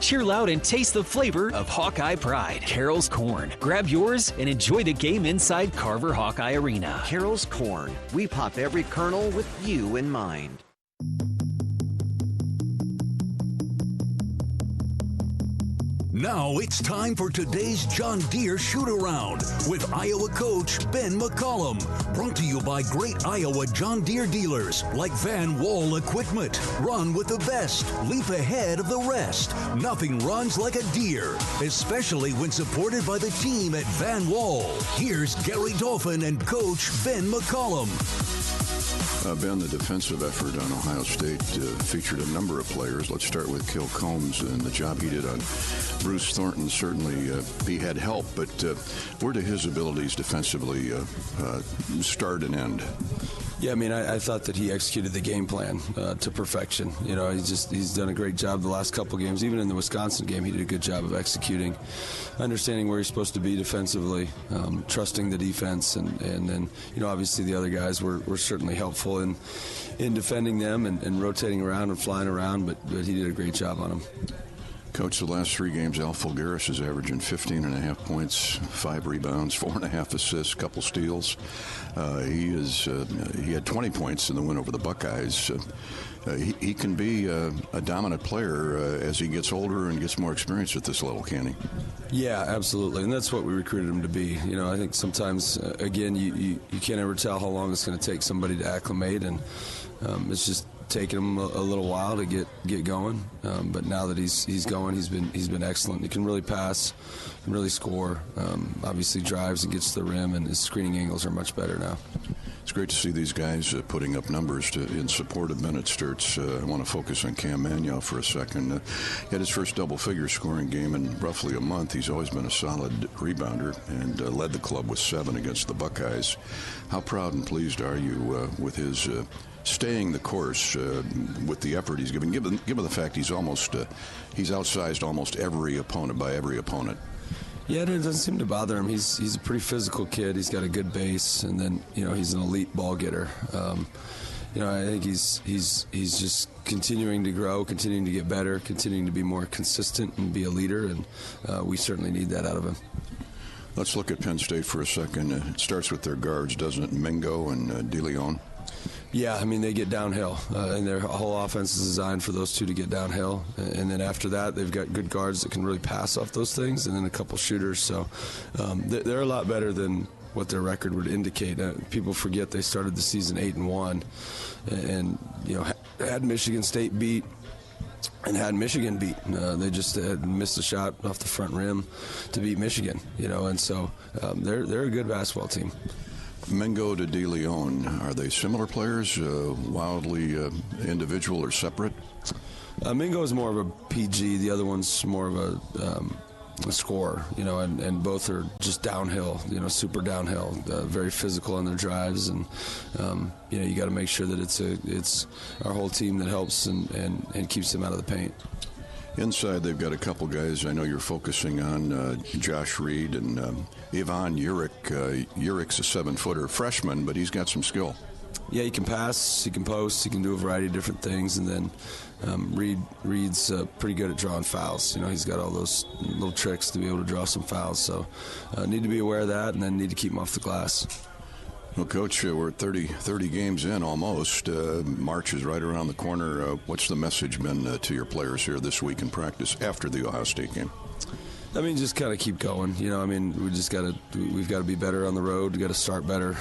cheer loud, and taste the flavor of Hawkeye pride. Carol's Corn. Grab yours and enjoy the game inside Carver Hawkeye Arena. Carol's Corn. We pop every kernel with you in mind. Now it's time for today's John Deere Shoot-Around with Iowa coach Ben McCollum. Brought to you by great Iowa John Deere dealers like Van Wall Equipment. Run with the best. Leap ahead of the rest. Nothing runs like a Deere, especially when supported by the team at Van Wall. Here's Gary Dolphin and Coach Ben McCollum. Ben, the defensive effort on Ohio State featured a number of players. Let's start with Kill Combs and the job he did on Bruce Thornton. Certainly he had help, but where do his abilities defensively start and end? Yeah, I mean, I thought that he executed the game plan to perfection. You know, he's done a great job the last couple games. Even in the Wisconsin game, he did a good job of executing, understanding where he's supposed to be defensively, trusting the defense, and then, you know, obviously the other guys were certainly helpful in defending them and rotating around and flying around, but he did a great job on them. Coach, the last 3 games, Al Fulgaris is averaging 15.5 points, 5 rebounds, 4.5 assists, couple steals. He had 20 points in the win over the Buckeyes. He can be a dominant player as he gets older and gets more experience at this level, can he? Yeah, absolutely, and that's what we recruited him to be. You know, I think sometimes, again, you can't ever tell how long it's going to take somebody to acclimate, and it's just taken him a little while to get going, but now that he's going, he's been excellent. He can really pass, can really score. Obviously drives and gets to the rim, and his screening angles are much better now. It's great to see these guys putting up numbers in support of Bennett Sturts. I want to focus on Cam Mannion for a second. He had his first double-figure scoring game in roughly a month. He's always been a solid rebounder and led the club with 7 against the Buckeyes. How proud and pleased are you with his staying the course with the effort he's given the fact he's outsized almost every opponent by every opponent? Yeah, it doesn't seem to bother him. He's a pretty physical kid. He's got a good base, and then, you know, he's an elite ball getter. You know, I think he's just continuing to grow, continuing to get better, continuing to be more consistent and be a leader, and we certainly need that out of him. Let's look at Penn State for a second. It starts with their guards, doesn't it? Mingo and DeLeon. Yeah, I mean, they get downhill, and their whole offense is designed for those two to get downhill. And then after that, they've got good guards that can really pass off those things, and then a couple shooters. So they're a lot better than what their record would indicate. People forget they started the season 8-1, and you know, had Michigan State beat and had Michigan beat. They just had missed a shot off the front rim to beat Michigan, you know, and so they're a good basketball team. Mingo to DeLeon, are they similar players, wildly individual or separate? Mingo is more of a PG. The other one's more of a scorer, you know, and both are just downhill, you know, super downhill, very physical on their drives, and you know, you got to make sure that it's our whole team that helps and keeps them out of the paint. Inside, they've got a couple guys I know you're focusing on, Josh Reed and Ivan Uric. Uric's a 7-footer freshman, but he's got some skill. Yeah, he can pass, he can post, he can do a variety of different things, and then Reed's pretty good at drawing fouls. You know, he's got all those little tricks to be able to draw some fouls, so need to be aware of that, and then need to keep him off the glass. Well, Coach, we're 30 games in almost. March is right around the corner. What's the message been to your players here this week in practice after the Ohio State game? I mean, just kind of keep going. You know, I mean, we've got to be better on the road. We've got to start better.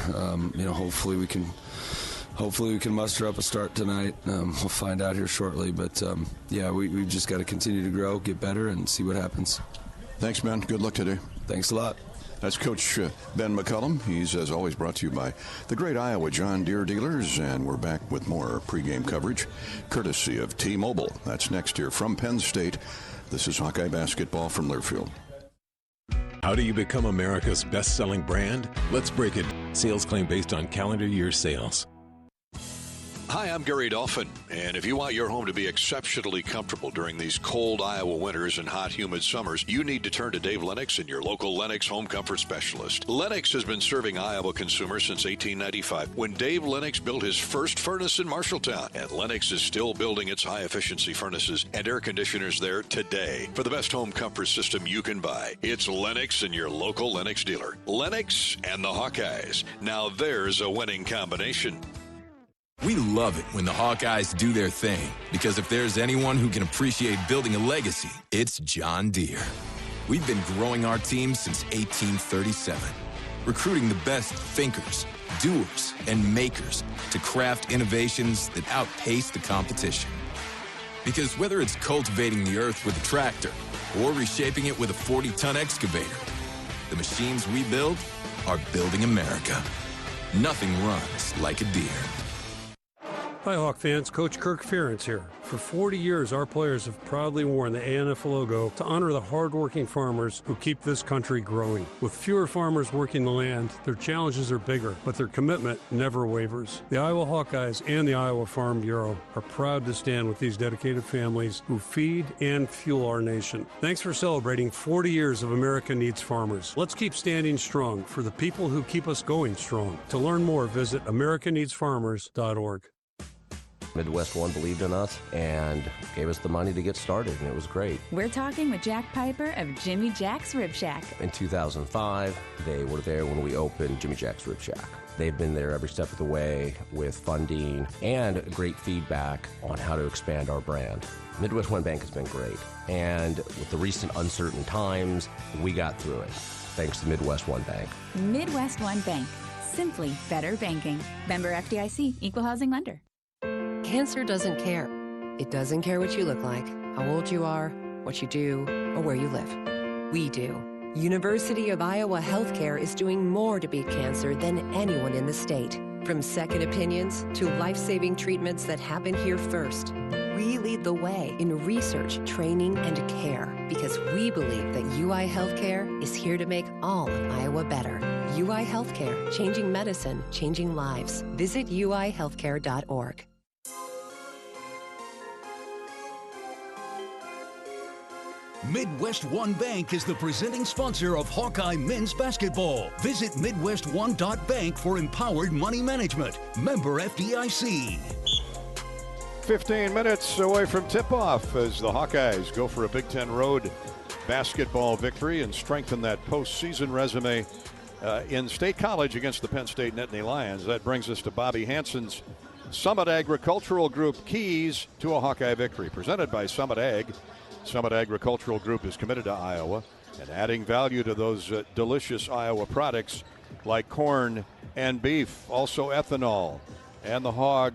You know, hopefully we can muster up a start tonight. We'll find out here shortly. But, yeah, we've just got to continue to grow, get better, and see what happens. Thanks, man. Good luck today. Thanks a lot. That's Coach Ben McCollum. He's, as always, brought to you by the great Iowa John Deere dealers. And we're back with more pregame coverage, courtesy of T-Mobile. That's next here from Penn State. This is Hawkeye basketball from Learfield. How do you become America's best-selling brand? Let's break it. Sales claim based on calendar year sales. Hi, I'm Gary Dolphin, and if you want your home to be exceptionally comfortable during these cold Iowa winters and hot, humid summers, you need to turn to Dave Lennox and your local Lennox home comfort specialist. Lennox has been serving Iowa consumers since 1895, when Dave Lennox built his first furnace in Marshalltown, and Lennox is still building its high-efficiency furnaces and air conditioners there today. For the best home comfort system you can buy, it's Lennox and your local Lennox dealer. Lennox and the Hawkeyes. Now there's a winning combination. We love it when the Hawkeyes do their thing, because if there's anyone who can appreciate building a legacy, it's John Deere. We've been growing our team since 1837, recruiting the best thinkers, doers, and makers to craft innovations that outpace the competition. Because whether it's cultivating the earth with a tractor or reshaping it with a 40-ton excavator, the machines we build are building America. Nothing runs like a Deere. Hi, Hawk fans. Coach Kirk Ferentz here. For 40 years, our players have proudly worn the ANF logo to honor the hardworking farmers who keep this country growing. With fewer farmers working the land, their challenges are bigger, but their commitment never wavers. The Iowa Hawkeyes and the Iowa Farm Bureau are proud to stand with these dedicated families who feed and fuel our nation. Thanks for celebrating 40 years of America Needs Farmers. Let's keep standing strong for the people who keep us going strong. To learn more, visit americaneedsfarmers.org. Midwest One believed in us and gave us the money to get started, and it was great. We're talking with Jack Piper of Jimmy Jack's Rib Shack. In 2005, they were there when we opened Jimmy Jack's Rib Shack. They've been there every step of the way with funding and great feedback on how to expand our brand. Midwest One Bank has been great, and with the recent uncertain times, we got through it, thanks to Midwest One Bank. Midwest One Bank. Simply better banking. Member FDIC, Equal Housing Lender. Cancer doesn't care. It doesn't care what you look like, how old you are, what you do, or where you live. We do. University of Iowa Healthcare is doing more to beat cancer than anyone in the state. From second opinions to life-saving treatments that happen here first. We lead the way in research, training, and care because we believe that UI Healthcare is here to make all of Iowa better. UI Healthcare, changing medicine, changing lives. Visit uihealthcare.org. Midwest One Bank is the presenting sponsor of Hawkeye men's basketball. Visit MidwestOne.bank for empowered money management. Member FDIC. 15 minutes away from tip-off as the Hawkeyes go for a Big Ten Road basketball victory and strengthen that postseason resume in State College against the Penn State Nittany Lions. That brings us to Bobby Hansen's Summit Agricultural Group keys to a Hawkeye victory. Presented by Summit Ag. Summit Agricultural Group is committed to Iowa and adding value to those delicious Iowa products like corn and beef, also ethanol, and the hog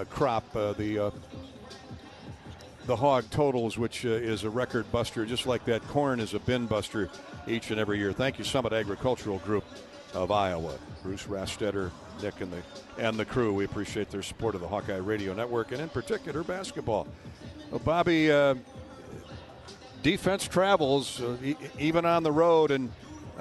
crop, the hog totals, which is a record buster, just like that corn is a bin buster each and every year. Thank you, Summit Agricultural Group of Iowa. Bruce Rastetter, Nick, and the crew. We appreciate their support of the Hawkeye Radio Network, and in particular basketball. Well, Bobby, defense travels even on the road, and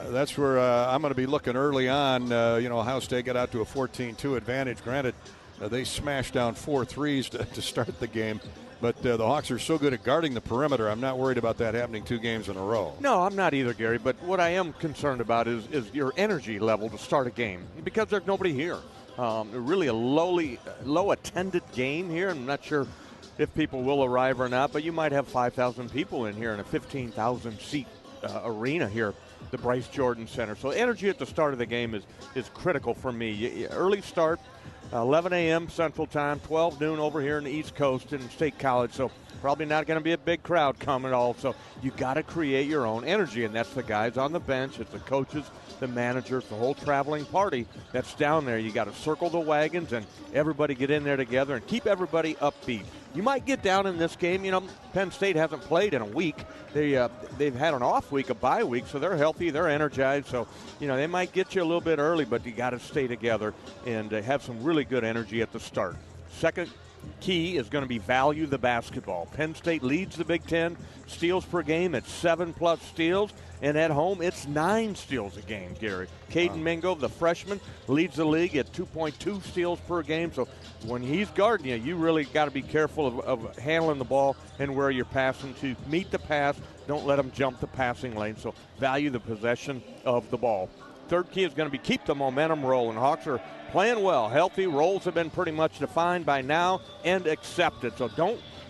that's where I'm going to be looking early on. Ohio State got out to a 14-2 advantage. Granted, they smashed down 4 threes to start the game, but the Hawks are so good at guarding the perimeter, I'm not worried about that happening 2 games in a row. No, I'm not either, Gary, but what I am concerned about is your energy level to start a game, because there's nobody here. Really a low-attended game here. I'm not sure if people will arrive or not, but you might have 5,000 people in here in a 15,000-seat arena here, the Bryce Jordan Center. So energy at the start of the game is critical for me. Early start, 11 a.m. Central Time, 12 noon over here in the East Coast in State College, so probably not going to be a big crowd coming at all. So you got to create your own energy, and that's the guys on the bench, it's the coaches, the managers, the whole traveling party that's down there. You got to circle the wagons and everybody get in there together and keep everybody upbeat. You might get down in this game. Penn State hasn't played in a week. They've had an off week, a bye week, so they're healthy, they're energized. So, they might get you a little bit early, but you got to stay together and have some really good energy at the start. Second key is going to be value the basketball. Penn State leads the Big Ten steals per game at 7+ steals, and at home it's 9 steals a game, Gary. Caden Mingo, the freshman, leads the league at 2.2 steals per game. So when he's guarding you, you really got to be careful of handling the ball and where you're passing to. Meet the pass. Don't let them jump the passing lane. So value the possession of the ball. Third key is going to be keep the momentum rolling. Hawks are playing well, healthy. Roles have been pretty much defined by now and accepted. So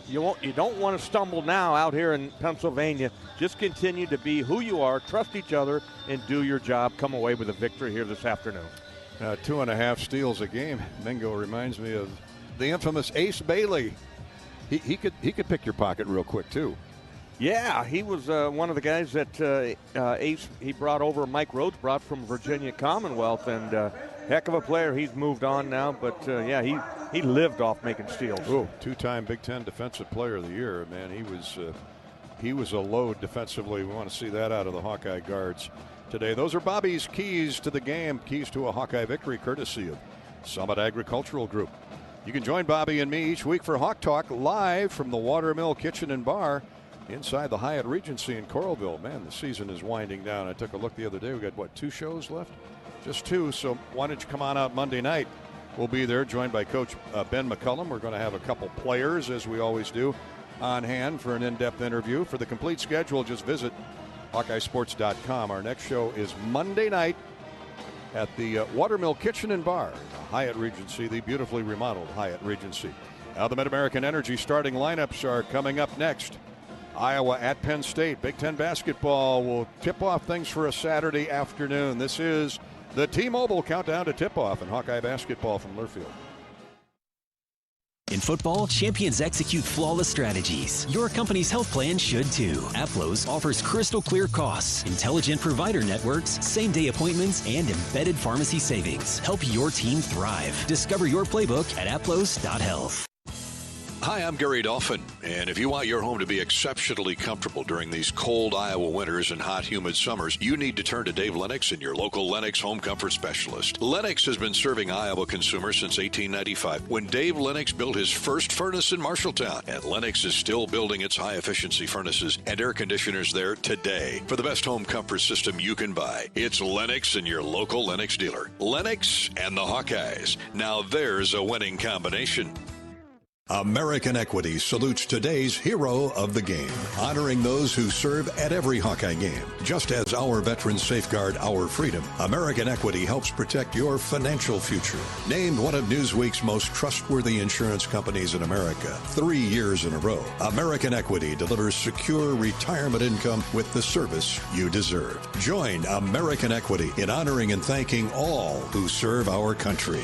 you don't want to stumble now out here in Pennsylvania. Just continue to be who you are, trust each other, and do your job. Come away with a victory here this afternoon. 2.5 steals a game. Mingo reminds me of the infamous Ace Bailey. He could pick your pocket real quick too. Yeah, he was one of the guys that Ace, he brought over, Mike Rhodes brought from Virginia Commonwealth, and heck of a player. He's moved on now, but yeah, he lived off making steals. Oh, 2-time Big Ten Defensive Player of the Year. Man, he was a load defensively. We want to see that out of the Hawkeye guards today. Those are Bobby's keys to the game, keys to a Hawkeye victory, courtesy of Summit Agricultural Group. You can join Bobby and me each week for Hawk Talk live from the Watermill Kitchen and Bar inside the Hyatt Regency in Coralville. Man, the season is winding down. I took a look the other day. We got, 2 shows left? Just 2. So why don't you come on out Monday night? We'll be there, joined by Coach Ben McCollum. We're going to have a couple players, as we always do, on hand for an in-depth interview. For the complete schedule, just visit hawkeyesports.com. Our next show is Monday night at the Watermill Kitchen and Bar, Hyatt Regency, the beautifully remodeled Hyatt Regency. Now the Mid-American Energy starting lineups are coming up next. Iowa at Penn State. Big Ten basketball will tip off things for a Saturday afternoon. This is the T-Mobile countdown to tip-off in Hawkeye basketball from Learfield. In football, champions execute flawless strategies. Your company's health plan should too. Aplos offers crystal clear costs, intelligent provider networks, same-day appointments, and embedded pharmacy savings. Help your team thrive. Discover your playbook at aplos.health. Hi, I'm Gary Dolphin, and if you want your home to be exceptionally comfortable during these cold Iowa winters and hot, humid summers, you need to turn to Dave Lennox and your local Lennox home comfort specialist. Lennox has been serving Iowa consumers since 1895, when Dave Lennox built his first furnace in Marshalltown, and Lennox is still building its high-efficiency furnaces and air conditioners there today. For the best home comfort system you can buy, it's Lennox and your local Lennox dealer. Lennox and the Hawkeyes. Now there's a winning combination. American Equity salutes today's hero of the game, honoring those who serve at every Hawkeye game. Just as our veterans safeguard our freedom, American Equity helps protect your financial future. Named one of Newsweek's most trustworthy insurance companies in America 3 years in a row, American Equity delivers secure retirement income with the service you deserve. Join American Equity in honoring and thanking all who serve our country.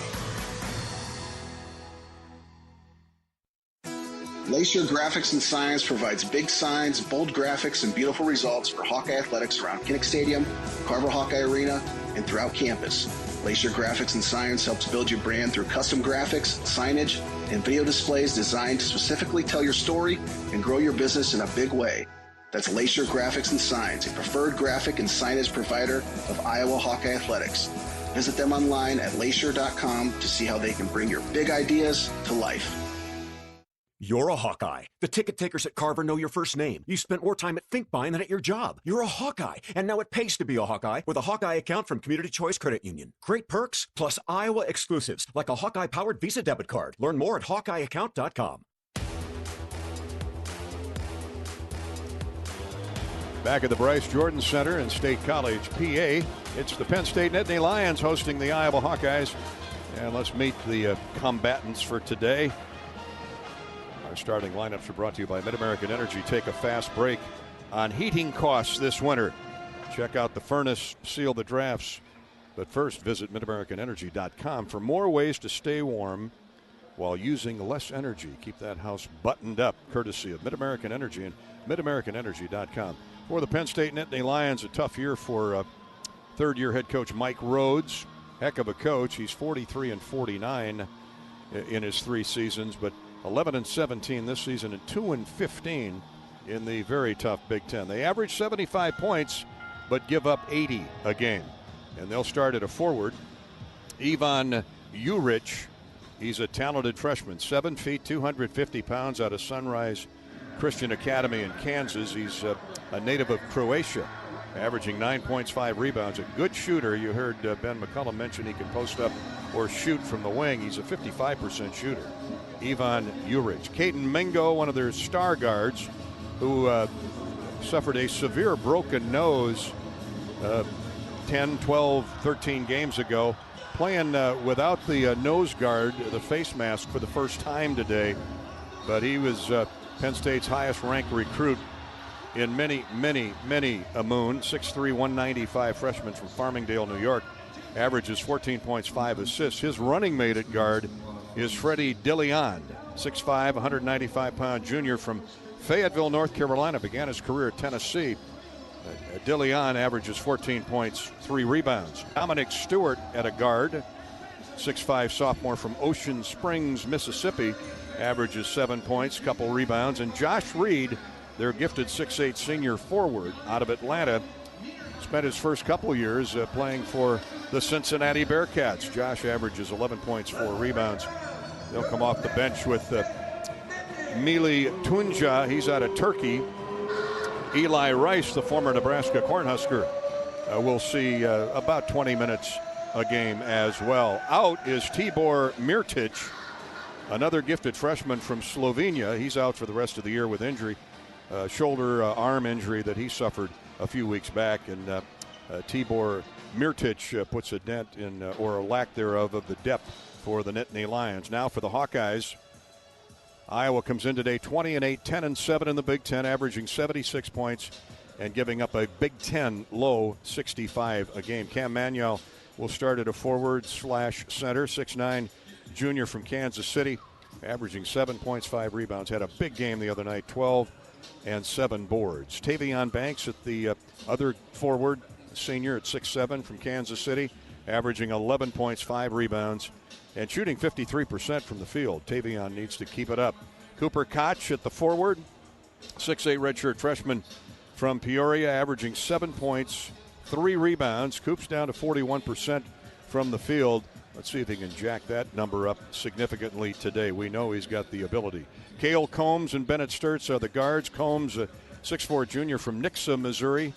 Lacier Graphics and Signs provides big signs, bold graphics, and beautiful results for Hawkeye athletics around Kinnick Stadium, Carver Hawkeye Arena, and throughout campus. Lacier Graphics and Signs helps build your brand through custom graphics, signage, and video displays designed to specifically tell your story and grow your business in a big way. That's Lacier Graphics and Signs, a preferred graphic and signage provider of Iowa Hawkeye athletics. Visit them online at lacier.com to see how they can bring your big ideas to life. You're a Hawkeye. The ticket takers at Carver know your first name. You spent more time at ThinkBuy than at your job. You're a Hawkeye, and now it pays to be a Hawkeye with a Hawkeye account from Community Choice Credit Union. Great perks, plus Iowa exclusives, like a Hawkeye-powered Visa debit card. Learn more at hawkeyeaccount.com. Back at the Bryce Jordan Center in State College, PA, it's the Penn State Nittany Lions hosting the Iowa Hawkeyes. And let's meet the combatants for today. Our starting lineups are brought to you by Mid-American Energy. Take a fast break on heating costs this winter. Check out the furnace, seal the drafts. But first, visit MidAmericanEnergy.com for more ways to stay warm while using less energy. Keep that house buttoned up, courtesy of Mid-American Energy and MidAmericanEnergy.com. For the Penn State Nittany Lions, a tough year for third-year head coach Mike Rhodes. Heck of a coach. He's 43-49 in his 3 seasons, but 11-17 this season and 2-15 in the very tough Big Ten. They average 75 points, but give up 80 a game. And they'll start at a forward. Ivan Juric He's a talented freshman, 7 feet, 250 pounds, out of Sunrise Christian Academy in Kansas. He's a native of Croatia, averaging 9 points, 5 rebounds. A good shooter. You heard Ben McCollum mention he can post up or shoot from the wing. He's a 55% shooter. Ivan Juric. Caden Mingo, one of their star guards, who suffered a severe broken nose 10, 12, 13 games ago, playing without the nose guard, the face mask, for the first time today. But he was Penn State's highest ranked recruit in many a moon. 6'3", 195 freshman from Farmingdale, New York. Averages 14 points, 5 assists. His running mate at guard is Freddie Dilian, 6'5", 195-pound junior from Fayetteville, North Carolina. Began his career at Tennessee. Dilian averages 14 points, 3 rebounds. Dominic Stewart at a guard, 6'5" sophomore from Ocean Springs, Mississippi, averages 7 points, couple rebounds. And Josh Reed, their gifted 6'8" senior forward out of Atlanta, spent his first couple years playing for the Cincinnati Bearcats. Josh averages 11 points, 4 rebounds. They'll come off the bench with Mili Tunja. He's out of Turkey. Eli Rice, the former Nebraska Cornhusker, we'll see about 20 minutes a game as well. Out is Tibor Mirtic, another gifted freshman from Slovenia. He's out for the rest of the year with injury, shoulder arm injury that he suffered a few weeks back. And Tibor Mirtic puts a dent in, or a lack thereof, of the depth for the Nittany Lions. Now for the Hawkeyes. Iowa comes in today 20-8, 10-7 in the Big Ten, averaging 76 points and giving up a Big Ten low 65 a game. Cam Manuel will start at a forward/center, 6'9" junior from Kansas City, averaging 7 points, 5 rebounds. Had a big game the other night, 12 and 7 boards. Tavion Banks at the other forward, senior at 6'7" from Kansas City, averaging 11 points, 5 rebounds, and shooting 53% from the field. Tavion needs to keep it up. Cooper Koch at the forward, 6'8" redshirt freshman from Peoria, averaging 7 points, 3 rebounds. Coop's down to 41% from the field. Let's see if he can jack that number up significantly today. We know he's got the ability. Cale Combs and Bennett Sturtz are the guards. Combs, a 6'4" junior from Nixa, Missouri,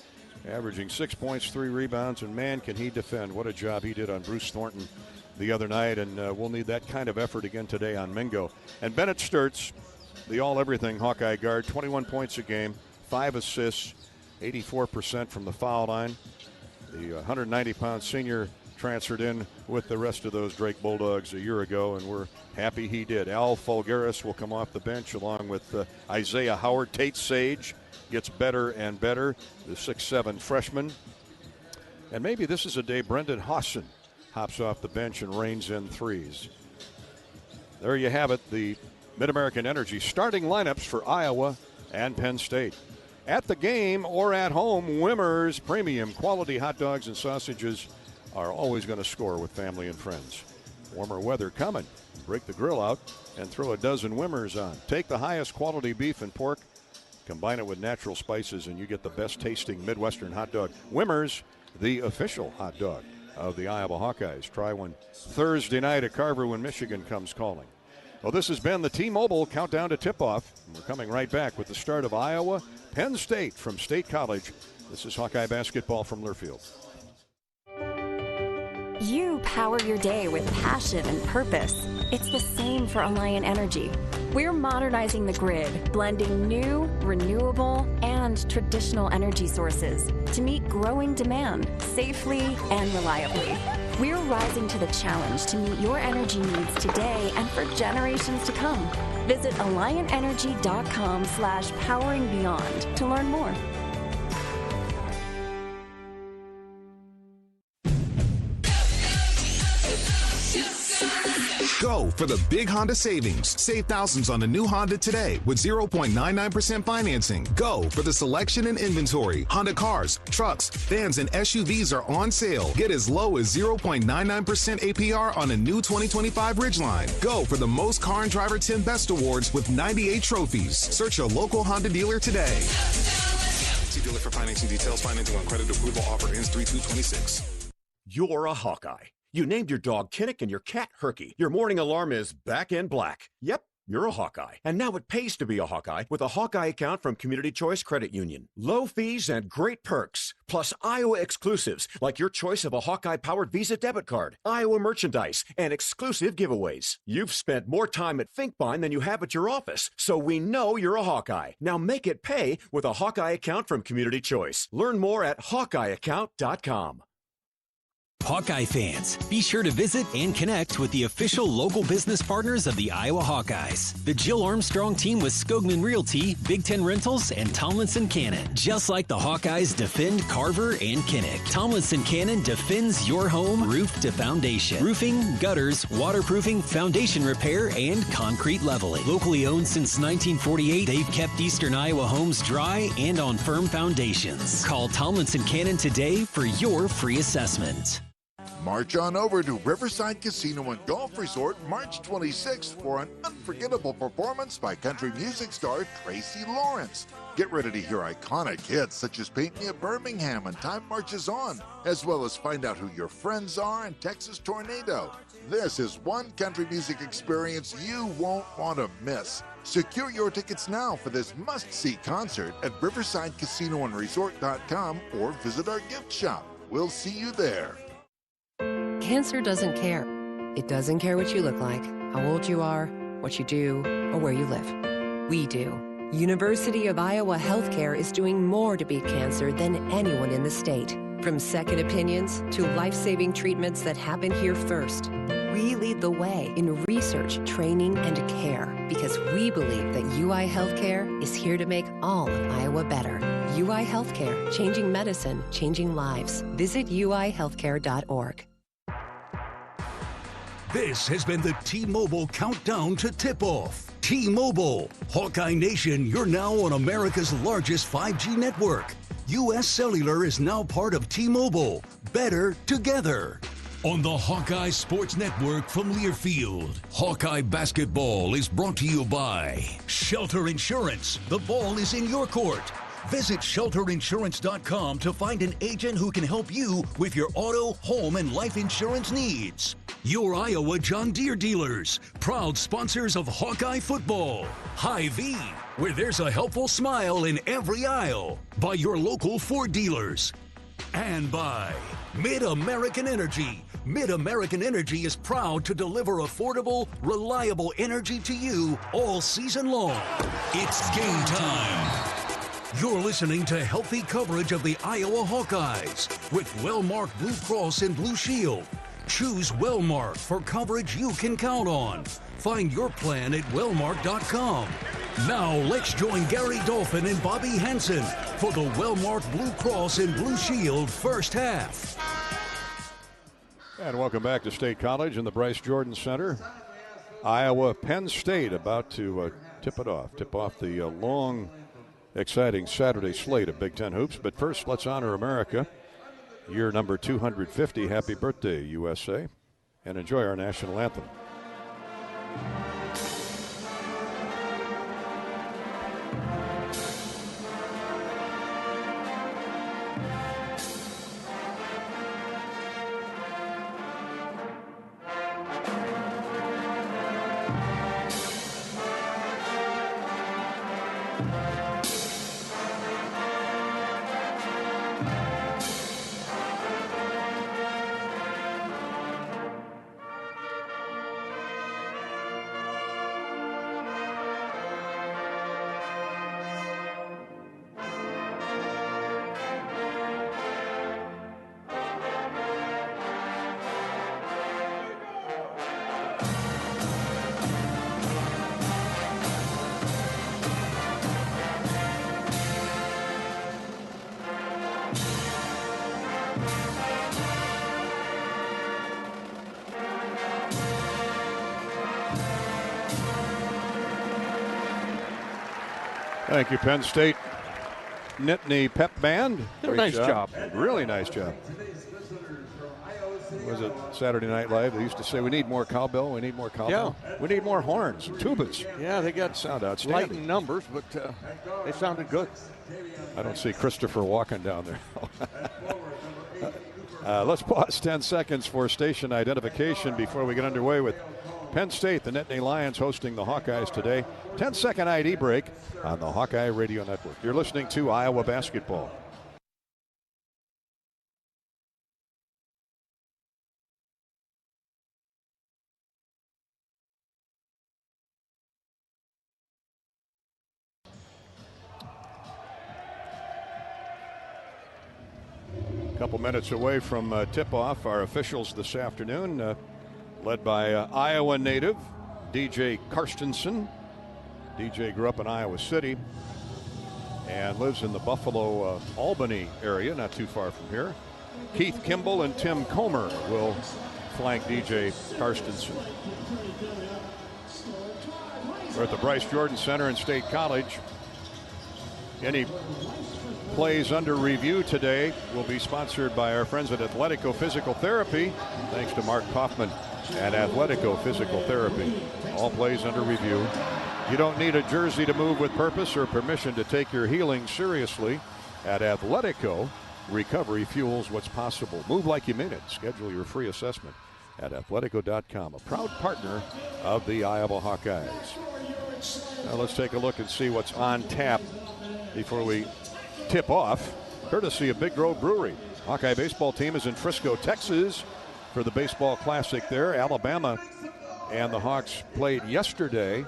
averaging 6 points, 3 rebounds, and man, can he defend. What a job he did on Bruce Thornton the other night, and we'll need that kind of effort again today on Mingo. And Bennett Sturtz, the all-everything Hawkeye guard, 21 points a game, 5 assists, 84% from the foul line. The 190-pound senior transferred in with the rest of those Drake Bulldogs a year ago, and we're happy he did. Al Fulgaris will come off the bench along with Isaiah Howard. Tate Sage gets better and better, the 6'7" freshman. And maybe this is a day Brendan Hawson hops off the bench and reins in threes. There you have it, the Mid-American Energy starting lineups for Iowa and Penn State. At the game or at home, Wimmer's premium quality hot dogs and sausages are always going to score with family and friends. Warmer weather coming. Break the grill out and throw a dozen Wimmers on. Take the highest quality beef and pork, combine it with natural spices, and you get the best tasting Midwestern hot dog. Wimmers, the official hot dog of the Iowa Hawkeyes. Try one Thursday night at Carver when Michigan comes calling. Well, this has been the T-Mobile Countdown to Tip-Off. We're coming right back with the start of Iowa, Penn State from State College. This is Hawkeye basketball from Learfield. You power your day with passion and purpose. It's the same for Alliant Energy. We're modernizing the grid, blending new, renewable, and traditional energy sources to meet growing demand safely and reliably. We're rising to the challenge to meet your energy needs today and for generations to come. Visit AlliantEnergy.com/poweringbeyond to learn more. Go for the big Honda savings. Save thousands on the new Honda today with 0.99% financing. Go for the selection and inventory. Honda cars, trucks, vans, and SUVs are on sale. Get as low as 0.99% APR on a new 2025 Ridgeline. Go for the most Car and Driver 10 Best Awards with 98 trophies. Search your local Honda dealer today. See dealer for financing details. Financing on credit approval offer ends 3/2/26. You're a Hawkeye. You named your dog Kinnick and your cat Herky. Your morning alarm is back in black. Yep. You're a Hawkeye. And now it pays to be a Hawkeye with a Hawkeye account from Community Choice Credit Union. Low fees and great perks. Plus Iowa exclusives like your choice of a Hawkeye-powered Visa debit card, Iowa merchandise, and exclusive giveaways. You've spent more time at Finkbine than you have at your office, so we know you're a Hawkeye. Now make it pay with a Hawkeye account from Community Choice. Learn more at hawkeyeaccount.com. Hawkeye fans, be sure to visit and connect with the official local business partners of the Iowa Hawkeyes. The Jill Armstrong team with Skogman Realty, Big Ten Rentals, and Tomlinson Cannon. Just like the Hawkeyes defend Carver and Kinnick, Tomlinson Cannon defends your home roof to foundation. Roofing, gutters, waterproofing, foundation repair, and concrete leveling. Locally owned since 1948, they've kept Eastern Iowa homes dry and on firm foundations. Call Tomlinson Cannon today for your free assessment. March on over to Riverside Casino and Golf Resort March 26th for an unforgettable performance by country music star Tracy Lawrence. Get ready to hear iconic hits such as Paint Me a Birmingham and Time Marches On, as well as find out who your friends are and Texas Tornado. This is one country music experience you won't want to miss. Secure your tickets now for this must-see concert at riversidecasinoandresort.com or visit our gift shop. We'll see you there. Cancer doesn't care. It doesn't care what you look like, how old you are, what you do, or where you live. We do. University of Iowa Healthcare is doing more to beat cancer than anyone in the state. From second opinions to life-saving treatments that happen here first. We lead the way in research, training, and care because we believe that UI Healthcare is here to make all of Iowa better. UI Healthcare, changing medicine, changing lives. Visit uihealthcare.org. This has been the T-Mobile Countdown to Tip-Off. T-Mobile. Hawkeye Nation, you're now on America's largest 5G network. U.S. Cellular is now part of T-Mobile. Better together. On the Hawkeye Sports Network from Learfield, Hawkeye Basketball is brought to you by Shelter Insurance. The ball is in your court. Visit shelterinsurance.com to find an agent who can help you with your auto, home, and life insurance needs. Your Iowa John Deere dealers, proud sponsors of Hawkeye football. Hy-Vee, where there's a helpful smile in every aisle. By your local Ford dealers. And by Mid-American Energy. Mid-American Energy is proud to deliver affordable, reliable energy to you all season long. It's game time. You're listening to healthy coverage of the Iowa Hawkeyes with Wellmark Blue Cross and Blue Shield. Choose Wellmark for coverage you can count on. Find your plan at wellmark.com. Now let's join Gary Dolphin and Bobby Hansen for the Wellmark Blue Cross and Blue Shield first half. And welcome back to State College in the Bryce Jordan Center. Iowa, Penn State about to tip off the long, exciting Saturday slate of Big Ten hoops. But first, let's honor America. Year number 250. Happy birthday, USA. And enjoy our national anthem. Thank you, Penn State Nittany Pep Band. Did a nice job. Really nice job. Was it Saturday Night Live? They used to say, we need more cowbell, we need more cowbell. Yeah. We need more horns, tubas. Yeah, they got sound outstanding. light in numbers, but they sounded good. I don't see Christopher walking down there. Let's pause 10 seconds for station identification before we get underway with Penn State. The Nittany Lions hosting the Hawkeyes today. 10-second ID break on the Hawkeye Radio Network. You're listening to Iowa Basketball. A couple minutes away from tip-off, our officials this afternoon, led by Iowa native DJ Karstensen. DJ grew up in Iowa City and lives in the Buffalo, Albany area, not too far from here. Keith Kimball and Tim Comer will flank DJ Karstensen. We're at the Bryce Jordan Center in State College. Any plays under review today will be sponsored by our friends at Athletico Physical Therapy. Thanks to Mark Kaufman and Athletico Physical Therapy. All plays under review. You don't need a jersey to move with purpose or permission to take your healing seriously. At Athletico, recovery fuels what's possible. Move like you mean it. Schedule your free assessment at athletico.com, a proud partner of the Iowa Hawkeyes. Now let's take a look and see what's on tap before we tip off, courtesy of Big Grove Brewery. Hawkeye baseball team is in Frisco, Texas for the baseball classic there. Alabama and the Hawks played yesterday,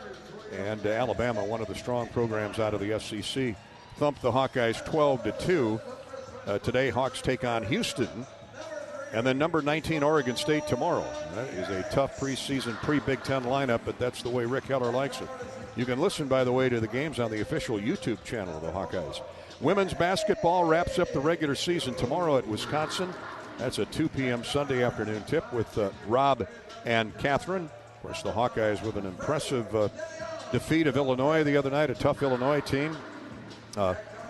and Alabama, one of the strong programs out of the SEC, thumped the Hawkeyes 12-2. Today, Hawks take on Houston, and then number 19 Oregon State tomorrow. That is a tough preseason, pre-Big Ten lineup, but that's the way Rick Heller likes it. You can listen, by the way, to the games on the official YouTube channel of the Hawkeyes. Women's basketball wraps up the regular season tomorrow at Wisconsin. That's a 2 p.m. Sunday afternoon tip with Rob and Catherine. Of course, the Hawkeyes with an impressive defeat of Illinois the other night, a tough Illinois team.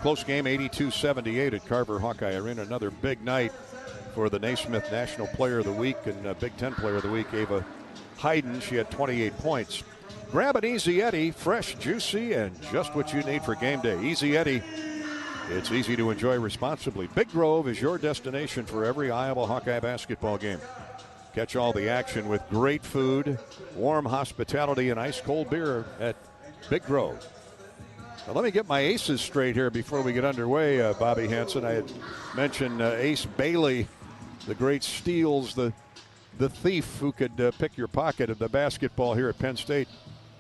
Close game, 82-78 at Carver Hawkeye Arena. Another big night for the Naismith National Player of the Week and Big Ten Player of the Week, Ava Hayden. She had 28 points. Grab an Easy Eddie, fresh, juicy, and just what you need for game day. Easy Eddie. It's easy to enjoy responsibly. Big Grove is your destination for every Iowa Hawkeye basketball game. Catch all the action with great food, warm hospitality, and ice-cold beer at Big Grove. Now let me get my aces straight here before we get underway, Bobby Hansen. I had mentioned Ace Bailey, the great steals, the thief who could pick your pocket of the basketball here at Penn State.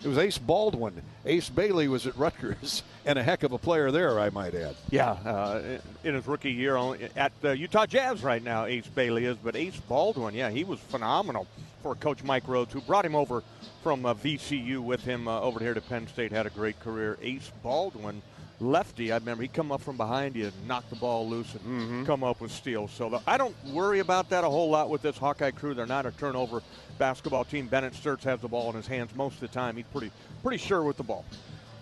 It was Ace Baldwin. Ace Bailey was at Rutgers, and a heck of a player there, I might add. Yeah, in his rookie year at Utah Jazz right now, Ace Bailey is. But Ace Baldwin, yeah, he was phenomenal for Coach Mike Rhodes, who brought him over from VCU with him over here to Penn State, had a great career. Ace Baldwin, lefty, I remember he'd come up from behind you and knock the ball loose and come up with steals. So I don't worry about that a whole lot with this Hawkeye crew. They're not a turnover basketball team. Bennett Sturts has the ball in his hands most of the time. He's pretty sure with the ball.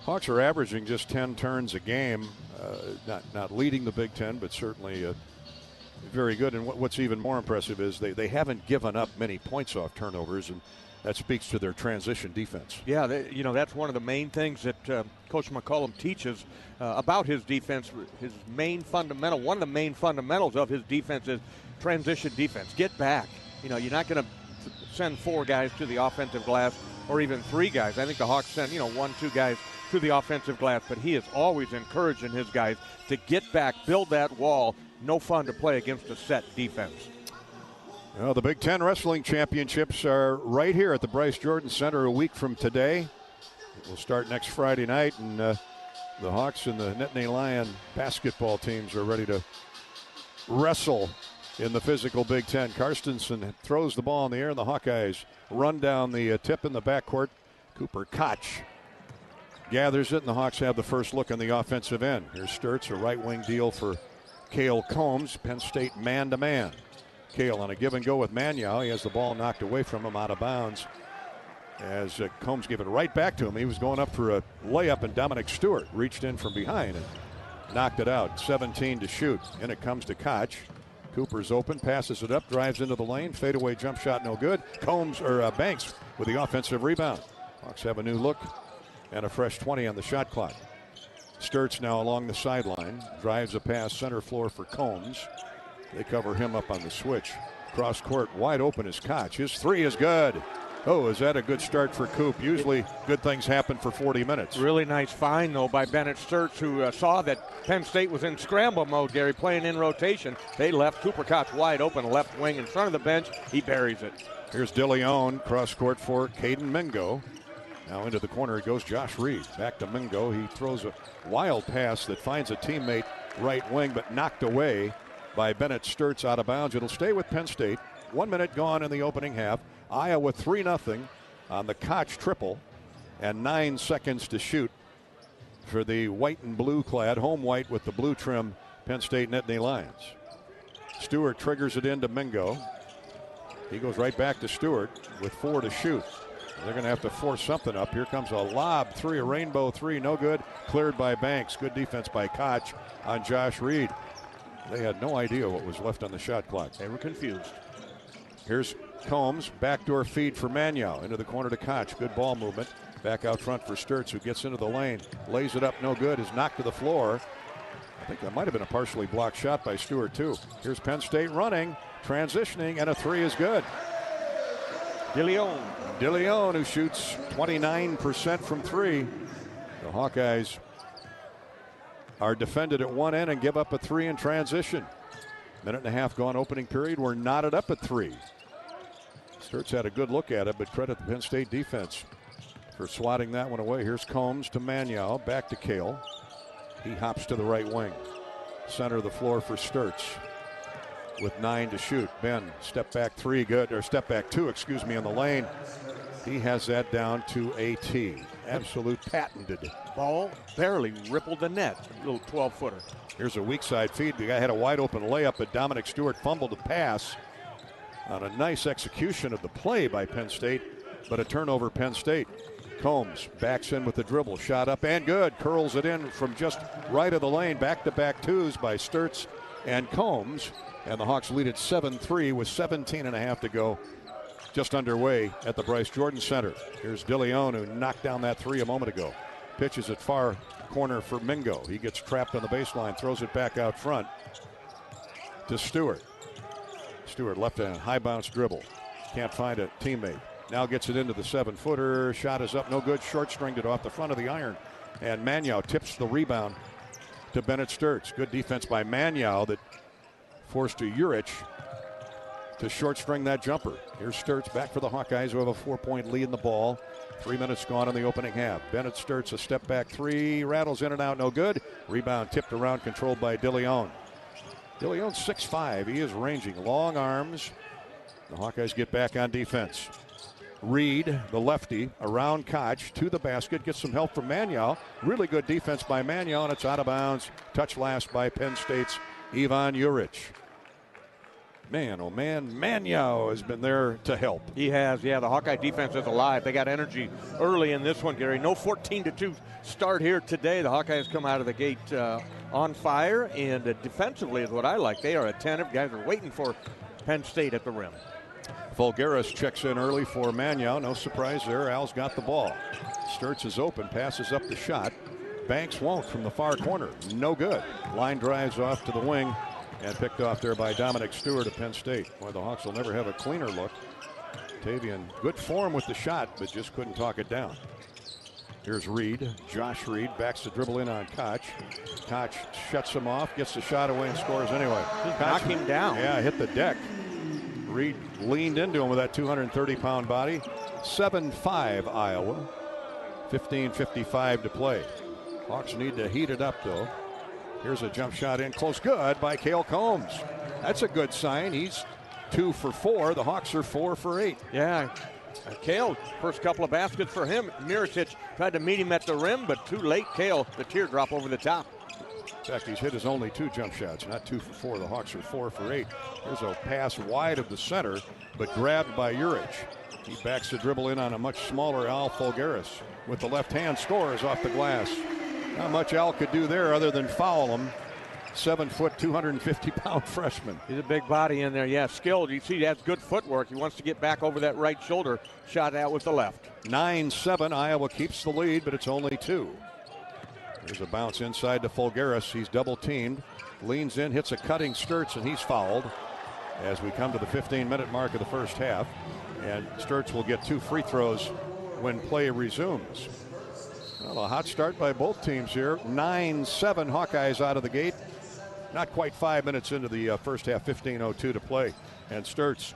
Hawks are averaging just 10 turns a game, not leading the Big Ten, but certainly very good. And what's even more impressive is they haven't given up many points off turnovers, and that speaks to their transition defense. Yeah, that's one of the main things that Coach McCollum teaches about his defense. His main fundamental, one of the main fundamentals of his defense is transition defense. Get back. You're not going to send 4 guys to the offensive glass or even 3 guys. I think the Hawks send 1, 2 guys to the offensive glass, but he is always encouraging his guys to get back, build that wall. No fun to play against a set defense. Well, the Big Ten Wrestling Championships are right here at the Bryce Jordan Center a week from today. It will start next Friday night, and the Hawks and the Nittany Lion basketball teams are ready to wrestle in the physical Big Ten. Karstensen throws the ball in the air, and the Hawkeyes run down the tip in the backcourt. Cooper Koch gathers it, and the Hawks have the first look on the offensive end. Here's Sturts, a right-wing deal for Cale Combs. Penn State man-to-man. Cale on a give and go with Manyow. He has the ball knocked away from him out of bounds as Combs gave it right back to him. He was going up for a layup, and Dominic Stewart reached in from behind and knocked it out. 17 to shoot. In it comes to Koch. Cooper's open, passes it up, drives into the lane. Fadeaway jump shot, no good. Banks with the offensive rebound. Hawks have a new look and a fresh 20 on the shot clock. Sturts now along the sideline. Drives a pass center floor for Combs. They cover him up on the switch. Cross court, wide open is Koch. His three is good. Oh, is that a good start for Coop? Usually good things happen for 40 minutes. Really nice find, though, by Bennett Sturts, who saw that Penn State was in scramble mode, Gary, playing in rotation. They left Cooper Koch wide open, left wing in front of the bench. He buries it. Here's DeLeon, cross court for Caden Mingo. Now into the corner it goes Josh Reed. Back to Mingo. He throws a wild pass that finds a teammate right wing, but knocked away by Bennett Sturts out of bounds. It'll stay with Penn State. 1 minute gone in the opening half. Iowa 3-0 on the Koch triple, and 9 seconds to shoot for the white and blue clad, home white with the blue trim, Penn State Nittany Lions. Stewart triggers it into Mingo. He goes right back to Stewart with 4 to shoot. They're going to have to force something up. Here comes a lob three, a rainbow three, no good. Cleared by Banks. Good defense by Koch on Josh Reed. They had no idea what was left on the shot clock. They were confused. Here's Combs, backdoor feed for Mannion. Into the corner to Koch. Good ball movement. Back out front for Sturts, who gets into the lane. Lays it up, no good. Is knocked to the floor. I think that might have been a partially blocked shot by Stewart, too. Here's Penn State running, transitioning, and a three is good. DeLeon, who shoots 29% from three. The Hawkeyes are defended at one end and give up a three in transition. Minute and a half gone opening period. We're knotted up at three. Sturts had a good look at it, but credit the Penn State defense for swatting that one away. Here's Combs to Mannion, back to Kale. He hops to the right wing. Center of the floor for Sturts with 9 to shoot. Ben, step back three, good, or step back two, excuse me, in the lane. He has that down to a T. Absolute patented. Ball barely rippled the net. A little 12-footer. Here's a weak side feed. The guy had a wide open layup, but Dominic Stewart fumbled the pass on a nice execution of the play by Penn State, but a turnover Penn State. Combs backs in with the dribble, shot up and good. Curls it in from just right of the lane. Back-to-back twos by Sturts and Combs. And the Hawks lead at 7-3 with 17.5 to go. Just underway at the Bryce Jordan Center. Here's DeLeon, who knocked down that three a moment ago. Pitches it far corner for Mingo. He gets trapped on the baseline, throws it back out front to Stewart. Stewart left hand, high bounce dribble. Can't find a teammate. Now gets it into the 7-footer. Shot is up, no good. Short stringed it off the front of the iron. And Mannion tips the rebound to Bennett Sturts. Good defense by Mannion that forced to Urich to short string that jumper. Here's Sturts back for the Hawkeyes, who have a 4-point lead in the ball. 3 minutes gone in the opening half. Bennett Sturts, a step back three, rattles in and out, no good. Rebound tipped around, controlled by DeLeon. DeLeon's 6'5", he is ranging, long arms. The Hawkeyes get back on defense. Reed, the lefty, around Koch to the basket, gets some help from Mannion. Really good defense by Mannion. It's out of bounds. Touch last by Penn State's Ivan Urich. Man, oh man, Mannion has been there to help. He has, yeah. The Hawkeye defense is alive. They got energy early in this one, Gary. No 14-2 start here today. The Hawkeyes come out of the gate on fire, and defensively is what I like. They are attentive. Guys are waiting for Penn State at the rim. Fulgaris checks in early for Mannion. No surprise there. Al's got the ball. Sturts is open, passes up the shot. Banks won't from the far corner. No good. Line drives off to the wing and picked off there by Dominic Stewart of Penn State. Boy, the Hawks will never have a cleaner look. Tavian, good form with the shot, but just couldn't talk it down. Here's Reed. Josh Reed backs the dribble in on Koch. Koch shuts him off, gets the shot away and scores anyway. Knock him down. Yeah, hit the deck. Reed leaned into him with that 230-pound body. 7-5 Iowa. 15:55 to play. Hawks need to heat it up, though. Here's a jump shot in close. Good by Cale Combs. That's a good sign. He's 2 for 4. The Hawks are 4 for 8. Yeah. Cale, first couple of baskets for him. Miricic tried to meet him at the rim, but too late. Cale, the teardrop over the top. In fact, he's hit his only 2 jump shots, not 2 for 4. The Hawks are 4 for 8. Here's a pass wide of the center, but grabbed by Urich. He backs the dribble in on a much smaller Al Fulgaris. With the left hand, scores off the glass. Not much Al could do there other than foul him. 7-foot, 250-pound freshman. He's a big body in there. Yeah, skilled. You see he has good footwork. He wants to get back over that right shoulder. Shot out with the left. 9-7. Iowa keeps the lead, but it's only 2. There's a bounce inside to Fulgaris. He's double teamed. leans in, hits a cutting Sturts, and he's fouled as we come to the 15-minute mark of the first half. And Sturts will get 2 free throws when play resumes. Well, a hot start by both teams here. 9-7 Hawkeyes out of the gate. Not quite 5 minutes into the first half, 15:02 to play. And Sturts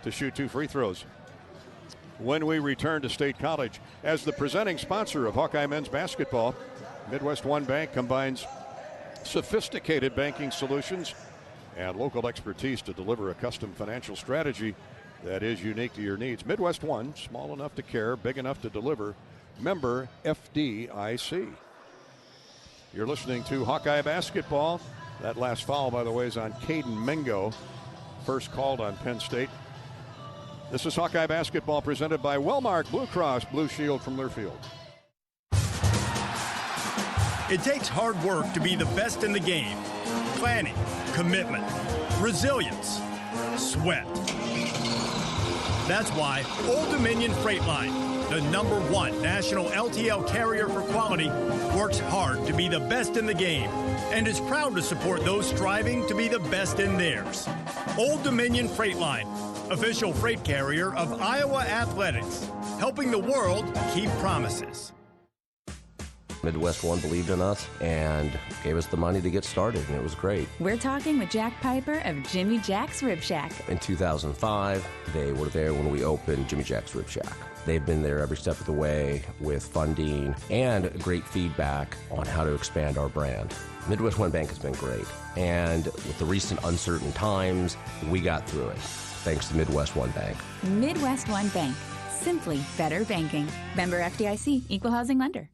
to shoot 2 free throws. When we return to State College, as the presenting sponsor of Hawkeye men's basketball, Midwest One Bank combines sophisticated banking solutions and local expertise to deliver a custom financial strategy that is unique to your needs. Midwest One, small enough to care, big enough to deliver. Member FDIC. You're listening to Hawkeye basketball. That last foul, by the way, is on Caden Mingo. First called on Penn State. This is Hawkeye basketball presented by Wellmark Blue Cross Blue Shield from Learfield. It takes hard work to be the best in the game. Planning, commitment, resilience, sweat. That's why Old Dominion Freight Line, the #1 national LTL carrier for quality, works hard to be the best in the game and is proud to support those striving to be the best in theirs. Old Dominion Freight Line, official freight carrier of Iowa Athletics, helping the world keep promises. Midwest One believed in us and gave us the money to get started, and it was great. We're talking with Jack Piper of Jimmy Jack's Rib Shack. In 2005, they were there when we opened Jimmy Jack's Rib Shack. They've been there every step of the way with funding and great feedback on how to expand our brand. Midwest One Bank has been great, and with the recent uncertain times, we got through it, thanks to Midwest One Bank. Midwest One Bank, simply better banking. Member FDIC, equal housing lender.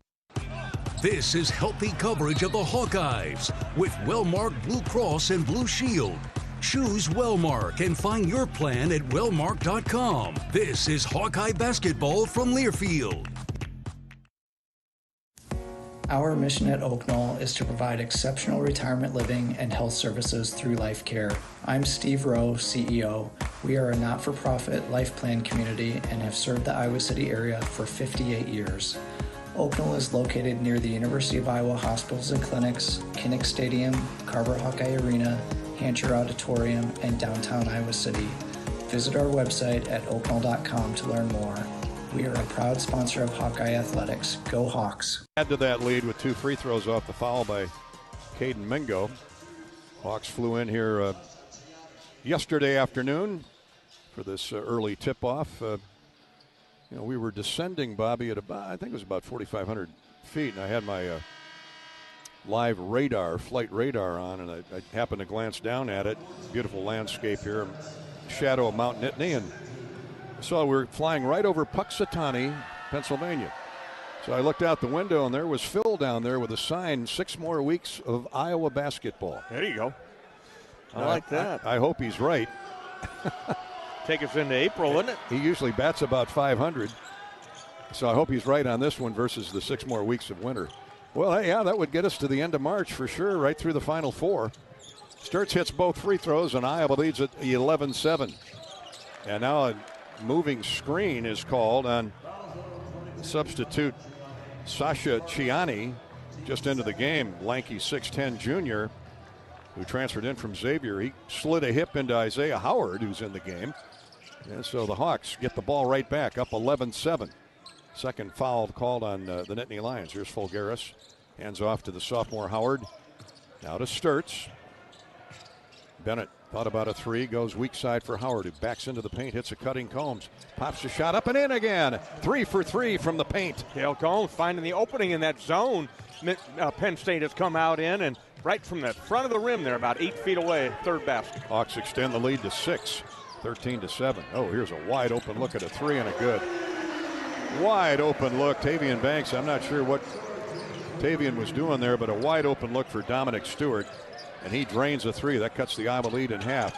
This is healthy coverage of the Hawkeyes with Wellmark Blue Cross and Blue Shield. Choose Wellmark and find your plan at wellmark.com. This is Hawkeye basketball from Learfield. Our mission at Oak Knoll is to provide exceptional retirement living and health services through life care. I'm Steve Rowe, CEO. We are a not-for-profit life plan community and have served the Iowa City area for 58 years. Oak Knoll is located near the University of Iowa hospitals and clinics, Kinnick Stadium, Carver Hawkeye Arena, Hancher Auditorium, and downtown Iowa City. Visit our website at oakknoll.com to learn more. We are a proud sponsor of Hawkeye Athletics. Go Hawks. Add to that lead with 2 free throws off the foul by Caden Mingo. Hawks flew in here yesterday afternoon for this early tip-off. We were descending, Bobby, at about, I think it was about 4,500 feet, and I had my live flight radar on, and I happened to glance down at it. Beautiful landscape here, shadow of Mount Nittany, and so we were flying right over Puxatawny, Pennsylvania. So I looked out the window, and there was Phil down there with a sign, 6 more weeks of Iowa basketball. There you go. I like that. I hope he's right. Take us into April, wouldn't it? He usually bats about 500. So I hope he's right on this one versus the 6 more weeks of winter. Well, yeah, that would get us to the end of March for sure, right through the Final Four. Sturts hits both free throws, and Iowa leads at 11-7. And now a moving screen is called on substitute Sasha Ciani, just into the game. Lanky 6'10 junior who transferred in from Xavier. He slid a hip into Isaiah Howard, who's in the game. And so the Hawks get the ball right back, up 11-7. Second foul called on the Nittany Lions. Here's Fulgaris. Hands off to the sophomore Howard. Now to Sturts. Bennett thought about a 3, goes weak side for Howard, who backs into the paint, hits a cutting Combs. Pops the shot up and in again. 3 for 3 from the paint. Cale Combs finding the opening in that zone. Penn State has come out in, and right from the front of the rim there, about 8 feet away, third basket. Hawks extend the lead to 6, 13-7. Oh, here's a wide open look at a 3 and a good. Wide open look. Tavian Banks, I'm not sure what Tavian was doing there, but a wide open look for Dominic Stewart. And he drains a 3. That cuts the Iowa lead in half.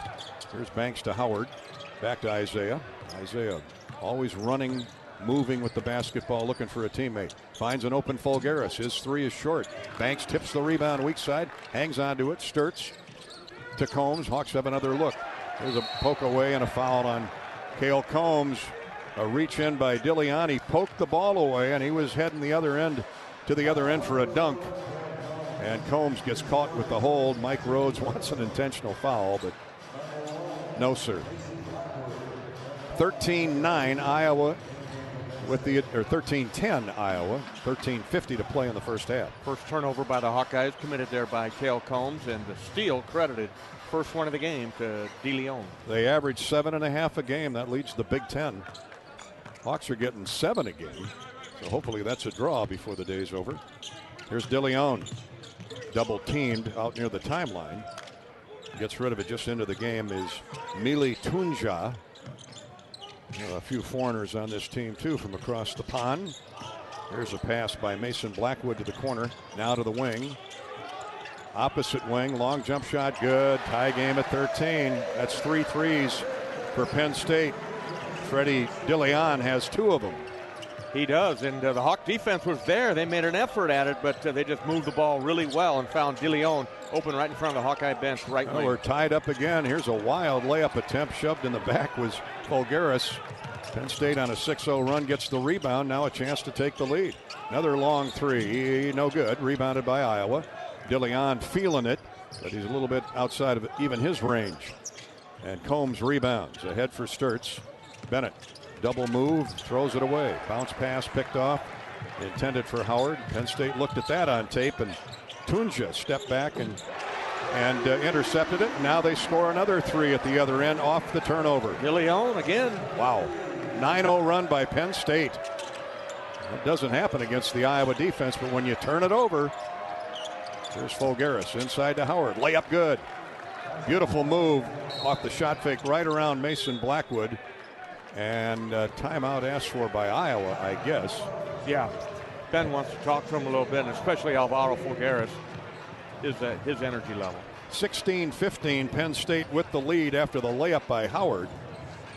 Here's Banks to Howard. Back to Isaiah. Isaiah always running, moving with the basketball, looking for a teammate. Finds an open Fulgaris. His 3 is short. Banks tips the rebound weak side. Hangs onto it. Sturts to Combs. Hawks have another look. There's a poke away and a foul on Cale Combs. A reach in by Diliani. Poked the ball away, and he was heading the other end to the other end for a dunk. And Combs gets caught with the hold. Mike Rhodes wants an intentional foul, but no, sir. 13-9 Iowa with the, or 13-10 Iowa, 13:50 to play in the first half. First turnover by the Hawkeyes committed there by Cale Combs, and the steal credited first one of the game to DeLeon. They average 7.5 a game. That leads the Big Ten. Hawks are getting 7 a game, so hopefully that's a draw before the day's over. Here's DeLeon, double teamed out near the timeline. Gets rid of it just into the game is Mili Tunja. A few foreigners on this team too from across the pond. There's a pass by Mason Blackwood to the corner, now to the wing. Opposite wing, long jump shot, good. Tie game at 13. That's 3 threes for Penn State. Freddie DeLeon has 2 of them. He does, and the Hawk defense was there. They made an effort at it, but they just moved the ball really well and found DeLeon open right in front of the Hawkeye bench, right wing. We're tied up again. Here's a wild layup attempt. Shoved in the back was Fulgaris. Penn State on a 6-0 run gets the rebound. Now a chance to take the lead. Another long 3, no good. Rebounded by Iowa. DeLeon feeling it, but he's a little bit outside of even his range. And Combs rebounds. Ahead for Sturtz. Bennett. Double move, throws it away. Bounce pass picked off, intended for Howard. Penn State looked at that on tape, and Tunja stepped back and intercepted it. Now they score another 3 at the other end off the turnover. DeLeon again. Wow. 9-0 run by Penn State. That doesn't happen against the Iowa defense, but when you turn it over, here's Fulgaris inside to Howard. Layup good. Beautiful move off the shot fake right around Mason Blackwood. And timeout asked for by Iowa, I guess. Yeah, Ben wants to talk to him a little bit, and especially Alvaro Fulgaris, his energy level. 16-15, Penn State with the lead after the layup by Howard.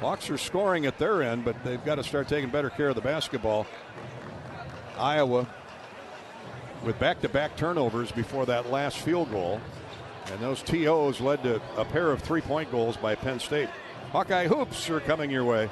Hawks are scoring at their end, but they've got to start taking better care of the basketball. Iowa with back-to-back turnovers before that last field goal. And those TOs led to a pair of three-point goals by Penn State. Hawkeye hoops are coming your way,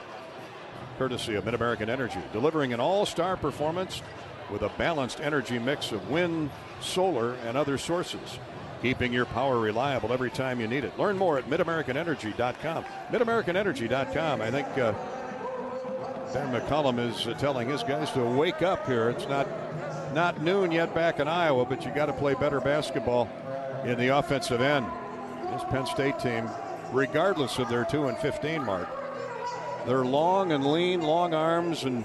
courtesy of Mid-American Energy, delivering an all-star performance with a balanced energy mix of wind, solar, and other sources, keeping your power reliable every time you need it. Learn more at midamericanenergy.com. Midamericanenergy.com. I think Ben McCollum is telling his guys to wake up here. It's not noon yet back in Iowa, but you got to play better basketball in the offensive end. This Penn State team, regardless of their 2-15 mark, they're long and lean, long arms, and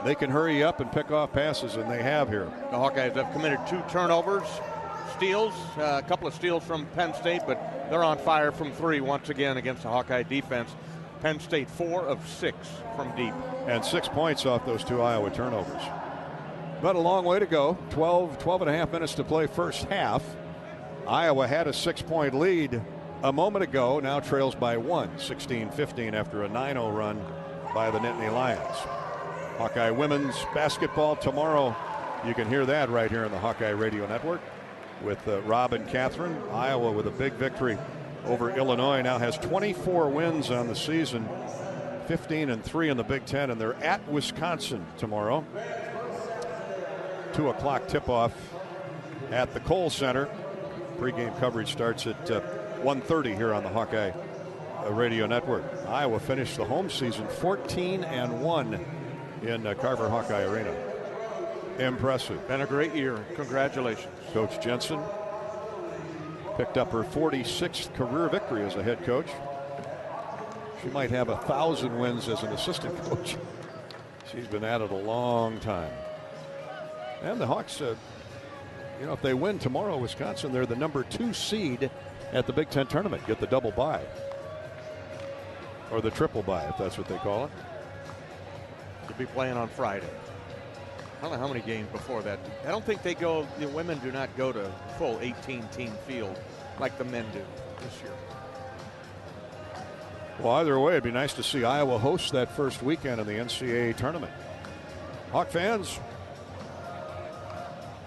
they can hurry up and pick off passes, and they have here. The Hawkeyes have committed 2 turnovers, steals, a couple of steals from Penn State, but they're on fire from 3 once again against the Hawkeye defense. Penn State 4 of 6 from deep. And 6 points off those 2 Iowa turnovers. But a long way to go. 12 and a half minutes to play first half. Iowa had a 6-point lead a moment ago, now trails by 1, 16-15 after a 9-0 run by the Nittany Lions. Hawkeye women's basketball tomorrow. You can hear that right here on the Hawkeye Radio Network with Rob and Catherine. Iowa with a big victory over Illinois, now has 24 wins on the season, 15-3 in the Big Ten, and they're at Wisconsin tomorrow. 2 o'clock tip-off at the Kohl Center. Pregame coverage starts at 1:30 here on the Hawkeye Radio Network. Iowa finished the home season 14-1 in Carver Hawkeye Arena. Impressive. Been a great year. Congratulations. Coach Jensen picked up her 46th career victory as a head coach. She might have 1,000 wins as an assistant coach. She's been at it a long time. And the Hawks, if they win tomorrow, Wisconsin, they're the number 2 seed at the Big Ten tournament. Get the double bye. Or the triple bye, if that's what they call it. They'll be playing on Friday. I don't know how many games before that. I don't think they go, the women do not go to full 18-team field like the men do this year. Well, either way, it'd be nice to see Iowa host that first weekend in the NCAA tournament. Hawk fans,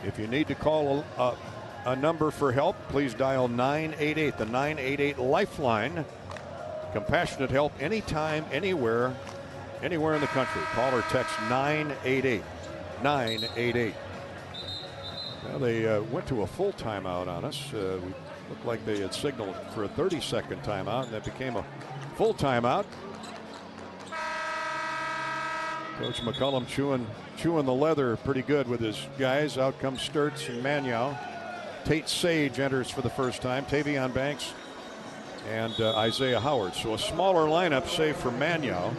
if you need to call a number for help, please dial 988, the 988 Lifeline. Compassionate help anytime, anywhere in the country. Call or text 988. 988. Well, they went to a full timeout on us. We looked like they had signaled for a 30-second timeout, and that became a full timeout. Coach McCollum chewing the leather pretty good with his guys. Out comes Sturts and Manyow. Tate Sage enters for the first time. Tavion Banks and Isaiah Howard. So a smaller lineup, save for Manyow.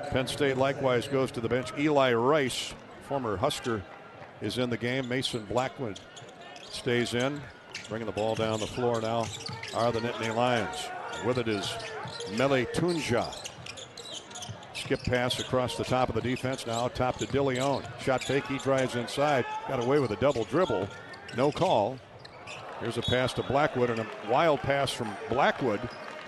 Penn State likewise goes to the bench. Eli Rice, former Husker, is in the game. Mason Blackwood stays in. Bringing the ball down the floor now are the Nittany Lions. With it is Mele Tunja. Skip pass across the top of the defense. Now top to DeLeon. Shot fake. He drives inside. Got away with a double dribble. No call. Here's a pass to Blackwood and a wild pass from Blackwood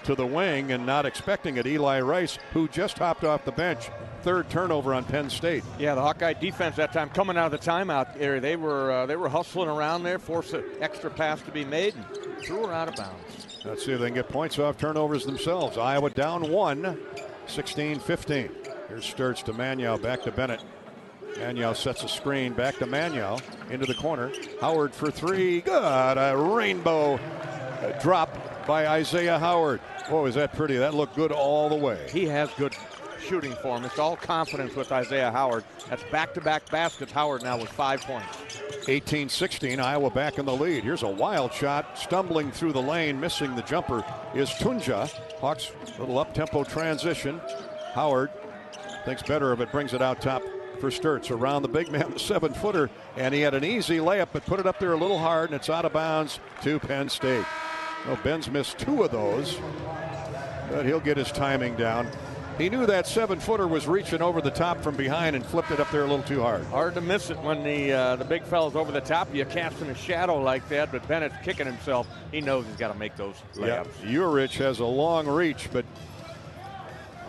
to the wing, and not expecting it, Eli Rice, who just hopped off the bench. Third turnover on Penn State. Yeah, the Hawkeye defense that time coming out of the timeout area. They were hustling around there, forced an extra pass to be made, and threw her out of bounds. Let's see if they can get points off turnovers themselves. Iowa down 1, 16-15. Here's Sturts to Manyow, back to Bennett. Manyow sets a screen, back to Manyow, into the corner. Howard for three, good, a rainbow drop by Isaiah Howard. Boy, was that pretty. That looked good all the way. He has good shooting for him. It's all confidence with Isaiah Howard. That's back-to-back baskets. Howard now with 5 points. 18-16, Iowa back in the lead. Here's a wild shot, stumbling through the lane, missing the jumper is Tunja. Hawks, little up-tempo transition. Howard thinks better of it, brings it out top for Sturts. Around the big man, the 7-footer, and he had an easy layup, but put it up there a little hard, and it's out of bounds to Penn State. Well, Ben's missed 2 of those, but he'll get his timing down. He knew that 7-footer was reaching over the top from behind and flipped it up there a little too hard. Hard to miss it when the big fella's over the top. You cast in a shadow like that, but Bennett's kicking himself. He knows he's got to make those layups. Yeah. Urich has a long reach, but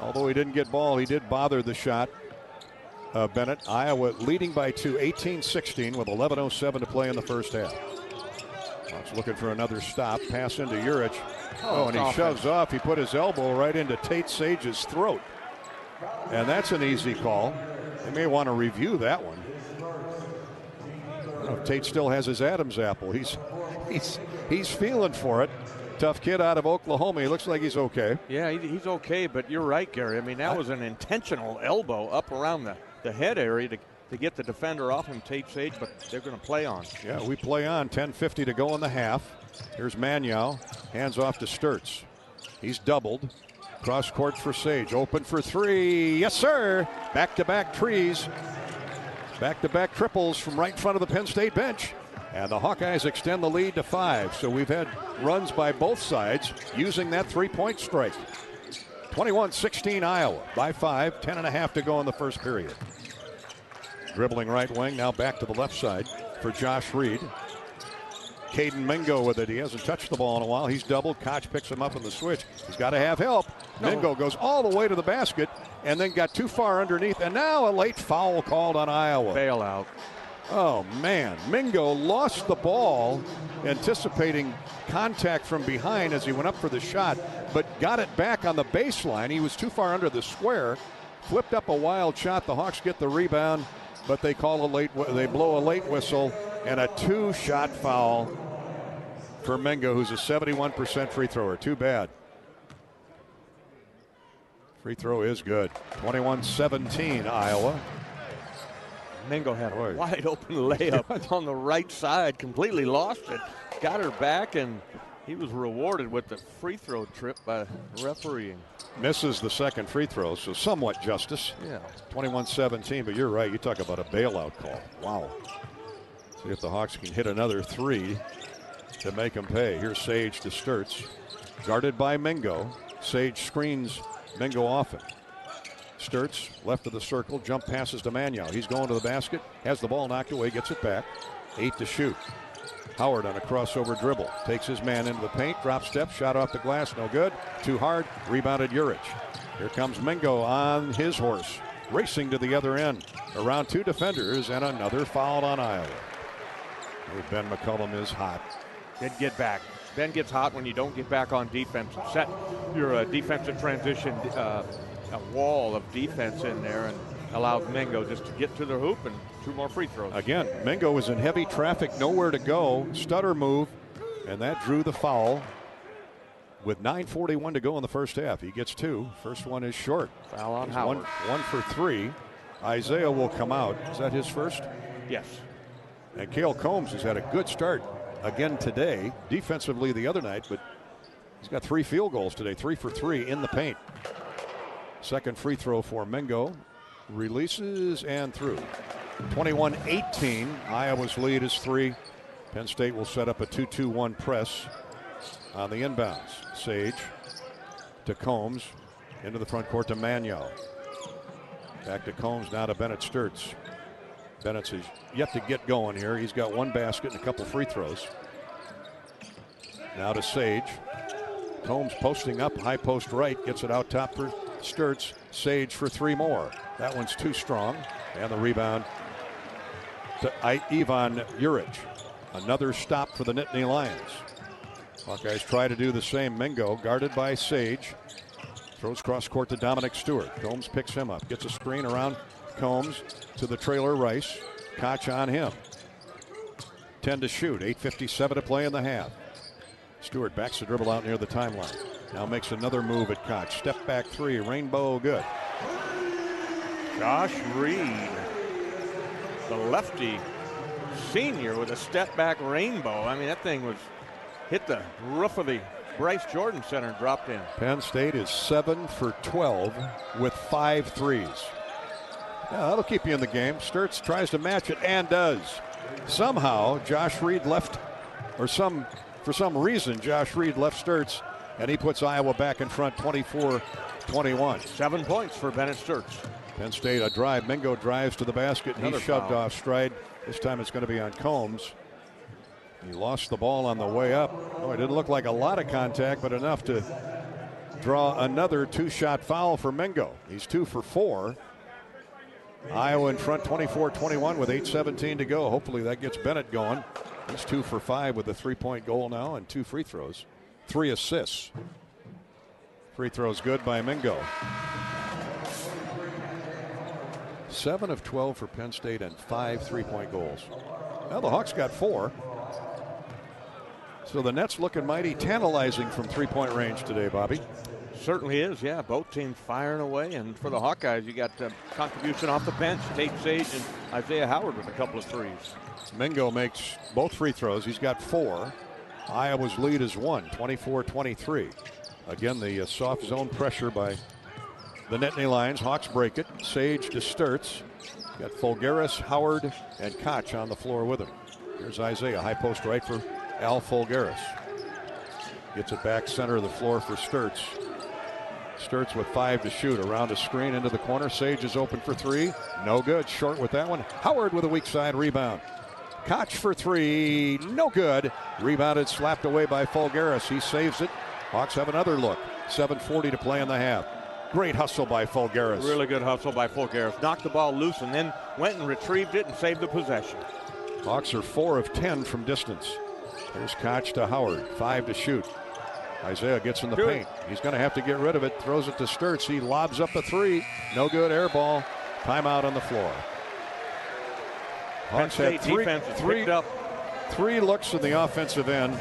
although he didn't get ball, he did bother the shot. Bennett, Iowa leading by 2, 18-16 with 11:07 to play in the first half. Hawks looking for another stop. Pass into Urich. Oh, and he shoves off. He put his elbow right into Tate Sage's throat. And that's an easy call. They may want to review that one. I don't know if Tate still has his Adam's apple. He's feeling for it. Tough kid out of Oklahoma. He looks like he's okay. Yeah, he's okay, but you're right, Gary. I mean, that was an intentional elbow up around the head area to get the defender off him, Tate Sage, but they're going to play on. Yeah, we play on. 10:50 to go in the half. Here's Manyow. Hands off to Sturts. He's doubled. Cross court for Sage. Open for three. Yes, sir. Back-to-back trees. Back-to-back triples from right in front of the Penn State bench. And the Hawkeyes extend the lead to 5. So we've had runs by both sides using that three-point strike. 21-16 Iowa by 5. 10.5 to go in the first period. Dribbling right wing, now back to the left side for Josh Reed. Caden Mingo with it. He hasn't touched the ball in a while. He's doubled. Koch picks him up in the switch. He's got to have help. Mingo goes all the way to the basket and then got too far underneath. And now a late foul called on Iowa. Bailout. Oh, man. Mingo lost the ball, anticipating contact from behind as he went up for the shot, but got it back on the baseline. He was too far under the square. Flipped up a wild shot. The Hawks get the rebound, but they blow a late whistle and a 2-shot foul for Mingo, who's a 71% free thrower. Too bad. Free throw is good. 21-17 Iowa. Mingo had a wide open layup on the right side, completely lost it, got her back, and he was rewarded with the free throw trip by refereeing. Misses the second free throw, so somewhat justice. Yeah. 21-17, but you're right. You talk about a bailout call. Wow. See if the Hawks can hit another 3 to make them pay. Here's Sage to Sturts. Guarded by Mingo. Sage screens Mingo off it. Sturts, left of the circle, jump passes to Manyow. He's going to the basket, has the ball knocked away, gets it back. 8 to shoot. Howard on a crossover dribble. Takes his man into the paint, drop step, shot off the glass, no good. Too hard, rebounded Urich. Here comes Mingo on his horse, racing to the other end. Around 2 defenders, and another foul on Iowa. Ben McCollum is hot. Did get back. Ben gets hot when you don't get back on defense. Set your defensive transition, a wall of defense in there, and allows Mingo just to get to the hoop and 2 more free throws. Again, Mingo was in heavy traffic, nowhere to go. Stutter move, and that drew the foul. With 9:41 to go in the first half, he gets 2. First one is short. Foul on Howard. One for 3. Isaiah will come out. Is that his first? Yes. And Cale Combs has had a good start again today. Defensively the other night, but he's got 3 field goals today. 3 for 3 in the paint. Second free throw for Mingo. Releases and through. 21-18. Iowa's lead is 3. Penn State will set up a 2-2-1 press on the inbounds. Sage to Combs. Into the front court to Magno. Back to Combs, now to Bennett Sturtz. Bennett's is yet to get going here. He's got 1 basket and a couple free throws. Now to Sage. Combs posting up, high post right, gets it out top for Sturtz. Sage for 3 more. That one's too strong. And the rebound to Ivan Juric. Another stop for the Nittany Lions. Hawkeyes try to do the same. Mingo guarded by Sage. Throws cross court to Dominic Stewart. Combs picks him up. Gets a screen around Combs to the trailer Rice. Koch on him. 10 to shoot. 8:57 to play in the half. Stewart backs the dribble out near the timeline. Now makes another move at Koch. Step back 3. Rainbow good. Josh Reed, the lefty senior, with a step back rainbow. I mean, that thing was hit the roof of the Bryce Jordan Center and dropped in. Penn State is 7 for 12 with 5 threes. Yeah, that'll keep you in the game. Sturtz tries to match it and does. Somehow Josh Reed left, or for some reason Josh Reed left Sturtz, and he puts Iowa back in front 24-21. 7 points for Bennett Sturtz. Penn State a drive. Mingo drives to the basket. He's shoved off stride. This time it's going to be on Combs. He lost the ball on the way up. Oh, it didn't look like a lot of contact, but enough to draw another 2-shot foul for Mingo. He's 2 for 4. Iowa in front 24-21 with 8:17 to go. Hopefully that gets Bennett going. He's 2 for 5 with a 3-point goal now and 2 free throws. 3 assists. Free throws good by Mingo. 7 of 12 for Penn State and 5 3-point goals. Now the Hawks got 4. So the Nets looking mighty tantalizing from 3-point range today, Bobby. Certainly is, yeah. Both teams firing away. And for the Hawkeyes, you got contribution off the bench. Tate Sage and Isaiah Howard with a couple of threes. Mingo makes both free throws. He's got 4. Iowa's lead is 1, 24-23. Again, the soft zone pressure by the Nittany Lions. Hawks break it. Sage to Sturtz. Got Fulgaris, Howard, and Koch on the floor with him. Here's Isaiah, high post right for Al Fulgaris. Gets it back center of the floor for Sturtz. Sturtz with 5 to shoot. Around a screen into the corner. Sage is open for 3. No good. Short with that one. Howard with a weak side rebound. Koch for 3. No good. Rebounded, slapped away by Fulgaris. He saves it. Hawks have another look. 7:40 to play in the half. Great hustle by Fulgaris. Really good hustle by Fulgaris. Knocked the ball loose and then went and retrieved it and saved the possession. Hawks are 4 of 10 from distance. Here's Koch to Howard. 5 to shoot. Isaiah gets in the paint. He's going to have to get rid of it. Throws it to Sturtz. He lobs up a 3. No good. Air ball. Timeout on the floor. Hawks had three looks in the offensive end.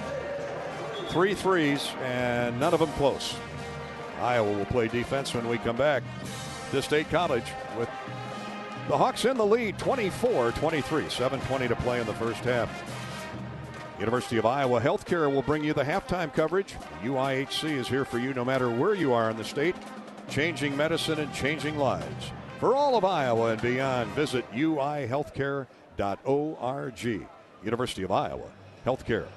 3 threes, and none of them close. Iowa will play defense when we come back to State College with the Hawks in the lead, 24-23. 7:20 to play in the first half. University of Iowa Healthcare will bring you the halftime coverage. UIHC is here for you no matter where you are in the state, changing medicine and changing lives. For all of Iowa and beyond, visit uihealthcare.org. University of Iowa Healthcare.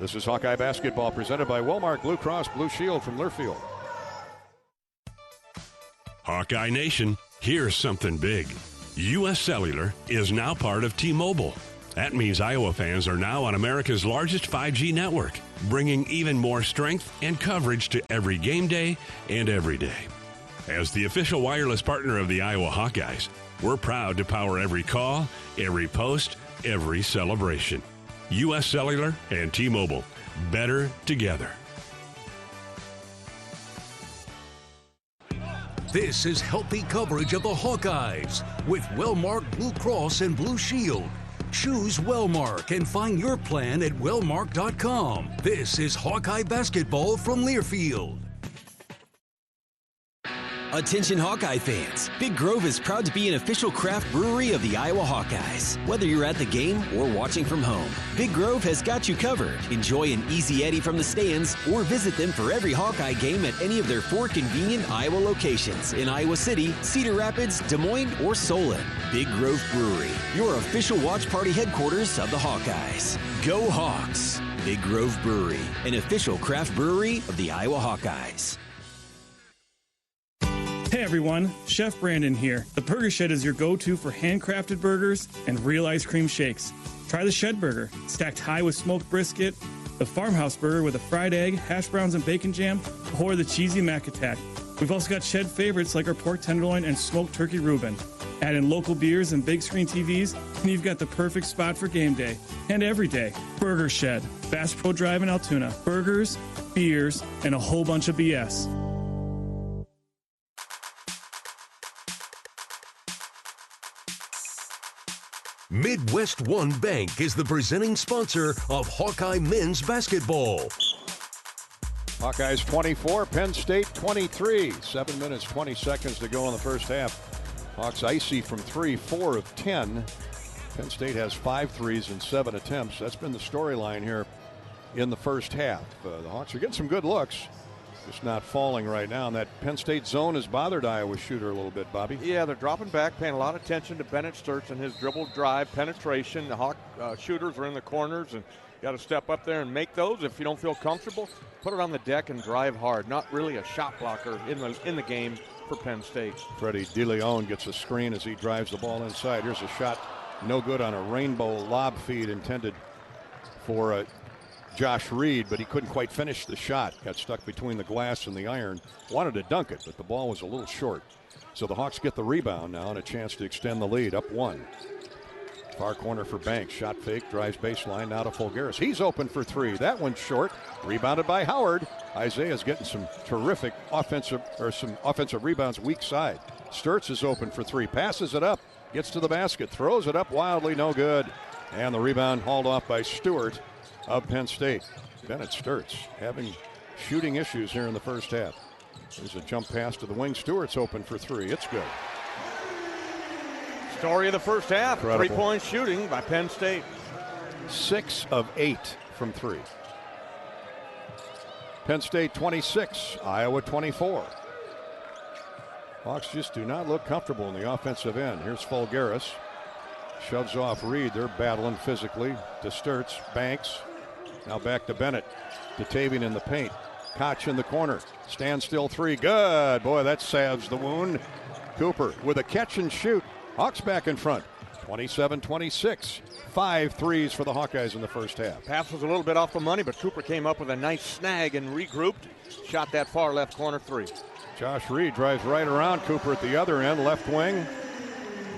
This is Hawkeye basketball presented by Wellmark Blue Cross Blue Shield from Learfield. Hawkeye Nation, here's something big. U.S. Cellular is now part of T-Mobile. That means Iowa fans are now on America's largest 5G network, bringing even more strength and coverage to every game day and every day. As the official wireless partner of the Iowa Hawkeyes, we're proud to power every call, every post, every celebration. U.S. Cellular and T-Mobile, better together. This is healthy coverage of the Hawkeyes with Wellmark Blue Cross and Blue Shield. Choose Wellmark and find your plan at wellmark.com. This is Hawkeye basketball from Learfield. Attention Hawkeye fans, Big Grove is proud to be an official craft brewery of the Iowa Hawkeyes. Whether you're at the game or watching from home, Big Grove has got you covered. Enjoy an easy Eddie from the stands or visit them for every Hawkeye game at any of their 4 convenient Iowa locations in Iowa City, Cedar Rapids, Des Moines, or Solon. Big Grove Brewery, your official watch party headquarters of the Hawkeyes. Go Hawks! Big Grove Brewery, an official craft brewery of the Iowa Hawkeyes. Hey everyone, Chef Brandon here. The Burger Shed is your go-to for handcrafted burgers and real ice cream shakes. Try the Shed Burger, stacked high with smoked brisket, the Farmhouse Burger with a fried egg, hash browns and bacon jam, or the cheesy Mac Attack. We've also got Shed favorites like our pork tenderloin and smoked turkey Reuben. Add in local beers and big screen TVs, and you've got the perfect spot for game day and every day. Burger Shed, Bass Pro Drive in Altoona. Burgers, beers, and a whole bunch of BS. Midwest One Bank is the presenting sponsor of Hawkeye men's basketball. Hawkeyes 24, Penn State 23. 7 minutes, 20 seconds to go in the first half. Hawks icy from 3, 4 of 10. Penn State has 5 threes in 7 attempts. That's been the storyline here in the first half. The Hawks are getting some good looks, just not falling right now. And that Penn State zone has bothered Iowa shooter a little bit, Bobby. Yeah, they're dropping back, paying a lot of attention to Bennett Sturtz and his dribble drive penetration. The Hawk shooters are in the corners, and you got to step up there and make those. If you don't feel comfortable, put it on the deck and drive hard. Not really a shot blocker in the game for Penn State. Freddie DeLeon gets a screen as he drives the ball inside. Here's a shot, no good on a rainbow lob feed intended for Josh Reed, but he couldn't quite finish the shot. Got stuck between the glass and the iron. Wanted to dunk it, but the ball was a little short. So the Hawks get the rebound now and a chance to extend the lead, up 1. Far corner for Banks. Shot fake, drives baseline, now to Fulgaris. He's open for 3. That one's short. Rebounded by Howard. Isaiah's getting some terrific offensive rebounds weak side. Sturtz is open for 3. Passes it up. Gets to the basket. Throws it up wildly. No good. And the rebound hauled off by Stewart of Penn State. Bennett Sturtz having shooting issues here in the first half. There's a jump pass to the wing. Stewart's open for 3. It's good. Story of the first half. Incredible. 3-point shooting by Penn State. 6 of 8 from 3. Penn State 26, Iowa 24. Hawks just do not look comfortable in the offensive end. Here's Fulgaris. Shoves off Reed. They're battling physically. To Sturtz. Banks. Now back to Bennett. To Tavian in the paint. Koch in the corner. Standstill 3. Good. Boy, that salves the wound. Cooper with a catch and shoot. Hawks back in front. 27-26. 5 threes for the Hawkeyes in the first half. Pass was a little bit off the money, but Cooper came up with a nice snag and regrouped. Shot that far left corner 3. Josh Reed drives right around Cooper at the other end, left wing.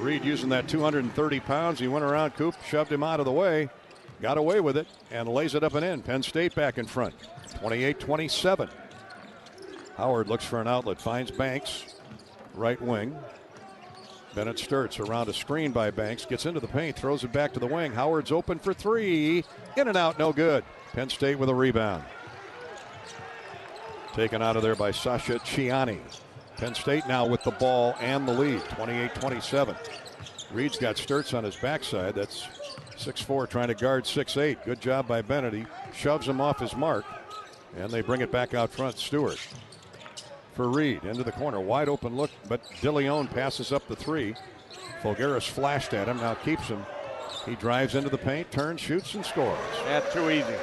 Reed using that 230 pounds. He went around Coop, shoved him out of the way, got away with it, and lays it up and in. Penn State back in front. 28-27. Howard looks for an outlet, finds Banks, right wing. Bennett Sturtz around a screen by Banks, gets into the paint, throws it back to the wing. Howard's open for 3. In and out, no good. Penn State with a rebound. Taken out of there by Sasha Ciani. Penn State now with the ball and the lead, 28-27. Reed's got Sturtz on his backside. That's 6'4", trying to guard 6'8". Good job by Bennett. He shoves him off his mark, and they bring it back out front. Stewart for Reed, into the corner, wide open look, but DeLeon passes up the 3. Fulgaris flashed at him, now keeps him. He drives into the paint, turns, shoots, and scores. That's too easy.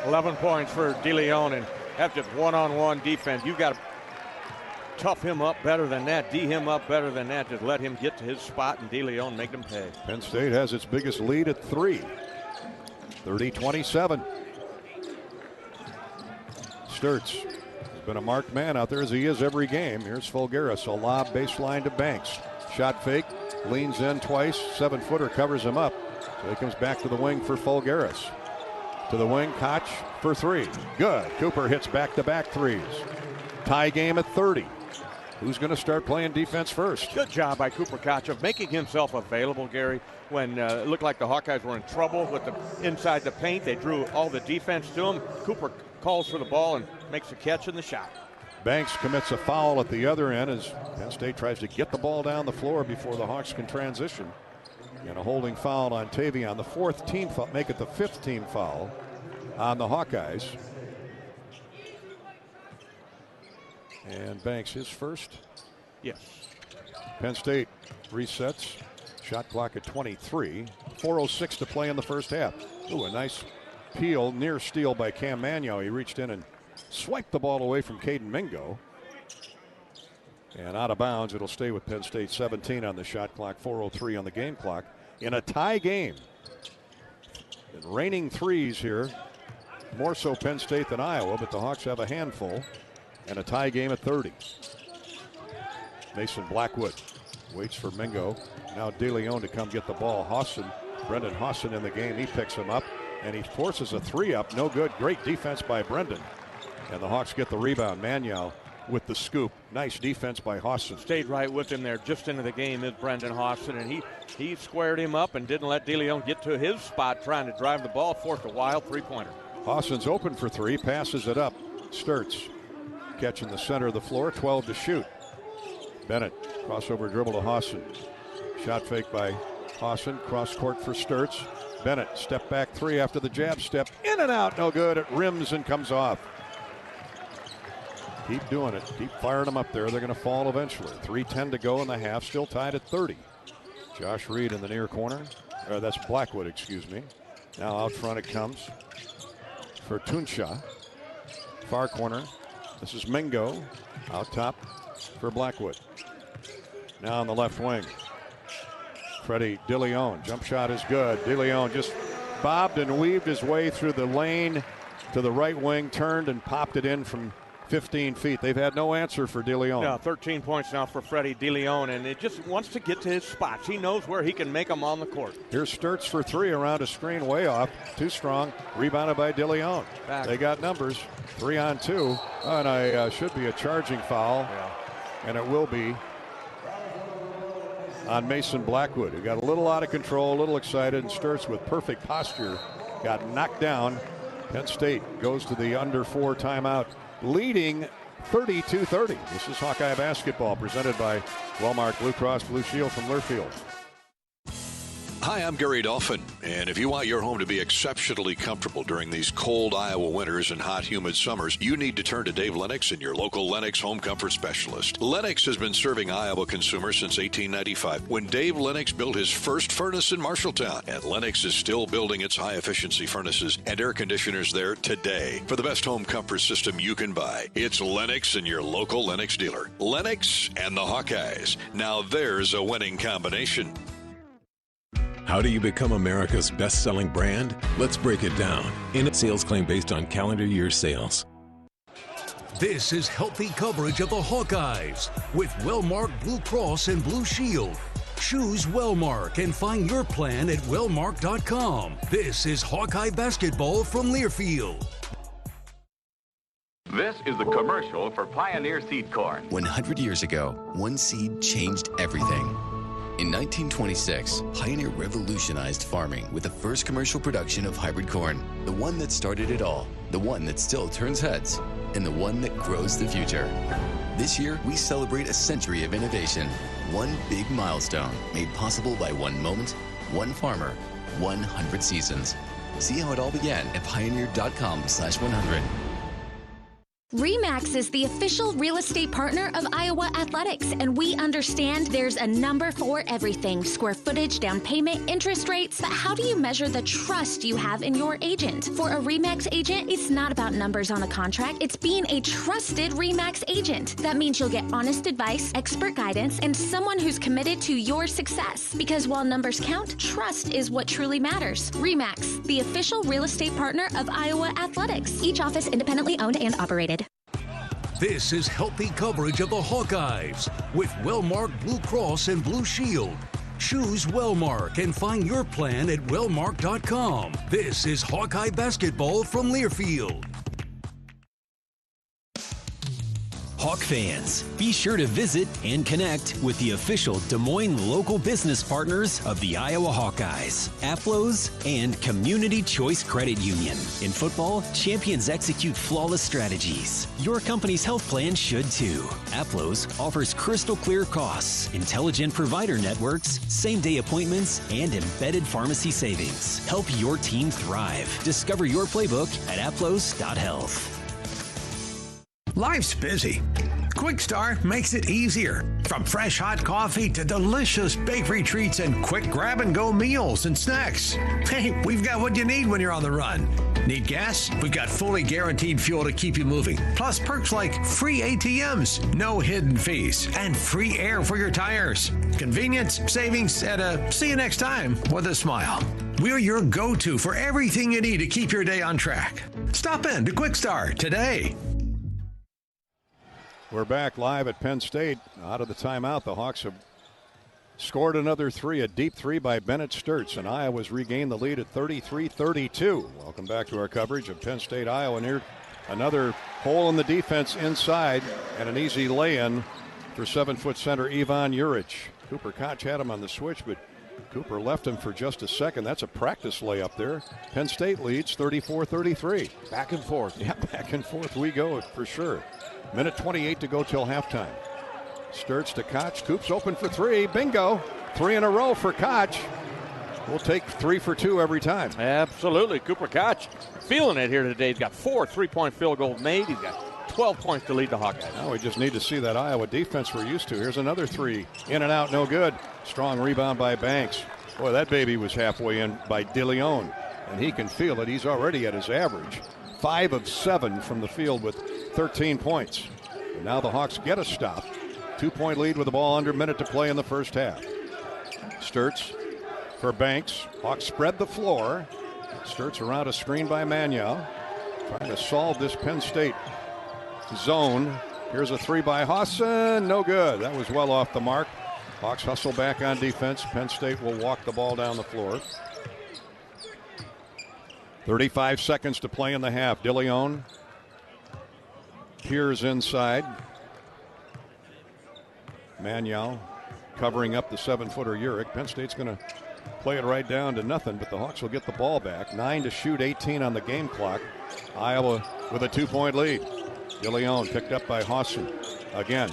11 points for DeLeon, and that's just one-on-one defense. You've got to tough him up better than that, D him up better than that. Just let him get to his spot, and DeLeon make them pay. Penn State has its biggest lead at 3. 30-27. Sturtz has been a marked man out there, as he is every game. Here's Fulgaris, a lob baseline to Banks. Shot fake, leans in twice, 7-footer covers him up. So he comes back to the wing for Fulgaris. To the wing, Koch for 3. Good. Cooper hits back-to-back threes. Tie game at 30. who's going to start playing defense first. Good job by Cooper Koch of making himself available, Gary, when it looked like the Hawkeyes were in trouble with the inside the paint. They drew all the defense to him. Cooper calls for the ball and makes a catch in the shot. Banks commits a foul at the other end as Penn State tries to get the ball down the floor before the Hawks can transition. And a holding foul on Tavion, the fourth team foul, make it the fifth team foul on the Hawkeyes. And Banks his first. Yes. Penn State resets. Shot clock at 23. 4:06 to play in the first half. Ooh, a nice peel, near steal by Cam Magno. He reached in and swiped the ball away from Caden Mingo. And out of bounds, it'll stay with Penn State. 17 on the shot clock, 4:03 on the game clock. In a tie game. And raining threes here. More so Penn State than Iowa, but the Hawks have a handful. And a tie game at 30. Mason Blackwood waits for Mingo. Now DeLeon to come get the ball. Brendan Hawson in the game. He picks him up and he forces a three up. No good. Great defense by Brendan. And the Hawks get the rebound. Magno with the scoop. Nice defense by Hawson. Stayed right with him there. Just into the game is Brendan Hawson, and he squared him up and didn't let DeLeon get to his spot trying to drive the ball. Forced a wild three-pointer. Hawson's open for three. Passes it up. Sturts catching the center of the floor. 12 to shoot. Bennett crossover dribble to Hawson. Shot fake by Hawson. Cross court for Sturts. Bennett step back three after the jab step. In and out. No good. It rims and comes off. Keep doing it. Keep firing them up there. They're going to fall eventually. 3:10 to go in the half. Still tied at 30. Josh Reed in the near corner. That's Blackwood, excuse me. Now out front it comes for Tunsha. Far corner. This is Mingo. Out top for Blackwood. Now on the left wing. Freddie DeLeon. Jump shot is good. DeLeon just bobbed and weaved his way through the lane to the right wing, turned and popped it in from 15 feet. They've had no answer for DeLeon. Yeah, 13 points now for Freddie DeLeon, and it just wants to get to his spots. He knows where he can make them on the court. Here's Sturts for three around a screen way off. Too strong. Rebounded by DeLeon. They got numbers. 3-on-2. And I should be a charging foul. Yeah. And it will be on Mason Blackwood, who got a little out of control, a little excited, and Sturts with perfect posture got knocked down. Penn State goes to the under 4 timeout, leading 32-30. This is Hawkeye basketball presented by Wellmark Blue Cross Blue Shield from Learfield. Hi, I'm Gary Dolphin, and if you want your home to be exceptionally comfortable during these cold Iowa winters and hot, humid summers, you need to turn to Dave Lennox and your local Lennox home comfort specialist. Lennox has been serving Iowa consumers since 1895, when Dave Lennox built his first furnace in Marshalltown, and Lennox is still building its high-efficiency furnaces and air conditioners there today. For the best home comfort system you can buy, it's Lennox and your local Lennox dealer. Lennox and the Hawkeyes. Now there's a winning combination. How do you become America's best-selling brand? Let's break it down in a sales claim based on calendar year sales. This is healthy coverage of the Hawkeyes with Wellmark Blue Cross and Blue Shield. Choose Wellmark and find your plan at wellmark.com. This is Hawkeye basketball from Learfield. This is the commercial for Pioneer Seed Corn. 100 years ago, one seed changed everything. In 1926, Pioneer revolutionized farming with the first commercial production of hybrid corn. The one that started it all, the one that still turns heads, and the one that grows the future. This year, we celebrate a century of innovation. One big milestone made possible by one moment, one farmer, 100 seasons. See how it all began at pioneer.com/100. RE/MAX is the official real estate partner of Iowa Athletics, and we understand there's a number for everything: square footage, down payment, interest rates. But how do you measure the trust you have in your agent? For a RE/MAX agent, it's not about numbers on a contract. It's being a trusted RE/MAX agent. That means you'll get honest advice, expert guidance, and someone who's committed to your success. Because while numbers count, trust is what truly matters. RE/MAX, the official real estate partner of Iowa Athletics. Each office independently owned and operated. This is healthy coverage of the Hawkeyes with Wellmark Blue Cross and Blue Shield. Choose Wellmark and find your plan at wellmark.com. This is Hawkeye basketball from Learfield. Hawk fans, be sure to visit and connect with the official Des Moines local business partners of the Iowa Hawkeyes, AFLOS, and Community Choice Credit Union. In football, champions execute flawless strategies. Your company's health plan should too. AFLOS offers crystal clear costs, intelligent provider networks, same-day appointments, and embedded pharmacy savings. Help your team thrive. Discover your playbook at aflos.health. Life's busy. Quick-Start makes it easier. From fresh hot coffee to delicious bakery treats and quick grab-and-go meals and snacks. Hey, we've got what you need when you're on the run. Need gas? We've got fully guaranteed fuel to keep you moving. Plus perks like free ATMs, no hidden fees, and free air for your tires. Convenience, savings, and a see you next time with a smile. We're your go-to for everything you need to keep your day on track. Stop in to Quick-Start today. We're back live at Penn State. Out of the timeout, the Hawks have scored another three, a deep three by Bennett Sturtz, and Iowa's regained the lead at 33-32. Welcome back to our coverage of Penn State, Iowa. Near another hole in the defense inside, and an easy lay-in for 7-foot center Ivan Juric. Cooper Koch had him on the switch, but Cooper left him for just a second. That's a practice layup there. Penn State leads 34-33. Back and forth. Yeah, back and forth we go for sure. Minute 28 to go till halftime. Sturtz to Koch. Coops open for three. Bingo. 3 in a row for Koch. We'll take 3 for 2 every time. Absolutely. Cooper Koch feeling it here today. He's got 4 3-point field goals made. He's got 12 points to lead the Hawkeyes. Now we just need to see that Iowa defense we're used to. Here's another 3. In and out, no good. Strong rebound by Banks. Boy, that baby was halfway in by DeLeon. And he can feel it. He's already at his average. 5 of 7 from the field with 13 points. And now the Hawks get a stop. 2-point lead with the ball under a minute to play in the first half. Sturtz for Banks. Hawks spread the floor. Sturtz around a screen by Manuel. Trying to solve this Penn State zone. Here's a 3 by Hassan. No good. That was well off the mark. Hawks hustle back on defense. Penn State will walk the ball down the floor. 35 seconds to play in the half. DeLeon peers inside. Manuel covering up the 7-footer Juric. Penn State's going to play it right down to nothing, but the Hawks will get the ball back. 9 to shoot, 18 on the game clock. Iowa with a 2-point lead. DeLeon picked up by Hassan. Again,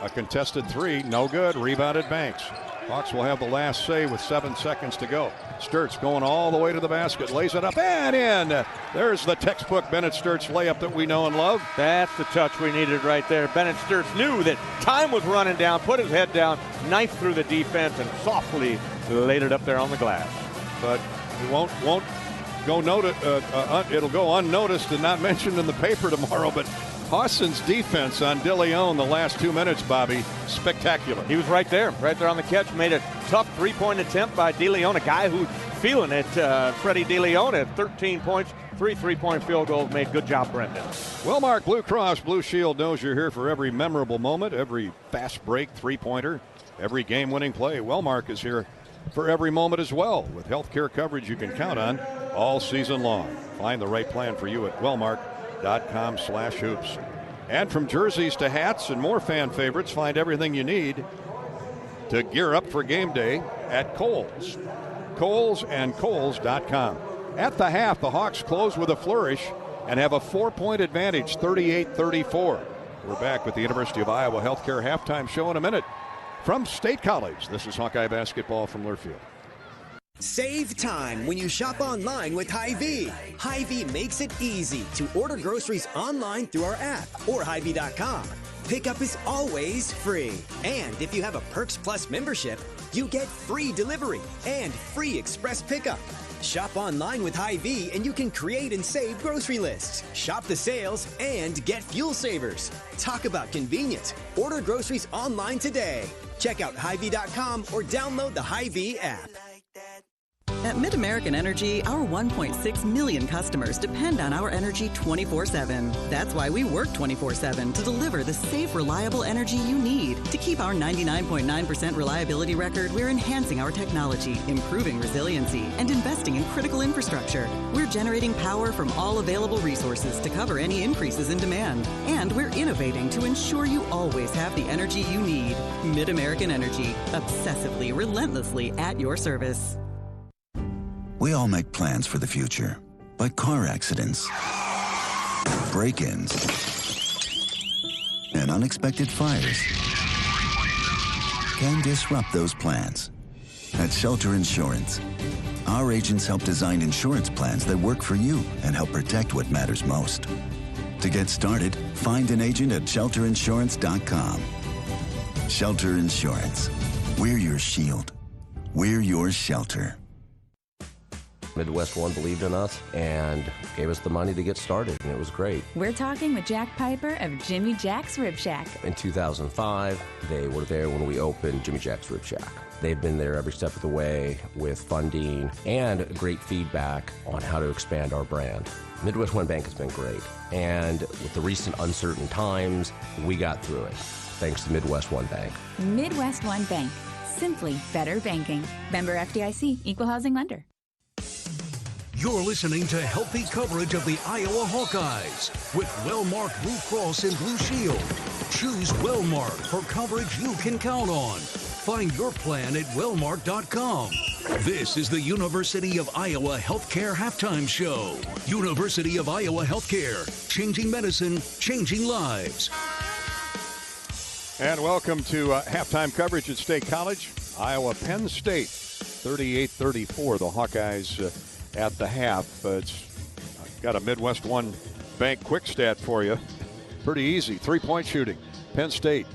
a contested 3, no good. Rebounded Banks. Hawks will have the last say with 7 seconds to go. Sturtz going all the way to the basket, lays it up and in. There's the textbook Bennett Sturtz layup that we know and love. That's the touch we needed right there. Bennett Sturtz knew that time was running down, put his head down, knifed through the defense, and softly laid it up there on the glass. But it won't go it'll go unnoticed and not mentioned in the paper tomorrow. But Hassan's defense on DeLeon the last 2 minutes, Bobby, spectacular. He was right there on the catch. Made a tough 3-point attempt by DeLeon, a guy who's feeling it. Freddie DeLeon at 13 points, 3 3-point field goals made. Good job, Brendan. Wellmark Blue Cross Blue Shield knows you're here for every memorable moment, every fast break 3-pointer, every game-winning play. Wellmark is here for every moment as well, with healthcare coverage you can count on all season long. Find the right plan for you at wellmark.com/hoops. And from jerseys to hats and more fan favorites, find everything you need to gear up for game day at Kohl's. Kohl's and Kohl's.com. At the half, the Hawks close with a flourish and have a 4-point advantage, 38-34. We're back with the University of Iowa Healthcare halftime show in a minute. From State College, this is Hawkeye basketball from Learfield. Save time when you shop online with Hy-Vee. Hy-Vee makes it easy to order groceries online through our app or Hy-Vee.com. Pickup is always free. And if you have a Perks Plus membership, you get free delivery and free express pickup. Shop online with Hy-Vee and you can create and save grocery lists, shop the sales, and get fuel savers. Talk about convenience. Order groceries online today. Check out Hy-Vee.com or download the Hy-Vee app. At Mid-American Energy, our 1.6 million customers depend on our energy 24/7. That's why we work 24/7 to deliver the safe, reliable energy you need. To keep our 99.9% reliability record, we're enhancing our technology, improving resiliency, and investing in critical infrastructure. We're generating power from all available resources to cover any increases in demand. And we're innovating to ensure you always have the energy you need. Mid-American Energy, obsessively, relentlessly at your service. We all make plans for the future, but car accidents, break-ins, and unexpected fires can disrupt those plans. At Shelter Insurance, our agents help design insurance plans that work for you and help protect what matters most. To get started, find an agent at shelterinsurance.com. Shelter Insurance. We're your shield. We're your shelter. Midwest One believed in us and gave us the money to get started, and it was great. We're talking with Jack Piper of Jimmy Jack's Rib Shack. In 2005, they were there when we opened Jimmy Jack's Rib Shack. They've been there every step of the way with funding and great feedback on how to expand our brand. Midwest One Bank has been great, and with the recent uncertain times, we got through it, thanks to Midwest One Bank. Midwest One Bank. Simply better banking. Member FDIC, Equal Housing Lender. You're listening to healthy coverage of the Iowa Hawkeyes with Wellmark Blue Cross and Blue Shield. Choose Wellmark for coverage you can count on. Find your plan at wellmark.com. This is the University of Iowa Healthcare Halftime Show. University of Iowa Healthcare, changing medicine, changing lives. And welcome to halftime coverage at State College. Iowa Penn State, 38-34. The Hawkeyes at the half. It's got a Midwest One Bank quick stat for you. Pretty easy. 3-point shooting. Penn State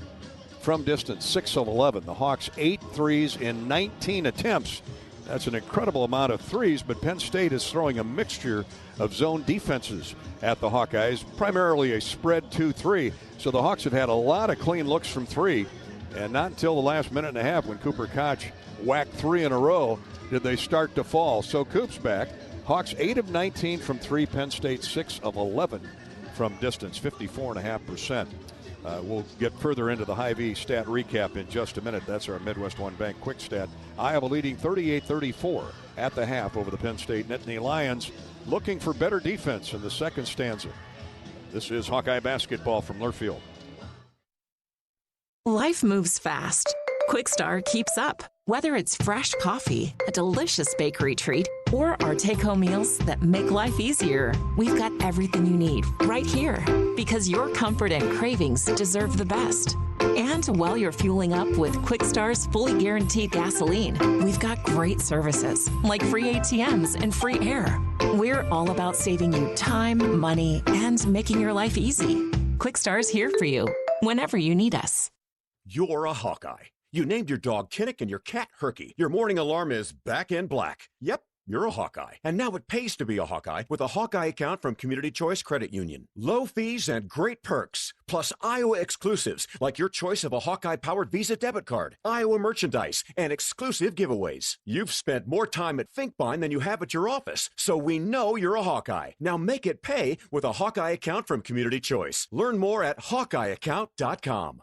from distance, 6 of 11. The Hawks 8 threes in 19 attempts. That's an incredible amount of threes, but Penn State is throwing a mixture of zone defenses at the Hawkeyes, primarily a spread 2-3. So the Hawks have had a lot of clean looks from three, and not until the last minute and a half when Cooper Koch whacked 3 in a row did they start to fall. So Coop's back. Hawks 8 of 19 from three. Penn State 6 of 11 from distance, 54.5%. We'll get further into the Hy-Vee stat recap in just a minute. That's our Midwest One Bank quick stat. Iowa leading 38-34 at the half over the Penn State Nittany Lions, looking for better defense in the second stanza. This is Hawkeye basketball from Learfield. Life moves fast. Quickstar keeps up. Whether it's fresh coffee, a delicious bakery treat, or our take-home meals that make life easier, we've got everything you need right here, because your comfort and cravings deserve the best. And while you're fueling up with Quickstar's fully guaranteed gasoline, we've got great services like free ATMs and free air. We're all about saving you time, money, and making your life easy. Quickstar's here for you whenever you need us. You're a Hawkeye. You named your dog Kinnick and your cat Herky. Your morning alarm is back in black. Yep, you're a Hawkeye. And now it pays to be a Hawkeye with a Hawkeye account from Community Choice Credit Union. Low fees and great perks, plus Iowa exclusives like your choice of a Hawkeye-powered Visa debit card, Iowa merchandise, and exclusive giveaways. You've spent more time at Finkbine than you have at your office, so we know you're a Hawkeye. Now make it pay with a Hawkeye account from Community Choice. Learn more at hawkeyeaccount.com.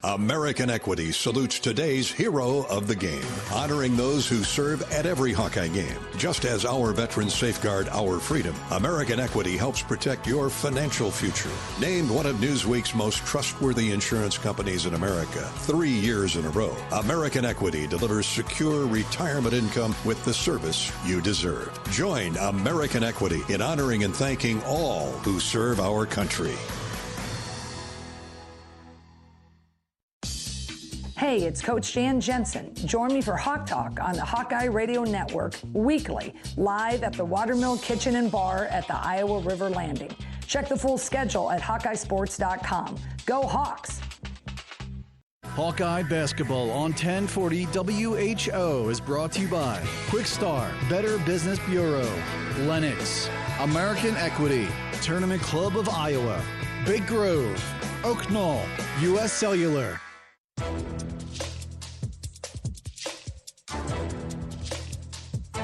American Equity salutes today's hero of the game, honoring those who serve at every Hawkeye game. Just as our veterans safeguard our freedom, American Equity helps protect your financial future. Named one of Newsweek's most trustworthy insurance companies in America 3 years in a row, American Equity delivers secure retirement income with the service you deserve. Join American Equity in honoring and thanking all who serve our country. Hey, it's Coach Jan Jensen. Join me for Hawk Talk on the Hawkeye Radio Network weekly, live at the Watermill Kitchen and Bar at the Iowa River Landing. Check the full schedule at hawkeyesports.com. Go Hawks! Hawkeye basketball on 1040 WHO is brought to you by Quickstar, Better Business Bureau, Lennox, American Equity, Tournament Club of Iowa, Big Grove, Oak Knoll, U.S. Cellular.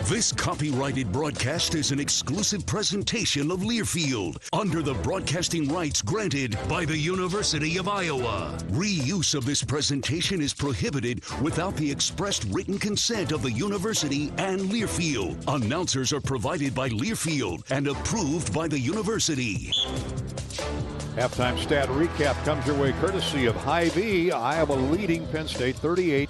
This copyrighted broadcast is an exclusive presentation of Learfield under the broadcasting rights granted by the University of Iowa. Reuse of this presentation is prohibited without the expressed written consent of the university and Learfield. Announcers are provided by Learfield and approved by the university. Halftime stat recap comes your way courtesy of Hy-Vee. Iowa leading Penn State 38-34.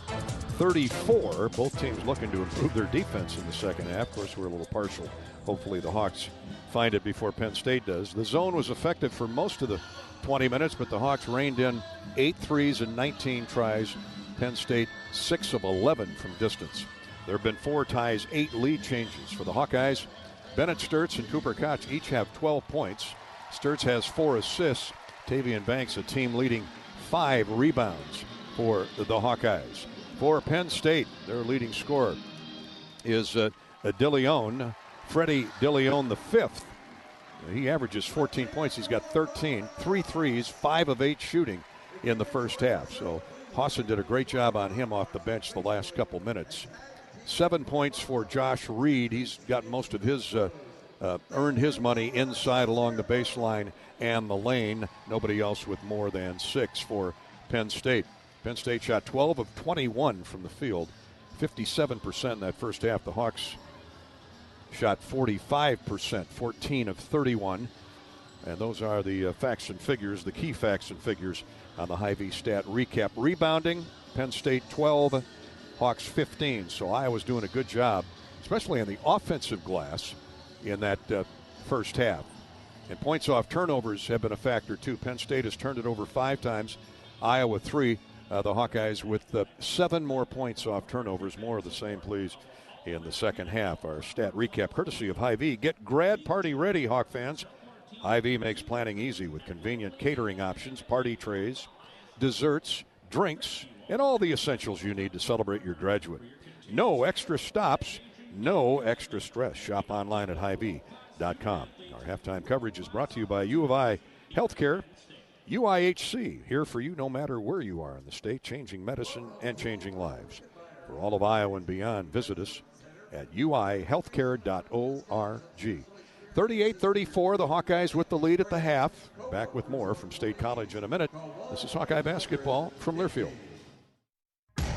Both teams looking to improve their defense in the second half. Of course, we're a little partial. Hopefully the Hawks find it before Penn State does. The zone was effective for most of the 20 minutes, but the Hawks reined in 8 threes and 19 tries. Penn State 6 of 11 from distance. There have been 4 ties, 8 lead changes. For the Hawkeyes, Bennett Sturtz and Cooper Koch each have 12 points. Sturtz has 4 assists. Tavian Banks, a team-leading 5 rebounds for the Hawkeyes. For Penn State, their leading scorer is DeLeon, Freddie DeLeon the fifth. He averages 14 points. He's got 13, 3 threes, 5 of 8 shooting in the first half. So Hawson did a great job on him off the bench the last couple minutes. 7 points for Josh Reed. He's gotten most of his earned his money inside along the baseline and the lane. Nobody else with more than 6 for Penn State. Penn State shot 12 of 21 from the field, 57% in that first half. The Hawks shot 45%, 14 of 31. And those are the facts and figures, the key facts and figures on the Hy-Vee stat recap. Rebounding, Penn State 12, Hawks 15. So Iowa's doing a good job, especially on the offensive glass in that first half. And points off turnovers have been a factor too. Penn State has turned it over 5 times, Iowa 3. The Hawkeyes with 7 more points off turnovers. More of the same, please, in the second half. Our stat recap courtesy of Hy-Vee. Get grad party ready, Hawk fans. Hy-Vee makes planning easy with convenient catering options, party trays, desserts, drinks, and all the essentials you need to celebrate your graduate. No extra stops, no extra stress. Shop online at Hy-Vee.com. Our halftime coverage is brought to you by U of I Healthcare. UIHC, here for you no matter where you are in the state, changing medicine and changing lives. For all of Iowa and beyond, visit us at uihealthcare.org. 38-34, the Hawkeyes with the lead at the half. Back with more from State College in a minute. This is Hawkeye basketball from Learfield.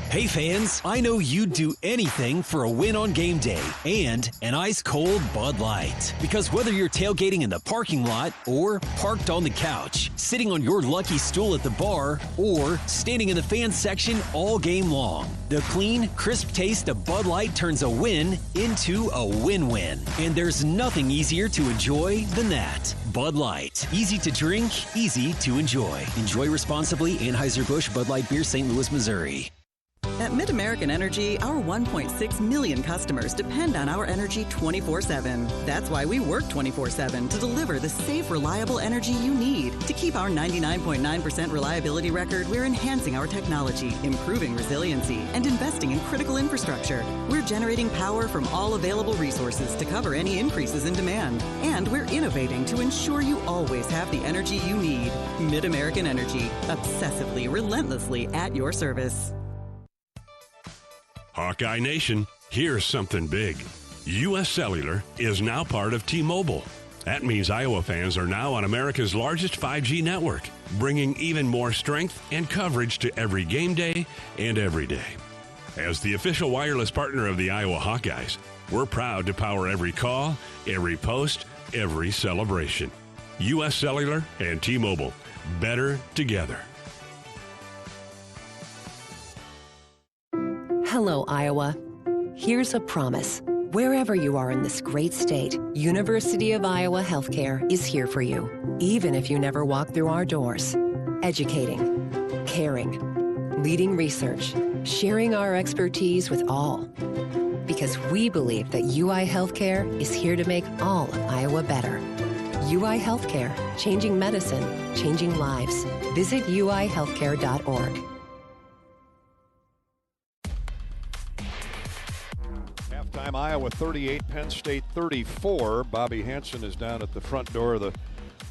Hey fans, I know you'd do anything for a win on game day and an ice-cold Bud Light. Because whether you're tailgating in the parking lot or parked on the couch, sitting on your lucky stool at the bar, or standing in the fan section all game long, the clean, crisp taste of Bud Light turns a win into a win-win. And there's nothing easier to enjoy than that. Bud Light. Easy to drink, easy to enjoy. Enjoy responsibly. Anheuser-Busch Bud Light Beer, St. Louis, Missouri. At Mid-American Energy, our 1.6 million customers depend on our energy 24/7. That's why we work 24/7 to deliver the safe, reliable energy you need. To keep our 99.9% reliability record, we're enhancing our technology, improving resiliency, and investing in critical infrastructure. We're generating power from all available resources to cover any increases in demand. And we're innovating to ensure you always have the energy you need. Mid-American Energy, obsessively, relentlessly at your service. Hawkeye Nation, here's something big. U.S. Cellular is now part of T-Mobile. That means Iowa fans are now on America's largest 5G network, bringing even more strength and coverage to every game day and every day. As the official wireless partner of the Iowa Hawkeyes, we're proud to power every call, every post, every celebration. U.S. Cellular and T-Mobile, better together. Hello, Iowa. Here's a promise. Wherever you are in this great state, University of Iowa Healthcare is here for you, even if you never walk through our doors. Educating, caring, leading research, sharing our expertise with all. Because we believe that UI Healthcare is here to make all of Iowa better. UI Healthcare, changing medicine, changing lives. Visit uihealthcare.org. Iowa 38, Penn State 34. Bobby Hansen is down at the front door of the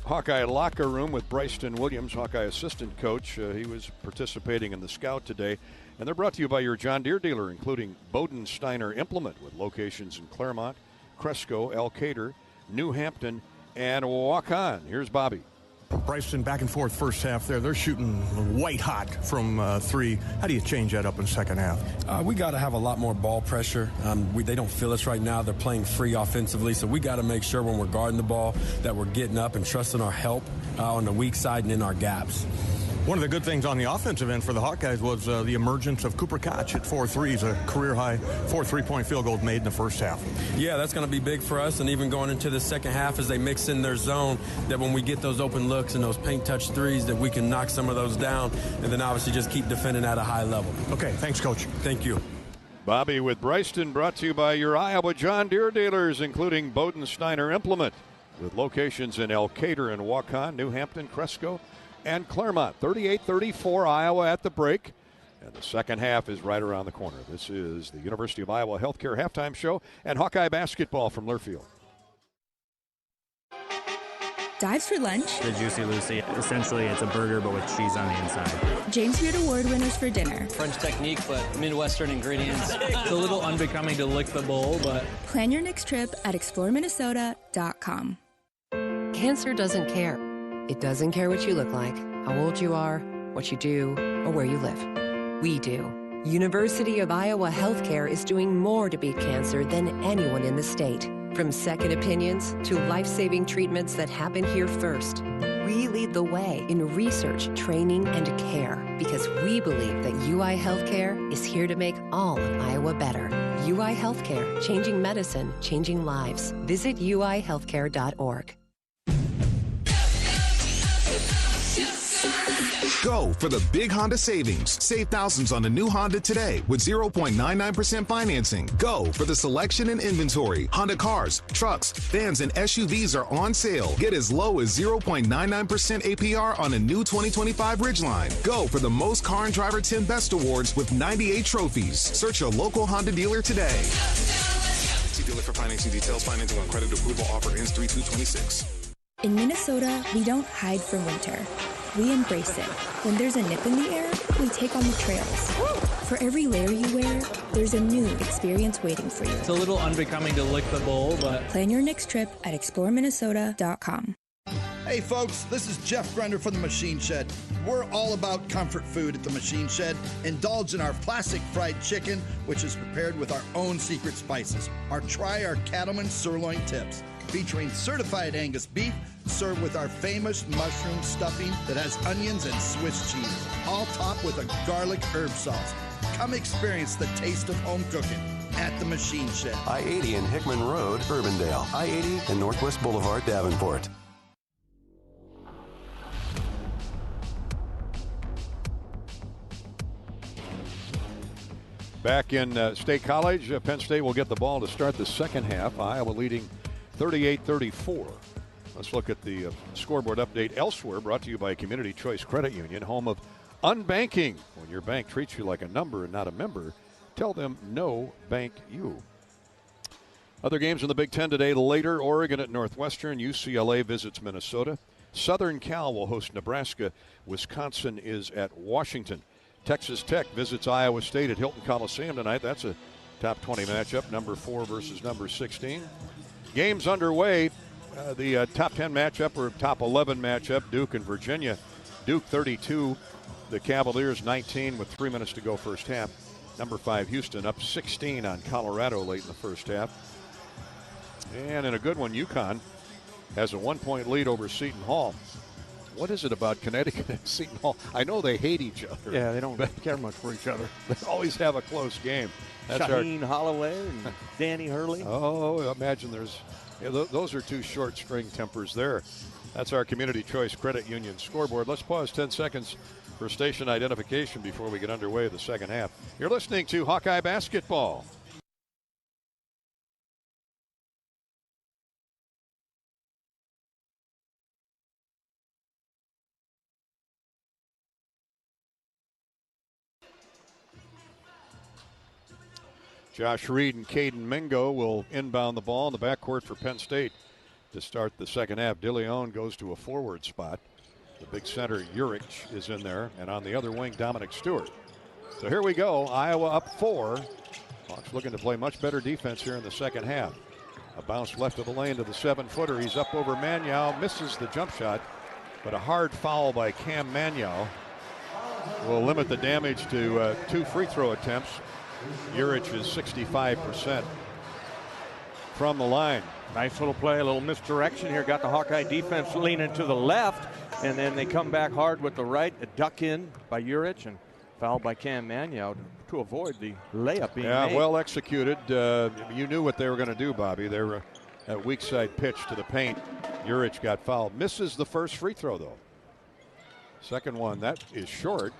Hawkeye locker room with Bryceton Williams, Hawkeye assistant coach. He was participating in the scout today. And they're brought to you by your John Deere dealer, including Bodensteiner Implement, with locations in Claremont, Cresco, Elkader, New Hampton, and Waukon. Here's Bobby. Bryceton back and forth first half there. They're shooting white hot from three. How do you change that up in second half? We got to have a lot more ball pressure. They don't feel us right now. They're playing free offensively, so we got to make sure when we're guarding the ball that we're getting up and trusting our help on the weak side and in our gaps. One of the good things on the offensive end for the Hawkeyes was the emergence of Cooper Koch at 4 threes, a career-high 4 3-point field goals made in the first half. Yeah, that's going to be big for us, and even going into the second half as they mix in their zone, that when we get those open looks and those paint-touch threes, that we can knock some of those down, and then obviously just keep defending at a high level. Okay, thanks, Coach. Thank you. Bobby with Bryceton, brought to you by your Iowa John Deere dealers, including Bodensteiner Implement, with locations in Elkader and Waukon, New Hampton, Cresco, and Claremont. 38-34 Iowa at the break, and the second half is right around the corner. This is the University of Iowa Healthcare halftime show and Hawkeye basketball from Learfield. Dives for lunch. The Juicy Lucy. Essentially, it's a burger but with cheese on the inside. James Beard Award winners for dinner. French technique, but Midwestern ingredients. It's a little unbecoming to lick the bowl, but... Plan your next trip at exploreminnesota.com. Cancer doesn't care. It doesn't care what you look like, how old you are, what you do, or where you live. We do. University of Iowa Healthcare is doing more to beat cancer than anyone in the state. From second opinions to life-saving treatments that happen here first. We lead the way in research, training, and care because we believe that UI Healthcare is here to make all of Iowa better. UI Healthcare, changing medicine, changing lives. Visit uihealthcare.org. Go for the big Honda savings. Save thousands on the new Honda today with 0.99% financing. Go for the selection and inventory. Honda cars, trucks, vans, and SUVs are on sale. Get as low as 0.99% APR on a new 2025 Ridgeline. Go for the most car and driver 10 best awards with 98 trophies. Search your local Honda dealer today. See dealer for financing details. Financing on credit approval offer ends 3/2/26. In Minnesota, we don't hide from winter. We embrace it. When there's a nip in the air, we take on the trails. For every layer you wear, there's a new experience waiting for you. It's a little unbecoming to lick the bowl, but... Plan your next trip at exploreminnesota.com. Hey folks, this is Jeff Grunder from the Machine Shed. We're all about comfort food at the Machine Shed. Indulge in our classic fried chicken, which is prepared with our own secret spices. Try our Cattleman sirloin tips, featuring certified Angus beef, served with our famous mushroom stuffing that has onions and Swiss cheese, all topped with a garlic herb sauce. Come experience the taste of home cooking at the Machine Shed. I-80 and Hickman Road, Urbandale. I-80 and Northwest Boulevard, Davenport. Back in State College, Penn State will get the ball to start the second half. Iowa leading 38-34. Let's look at the scoreboard update elsewhere, brought to you by Community Choice Credit Union, home of unbanking. When your bank treats you like a number and not a member, tell them no bank you. Other games in the Big Ten today. Later, Oregon at Northwestern. UCLA visits Minnesota. Southern Cal will host Nebraska. Wisconsin is at Washington. Texas Tech visits Iowa State at Hilton Coliseum tonight. That's a top 20 matchup, number 4 versus number 16. Games underway. The top 10 matchup or top 11 matchup, Duke and Virginia. Duke 32, the Cavaliers 19 with 3 minutes to go first half. Number 5 Houston up 16 on Colorado late in the first half. And in a good one, UConn has a 1-point lead over Seton Hall. What is it about Connecticut and Seton Hall? I know they hate each other. Yeah, they don't care much for each other. They always have a close game. That's Shaheen Holloway and Danny Hurley. Oh, imagine there's... Yeah, those are two short string tempers there. That's our Community Choice Credit Union scoreboard. Let's pause 10 seconds for station identification before we get underway the second half. You're listening to Hawkeye Basketball. Josh Reed and Caden Mingo will inbound the ball in the backcourt for Penn State. to start the second half. DeLeon goes to a forward spot. The big center, Urich, is in there. And on the other wing, Dominic Stewart. So here we go. Iowa up 4. Hawks looking to play much better defense here in the second half. A bounce left of the lane to the 7-footer. He's up over Magnow. Misses the jump shot. But a hard foul by Cam Magnow will limit the damage to 2 free throw attempts. Urich is 65% from the line. Nice little play, a little misdirection here. Got the Hawkeye defense leaning to the left, and then they come back hard with the right. A duck in by Urich and fouled by Cam Magnow to avoid the layup being made. Well executed. You knew what they were going to do, Bobby. They were at weak side pitch to the paint. Urich got fouled. Misses the first free throw, though. Second one, that is short,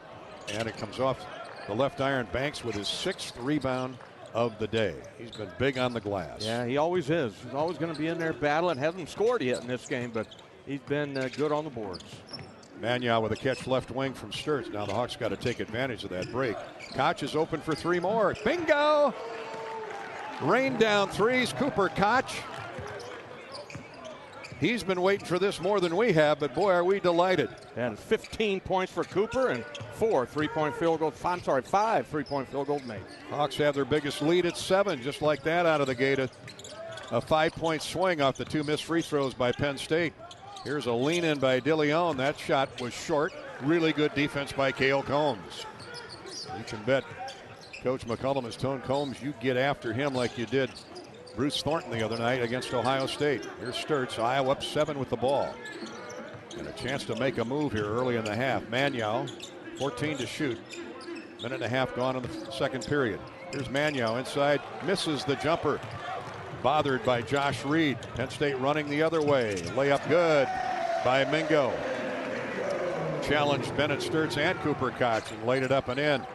and it comes off the left iron. Banks with his 6th rebound of the day. He's been big on the glass. Yeah, he always is. He's always going to be in there battling. Hasn't scored yet in this game, but he's been good on the boards. Magnow with a catch left wing from Sturts. Now the Hawks got to take advantage of that break. Koch is open for 3 more. Bingo! Rain down threes. Cooper Koch. He's been waiting for this more than we have, but boy, are we delighted. And 15 points for Cooper and 5 3-point field goals made. Hawks have their biggest lead at 7, just like that out of the gate. A 5-point swing off the 2 missed free throws by Penn State. Here's a lean in by DeLeon. That shot was short. Really good defense by Cale Combs. You can bet Coach McCollum has told Combs, you get after him like you did Bruce Thornton the other night against Ohio State. Here's Sturts. Iowa up 7 with the ball. And a chance to make a move here early in the half. Magnow, 14 to shoot. Minute and a half gone in the second period. Here's Magnow inside. Misses the jumper. Bothered by Josh Reed. Penn State running the other way. Layup good by Mingo. Challenged Bennett Sturts and Cooper Koch and laid it up and in.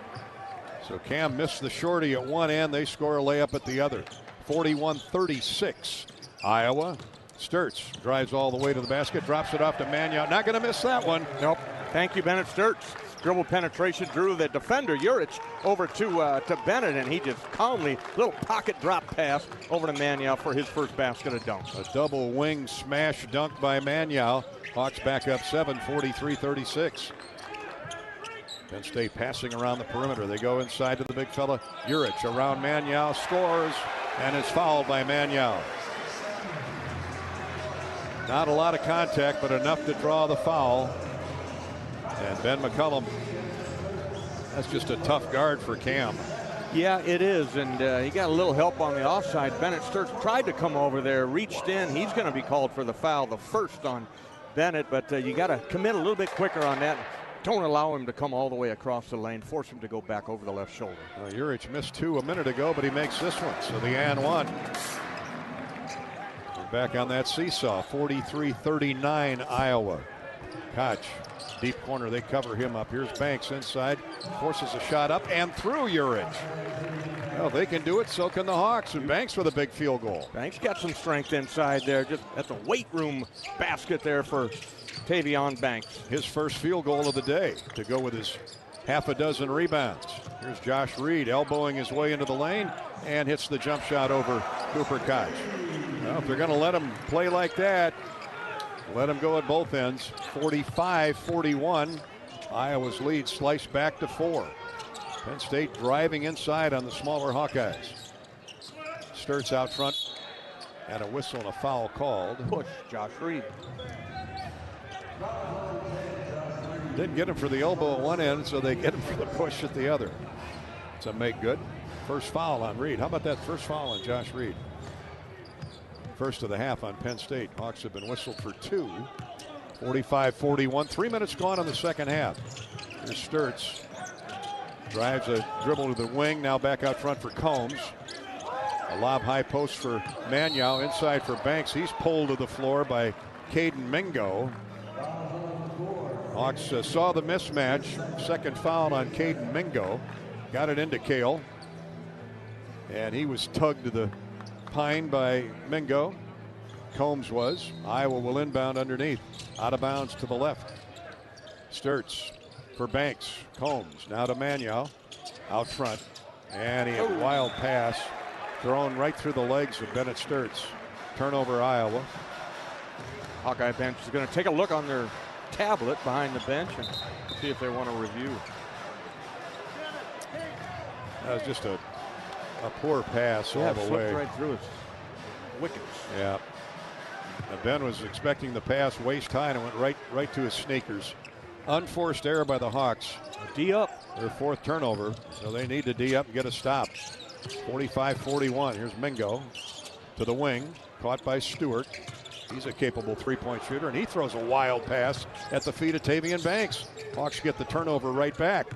So Cam missed the shorty at one end. They score a layup at the other. 41-36. Iowa. Sturts drives all the way to the basket, drops it off to Magnow. Not going to miss that one. Nope. Thank you, Bennett Sturts. Dribble penetration, drew the defender, Urich, over to Bennett, and he just calmly, little pocket drop pass over to Magnow for his first basket of dunk. A double wing smash dunk by Magnow. Hawks back up 7, 43-36. Penn State passing around the perimeter. They go inside to the big fella. Urich around Magnow, scores, and is fouled by Magnow. Not a lot of contact, but enough to draw the foul. And Ben McCollum, that's just a tough guard for Cam. Yeah, it is, and he got a little help on the offside. Bennett Sturts tried to come over there, reached in. He's going to be called for the foul, the first on Bennett, but you got to commit a little bit quicker on that. Don't allow him to come all the way across the lane. Force him to go back over the left shoulder. Urich missed 2 a minute ago, but he makes this one. So the and one. We're back on that seesaw. 43-39 Iowa. Koch, deep corner. They cover him up. Here's Banks inside. Forces a shot up and through Urich. Well, they can do it. So can the Hawks. And Banks with a big field goal. Banks got some strength inside there. Just at the weight room basket there for Tavion Banks. His first field goal of the day to go with his half a dozen rebounds. Here's Josh Reed elbowing his way into the lane and hits the jump shot over Cooper Koch. Well, if they're going to let him play like that, let him go at both ends. 45-41. Iowa's lead sliced back to 4. Penn State driving inside on the smaller Hawkeyes. Sturts out front and a whistle and a foul called. Push Josh Reed. Didn't get him for the elbow at one end, so they get him for the push at the other. It's a make good. First foul on Reed. How about that first foul on Josh Reed? First of the half on Penn State. Hawks have been whistled for 2. 45-41. 3 minutes gone in the second half. Here's Sturts. Drives a dribble to the wing. Now back out front for Combs. A lob high post for Magnow. Inside for Banks. He's pulled to the floor by Caden Mingo. Hawks saw the mismatch. Second foul on Caden Mingo. Got it into Cale. And he was tugged to the pine by Mingo. Combs was. Iowa will inbound underneath. Out of bounds to the left. Sturts for Banks. Combs now to Magnow. Out front. And he had a wild pass thrown right through the legs of Bennett Sturts. Turnover Iowa. Hawkeye bench is going to take a look on their tablet behind the bench and see if they want to review. That was just a poor pass all the way. Right through his wickets. Yeah. Now Ben was expecting the pass waist high and it went right to his sneakers. Unforced error by the Hawks. D up. Their 4th turnover, so they need to D up and get a stop. 45-41. Here's Mingo to the wing, caught by Stewart. He's a capable 3-point shooter, and he throws a wild pass at the feet of Tavian Banks. Hawks get the turnover right back.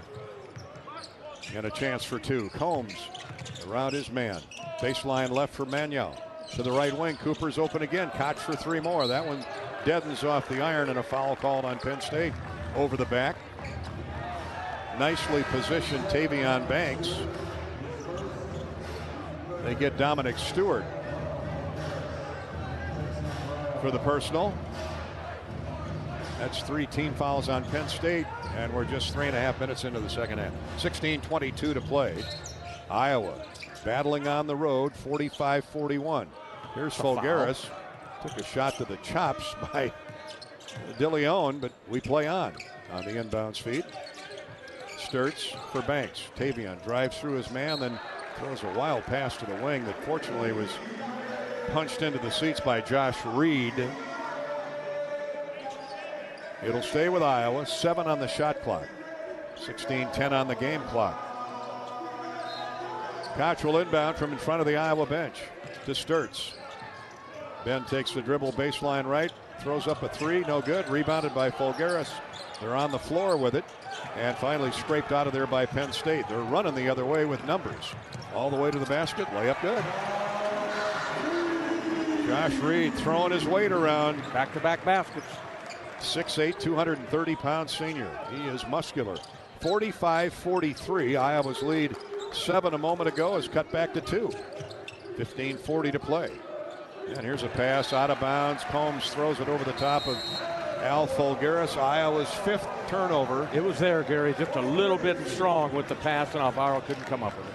And a chance for 2. Combs around his man. Baseline left for Manuel. To the right wing, Cooper's open again. Koch for 3 more. That one deadens off the iron, and a foul called on Penn State. Over the back. Nicely positioned Tavian Banks. They get Dominic Stewart for the personal. That's 3 team fouls on Penn State, and we're just 3.5 minutes into the second half. 16:22 to play. Iowa battling on the road, 45-41. Here's Folgaris. Took a shot to the chops by DeLeon, but we play on the inbounds feed. Sturts for Banks. Tavian drives through his man, then throws a wild pass to the wing that fortunately was punched into the seats by Josh Reed. It'll stay with Iowa. 7 on the shot clock. 16:10 on the game clock. Koch will inbound from in front of the Iowa bench to Sturts. Ben takes the dribble baseline right. Throws up a 3. No good. Rebounded by Folgaris. They're on the floor with it. And finally scraped out of there by Penn State. They're running the other way with numbers. All the way to the basket. Layup good. Josh Reed throwing his weight around. Back-to-back baskets. 6'8", 230-pound senior. He is muscular. 45-43. Iowa's lead 7 a moment ago is cut back to 2. 15:40 to play. And here's a pass out of bounds. Combs throws it over the top of Al Folgaris. Iowa's 5th turnover. It was there, Gary. Just a little bit strong with the pass, and Alvaro couldn't come up with it.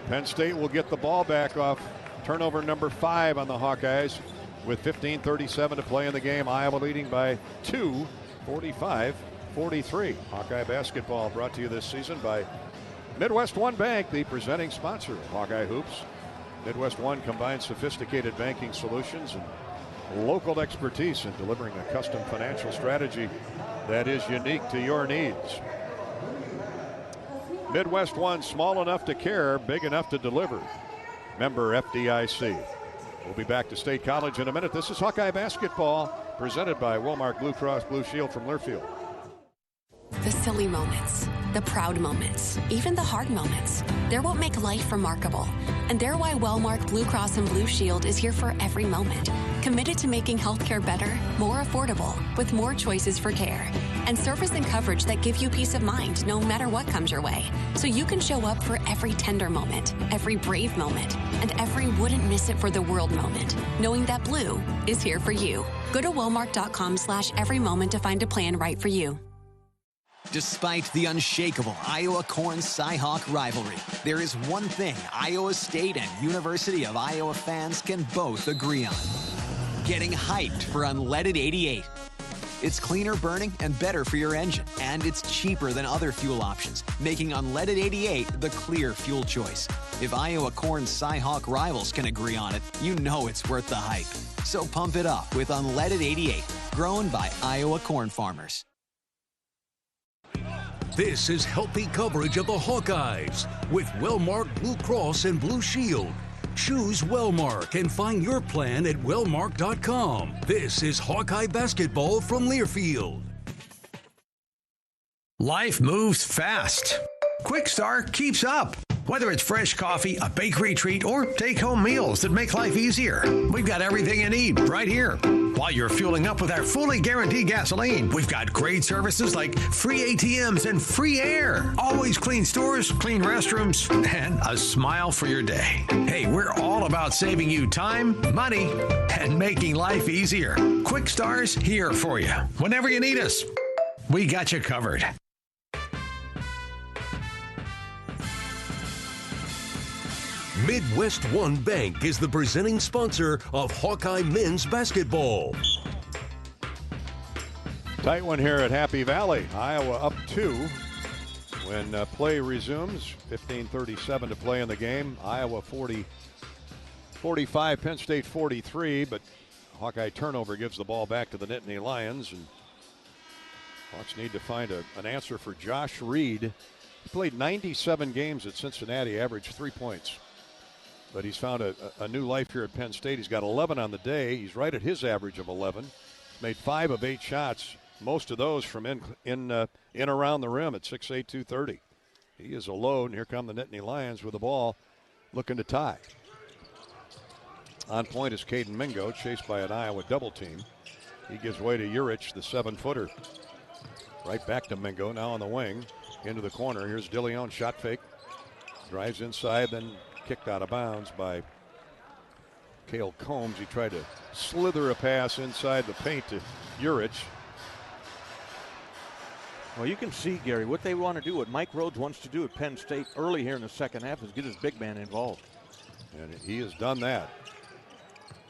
Penn State will get the ball back off turnover number 5 on the Hawkeyes with 15:37 to play in the game. Iowa leading by 2, 45-43. Hawkeye basketball brought to you this season by Midwest One Bank, the presenting sponsor of Hawkeye Hoops. Midwest One combines sophisticated banking solutions and local expertise in delivering a custom financial strategy that is unique to your needs. Midwest One, small enough to care, big enough to deliver. Member FDIC. We'll be back to State College in a minute. This is Hawkeye basketball presented by Wellmark Blue Cross Blue Shield from Learfield. The silly moments, the proud moments, even the hard moments. They're what make life remarkable. And they're why Wellmark Blue Cross and Blue Shield is here for every moment. Committed to making healthcare better, more affordable, with more choices for care. And service and coverage that give you peace of mind no matter what comes your way. So you can show up for every tender moment, every brave moment, and every wouldn't miss it for the world moment, knowing that Blue is here for you. Go to Wellmark.com/every moment to find a plan right for you. Despite the unshakable Iowa-Corn Cy-Hawk rivalry, there is one thing Iowa State and University of Iowa fans can both agree on. Getting hyped for Unleaded 88. It's cleaner burning and better for your engine, and it's cheaper than other fuel options, making Unleaded 88 the clear fuel choice. If Iowa Corn Cy-Hawk rivals can agree on it, you know it's worth the hype. So pump it up with Unleaded 88, grown by Iowa corn farmers. This is healthy coverage of the Hawkeyes with Wellmark Blue Cross and Blue Shield. Choose Wellmark and find your plan at wellmark.com. This is Hawkeye basketball from Learfield. Life moves fast. Quick Start keeps up. Whether it's fresh coffee, a bakery treat, or take-home meals that make life easier, we've got everything you need right here. While you're fueling up with our fully guaranteed gasoline, we've got great services like free ATMs and free air. Always clean stores, clean restrooms, and a smile for your day. Hey, we're all about saving you time, money, and making life easier. Quick Star's here for you. Whenever you need us, we got you covered. Midwest One Bank is the presenting sponsor of Hawkeye men's basketball. Tight one here at Happy Valley. Iowa up 2 when play resumes. 15:37 to play in the game. Iowa 45, Penn State 43, but Hawkeye turnover gives the ball back to the Nittany Lions, and Hawks need to find an answer for Josh Reed. He played 97 games at Cincinnati, averaged 3 points. But he's found a new life here at Penn State. He's got 11 on the day. He's right at his average of 11. Made 5 of 8 shots, most of those from in around the rim at 6'8", 230. He is a load, and here come the Nittany Lions with the ball looking to tie. On point is Caden Mingo, chased by an Iowa double team. He gives way to Urich, the 7-footer. Right back to Mingo, now on the wing, into the corner. Here's DeLeon, shot fake. Drives inside, then kicked out of bounds by Cale Combs. He tried to slither a pass inside the paint to Urich. Well, you can see, Gary, what they want to do, what Mike Rhodes wants to do at Penn State early here in the second half is get his big man involved. And he has done that.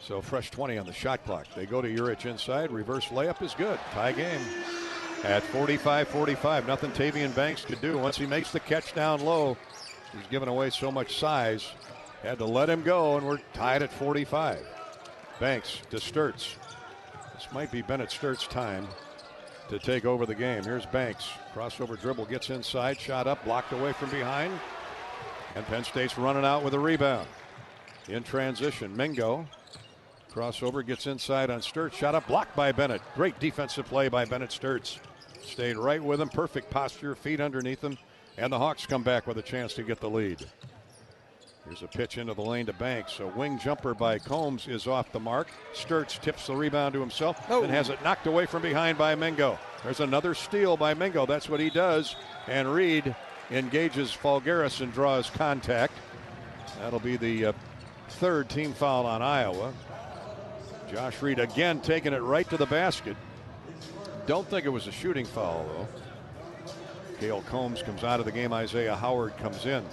So fresh 20 on the shot clock. They go to Urich inside. Reverse layup is good. Tie game at 45-45. Nothing Tavian Banks could do. Once he makes the catch down low, he's given away so much size. Had to let him go, and we're tied at 45. Banks to Sturtz. This might be Bennett Sturtz' time to take over the game. Here's Banks. Crossover dribble, gets inside. Shot up, blocked away from behind. And Penn State's running out with a rebound. In transition, Mingo. Crossover, gets inside on Sturtz. Shot up, blocked by Bennett. Great defensive play by Bennett Sturtz. Stayed right with him. Perfect posture, feet underneath him. And the Hawks come back with a chance to get the lead. Here's a pitch into the lane to Banks. A wing jumper by Combs is off the mark. Sturtz tips the rebound to himself and has it knocked away from behind by Mingo. There's another steal by Mingo. That's what he does. And Reed engages Falgaris and draws contact. That'll be the third team foul on Iowa. Josh Reed again taking it right to the basket. Don't think it was a shooting foul, though. Cale Combs comes out of the game. Isaiah Howard comes in.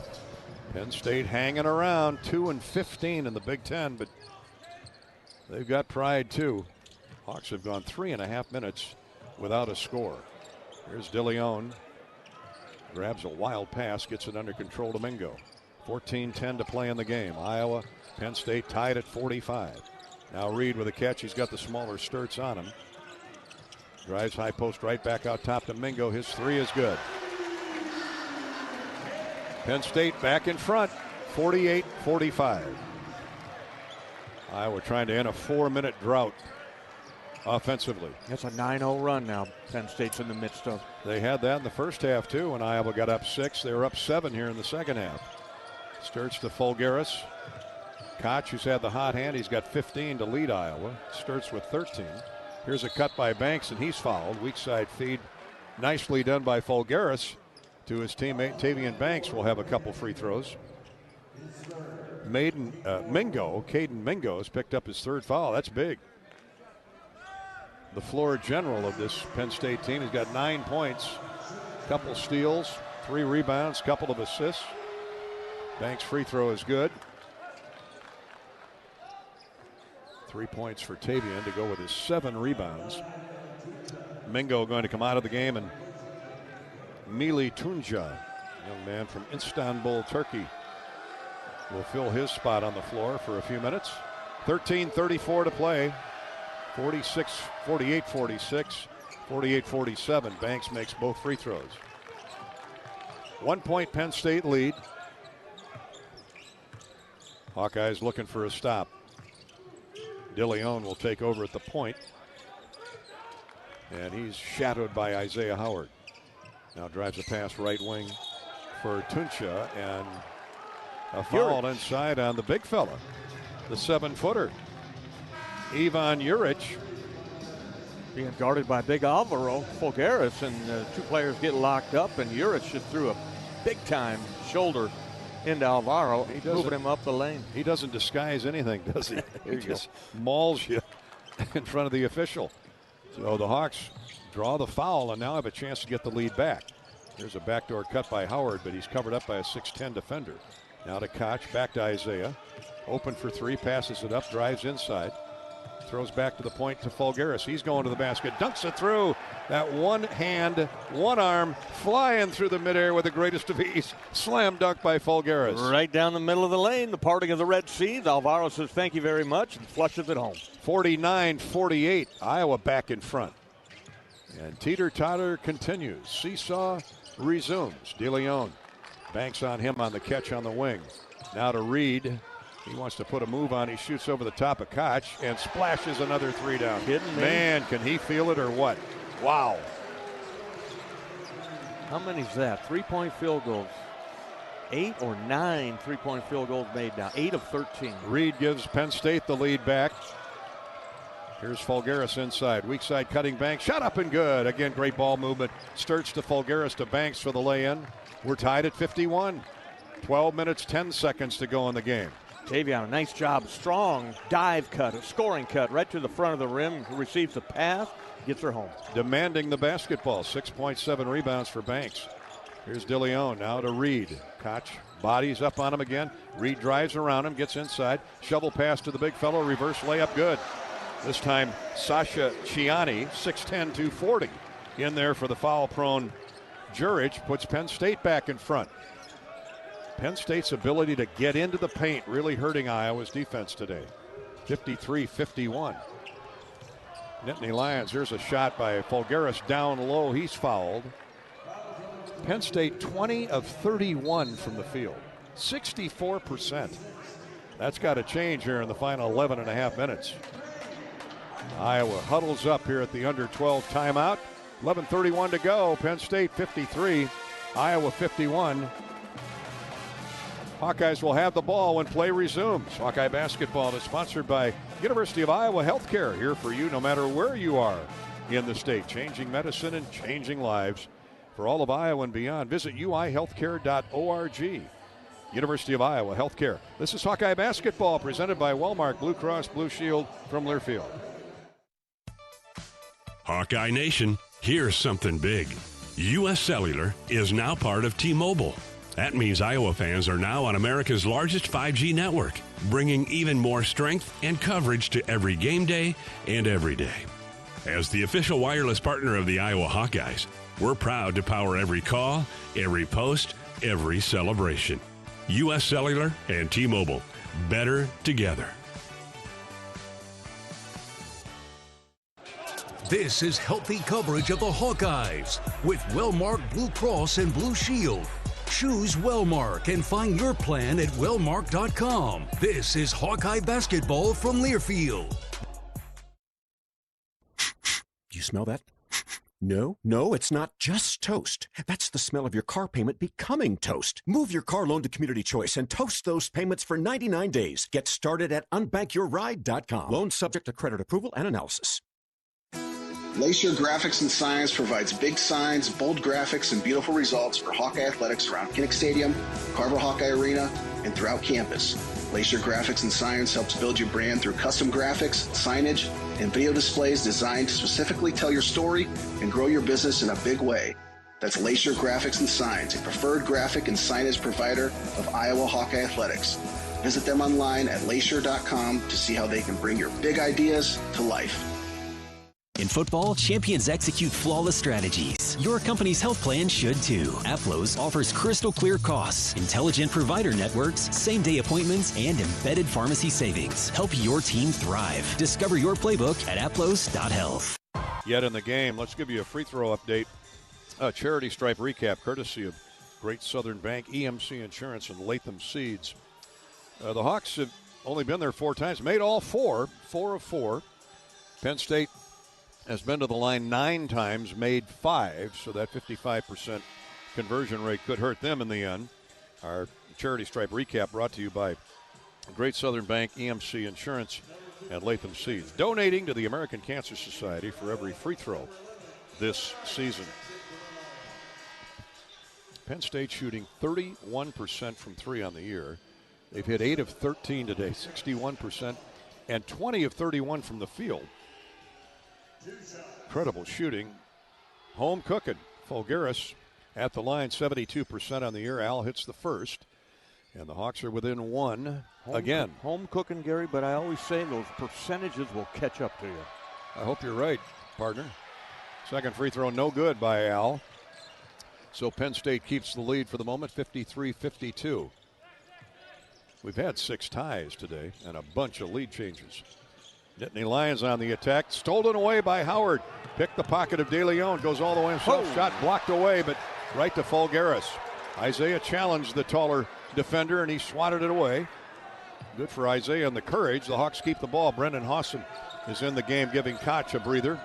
Penn State hanging around, 2-15 in the Big Ten, but they've got pride, too. Hawks have gone 3.5 minutes without a score. Here's DeLeon. Grabs a wild pass, gets it under control to Mingo. 14-10 to play in the game. Iowa, Penn State tied at 45. Now Reed with a catch. He's got the smaller Sturtz on him. Drives high post right back out top to Mingo. His three is good. Penn State back in front, 48-45. Iowa trying to end a 4-minute drought offensively. That's a 9-0 run now Penn State's in the midst of. They had that in the first half, too, when Iowa got up 6. They were up 7 here in the second half. Sturtz to Falgaris. Koch, who's had the hot hand, he's got 15 to lead Iowa. Sturtz with 13. Here's a cut by Banks, and he's fouled. Weak side feed. Nicely done by Falgaris to his teammate Tavian Banks. Will have a couple free throws. Caden Mingo has picked up his third foul. That's big. The floor general of this Penn State team. He's got 9 points, couple steals, 3 rebounds, couple of assists. Banks' free throw is good. 3 points for Tavian to go with his 7 rebounds. Mingo going to come out of the game, and Mili Tunca, young man from Istanbul, Turkey, will fill his spot on the floor for a few minutes. 13:34 to play. 48-46, 48-47. Banks makes both free throws. 1 point Penn State lead. Hawkeyes looking for a stop. DeLeon will take over at the point. And he's shadowed by Isaiah Howard. Now drives a pass right wing for Tunca, and a foul inside on the big fella, the 7-footer. Ivan Urich. Being guarded by big Alvaro Falgaris, and 2 players get locked up, and Urich just threw a big-time shoulder into Alvaro, moving him up the lane. He doesn't disguise anything, does he? He just mauls you in front of the official. So the Hawks draw the foul and now have a chance to get the lead back. There's a backdoor cut by Howard, but he's covered up by a 6'10 defender. Now to Koch, back to Isaiah. Open for 3, passes it up, drives inside. Throws back to the point to Falgaris. He's going to the basket, dunks it through, That one hand, one arm, flying through the midair with the greatest of ease. Slam dunk by Folgaris. Right down the middle of the lane, the parting of the Red Seas. Alvaro says thank you very much and flushes it home. 49-48, Iowa back in front. And teeter-totter continues. Seesaw resumes. DeLeon banks on him on the catch on the wing. Now to Reed. He wants to put a move on. He shoots over the top of Koch and splashes another three down. Kidding me? Man, can he feel it or what? Wow. How many's that? 3-point field goals. 8 or 9 3-point field goals made now. 8 of 13. Reed gives Penn State the lead back. Here's Folgaris inside. Weak side cutting Banks. Shot up and good. Again, great ball movement. Sturts to Folgaris to Banks for the lay-in. We're tied at 51. 12 minutes, 10 seconds to go in the game. Tavion, a nice job. Strong dive cut, a scoring cut right to the front of the rim. Receives the pass, gets her home. Demanding the basketball. 6.7 rebounds for Banks. Here's DeLeon now to Reed. Koch bodies up on him again. Reed drives around him, gets inside. Shovel pass to the big fellow. Reverse layup good. This time, Sasha Ciani, 6'10", 240. In there for the foul-prone Jurich. Puts Penn State back in front. Penn State's ability to get into the paint really hurting Iowa's defense today. 53-51. Nittany Lions, here's a shot by Folgaris down low. He's fouled. Penn State 20 of 31 from the field. 64%. That's got to change here in the final 11 and a half minutes. Iowa huddles up here at the under 12 timeout. 11:31 to go. Penn State 53, Iowa 51. Hawkeyes will have the ball when play resumes. Hawkeye basketball is sponsored by University of Iowa Healthcare, here for you no matter where you are in the state. Changing medicine and changing lives for all of Iowa and beyond. Visit uihealthcare.org. University of Iowa Healthcare. This is Hawkeye basketball presented by Wellmark Blue Cross Blue Shield from Learfield. Hawkeye Nation, here's something big. U.S. Cellular is now part of T-Mobile. That means Iowa fans are now on America's largest 5G network, bringing even more strength and coverage to every game day and every day. As the official wireless partner of the Iowa Hawkeyes, we're proud to power every call, every post, every celebration. U.S. Cellular and T-Mobile, better together. This is healthy coverage of the Hawkeyes with Wellmark Blue Cross and Blue Shield. Choose Wellmark and find your plan at wellmark.com. This is Hawkeye basketball from Learfield. Do you smell that? No, it's not just toast. That's the smell of your car payment becoming toast. Move your car loan to Community Choice and toast those payments for 99 days. Get started at unbankyourride.com. Loan subject to credit approval and analysis. Lacer Graphics and Signs provides big signs, bold graphics, and beautiful results for Hawkeye athletics around Kinnick Stadium, Carver Hawkeye Arena, and throughout campus. Lacer Graphics and Signs helps build your brand through custom graphics, signage, and video displays designed to specifically tell your story and grow your business in a big way. That's Lacer Graphics and Signs, a preferred graphic and signage provider of Iowa Hawkeye athletics. Visit them online at lacer.com to see how they can bring your big ideas to life. In football, champions execute flawless strategies. Your company's health plan should too. Aplos offers crystal clear costs, intelligent provider networks, same-day appointments, and embedded pharmacy savings. Help your team thrive. Discover your playbook at aplos.health. Yet in the game, let's give you a free throw update. A charity stripe recap courtesy of Great Southern Bank, EMC Insurance, and Latham Seeds. The Hawks have only been there 4 times, made all 4 of 4. Penn State has been to the line 9 times, made 5, so that 55% conversion rate could hurt them in the end. Our charity stripe recap brought to you by Great Southern Bank, EMC Insurance, and Latham Seeds. Donating to the American Cancer Society for every free throw this season. Penn State shooting 31% from 3 on the year. They've hit 8 of 13 today, 61%, and 20 of 31 from the field. Incredible shooting. Home cooking. Folgaris at the line, 72% on the year. Al hits the first. And the Hawks are within 1 again. Home cooking, Gary, but I always say those percentages will catch up to you. I hope you're right, partner. Second free throw no good by Al. So Penn State keeps the lead for the moment, 53-52. We've had 6 ties today and a bunch of lead changes. Nittany Lions on the attack. Stolen away by Howard. Picked the pocket of De Leon. Goes all the way himself. Shot blocked away, but right to Fulgaris. Isaiah challenged the taller defender, and he swatted it away. Good for Isaiah and the courage. The Hawks keep the ball. Brendan Hawson is in the game, giving Koch a breather.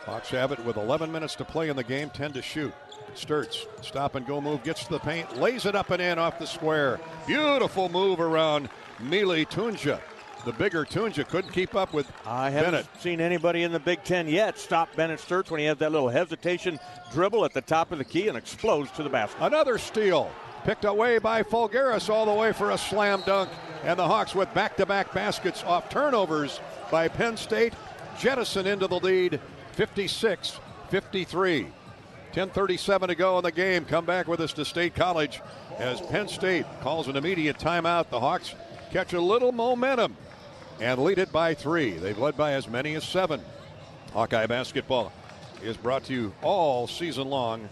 Hawks have it with 11 minutes to play in the game, 10 to shoot. Sturts, stop and go move, gets to the paint, lays it up and in off the square. Beautiful move around Mili Tunja. The bigger Tunja couldn't keep up with Bennett. I haven't seen anybody in the Big Ten yet stop Bennett Sturts when he has that little hesitation dribble at the top of the key and explodes to the basket. Another steal. Picked away by Fulgaris all the way for a slam dunk. And the Hawks with back-to-back baskets off turnovers by Penn State. Jettison into the lead, 56-53. 10:37 to go in the game. Come back with us to State College as Penn State calls an immediate timeout. The Hawks catch a little momentum and lead it by 3. They've led by as many as 7. Hawkeye basketball is brought to you all season long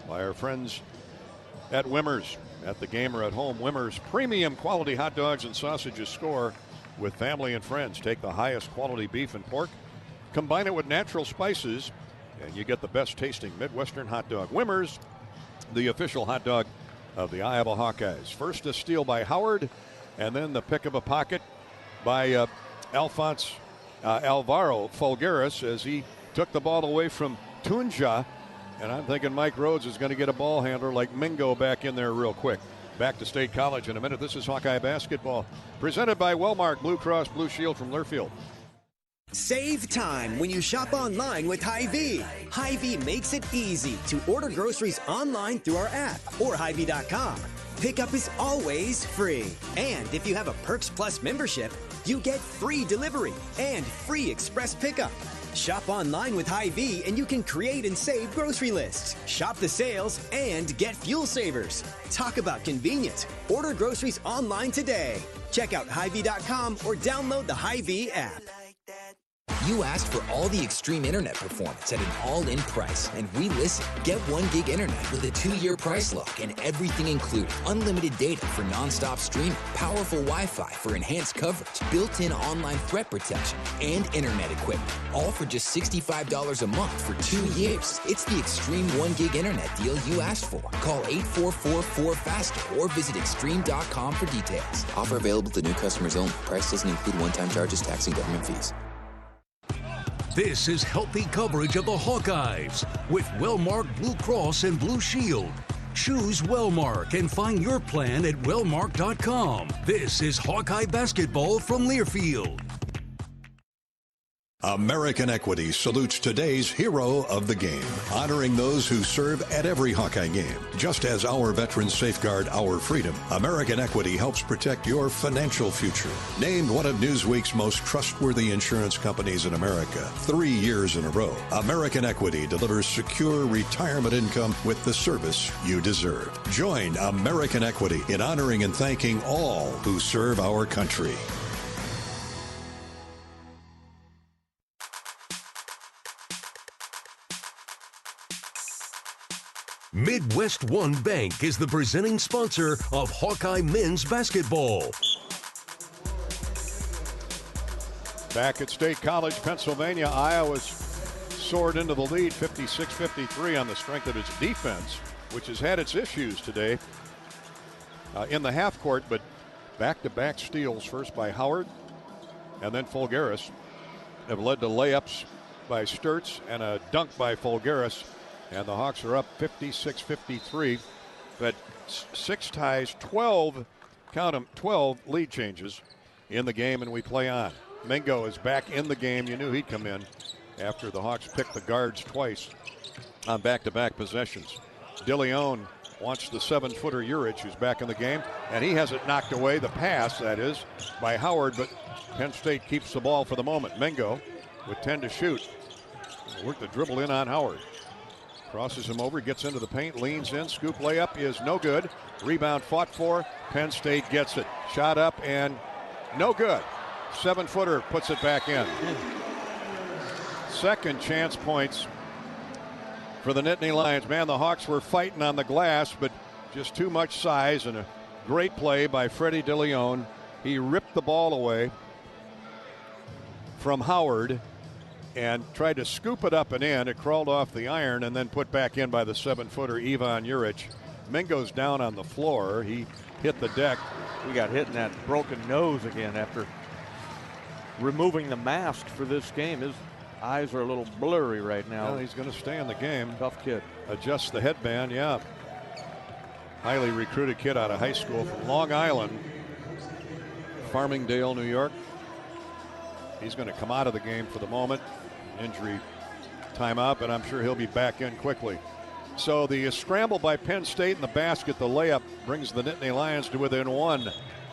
by our friends at Wimmers. At the game or at home, Wimmers premium quality hot dogs and sausages score with family and friends. Take the highest quality beef and pork, combine it with natural spices, and you get the best tasting Midwestern hot dog. Wimmers, the official hot dog of the Iowa Hawkeyes. First a steal by Howard, and then the pick of a pocket by Alvaro Fulgaris as he took the ball away from Tunja. And I'm thinking Mike Rhodes is going to get a ball handler like Mingo back in there real quick. Back to State College in a minute. This is Hawkeye basketball presented by Wellmark Blue Cross Blue Shield from Learfield. Save time when you shop online with Hy-Vee. Hy-Vee makes it easy to order groceries online through our app or Hy-Vee.com. Pickup is always free. And if you have a Perks Plus membership, you get free delivery and free express pickup. Shop online with Hy-Vee and you can create and save grocery lists. Shop the sales and get fuel savers. Talk about convenience. Order groceries online today. Check out Hy-Vee.com or download the Hy-Vee app. You asked for all the extreme internet performance at an all-in price, and we listened. Get 1 gig internet with a 2-year price lock and everything included. Unlimited data for non-stop streaming, powerful Wi-Fi for enhanced coverage, built-in online threat protection, and internet equipment. All for just $65 a month for 2 years. It's the extreme 1 gig internet deal you asked for. Call 844-4FASTER or visit extreme.com for details. Offer available to new customers only. Price doesn't include one-time charges, tax, and government fees. This is healthy coverage of the Hawkeyes with Wellmark Blue Cross and Blue Shield. Choose Wellmark and find your plan at wellmark.com. This is Hawkeye basketball from Learfield. American Equity salutes today's hero of the game, honoring those who serve at every Hawkeye game. Just as our veterans safeguard our freedom, American Equity helps protect your financial future. Named one of Newsweek's most trustworthy insurance companies in America 3 years in a row, American Equity delivers secure retirement income with the service you deserve. Join American Equity in honoring and thanking all who serve our country. Midwest One Bank is the presenting sponsor of Hawkeye men's basketball. Back at State College, Pennsylvania, Iowa's soared into the lead 56-53 on the strength of its defense, which has had its issues today in the half court, but back-to-back steals, first by Howard and then Fulgaris, have led to layups by Sturts and a dunk by Fulgaris. And the Hawks are up 56-53, but 6 ties, 12 lead changes in the game, and we play on. Mingo is back in the game. You knew he'd come in after the Hawks picked the guards twice on back-to-back possessions. De Leon wants the 7-footer Urich, who's back in the game, and he has it knocked away, the pass, that is, by Howard, but Penn State keeps the ball for the moment. Mingo with 10 to shoot. Work the dribble in on Howard. Crosses him over, gets into the paint, leans in, scoop layup is no good. Rebound fought for, Penn State gets it. Shot up and no good. 7-footer puts it back in. Second chance points for the Nittany Lions. Man, the Hawks were fighting on the glass, but just too much size, and a great play by Freddie DeLeon. He ripped the ball away from Howard and tried to scoop it up and in. It crawled off the iron and then put back in by the 7-footer Ivan Juric. Mingo's down on the floor. He hit the deck. We got hit in that broken nose again after removing the mask for this game. His eyes are a little blurry right now. Well, he's going to stay in the game. Tough kid. Adjusts the headband, yeah. Highly recruited kid out of high school from Long Island, Farmingdale, New York. He's going to come out of the game for the moment. Injury timeout, but I'm sure he'll be back in quickly. So the scramble by Penn State in the basket, the layup, brings the Nittany Lions to within one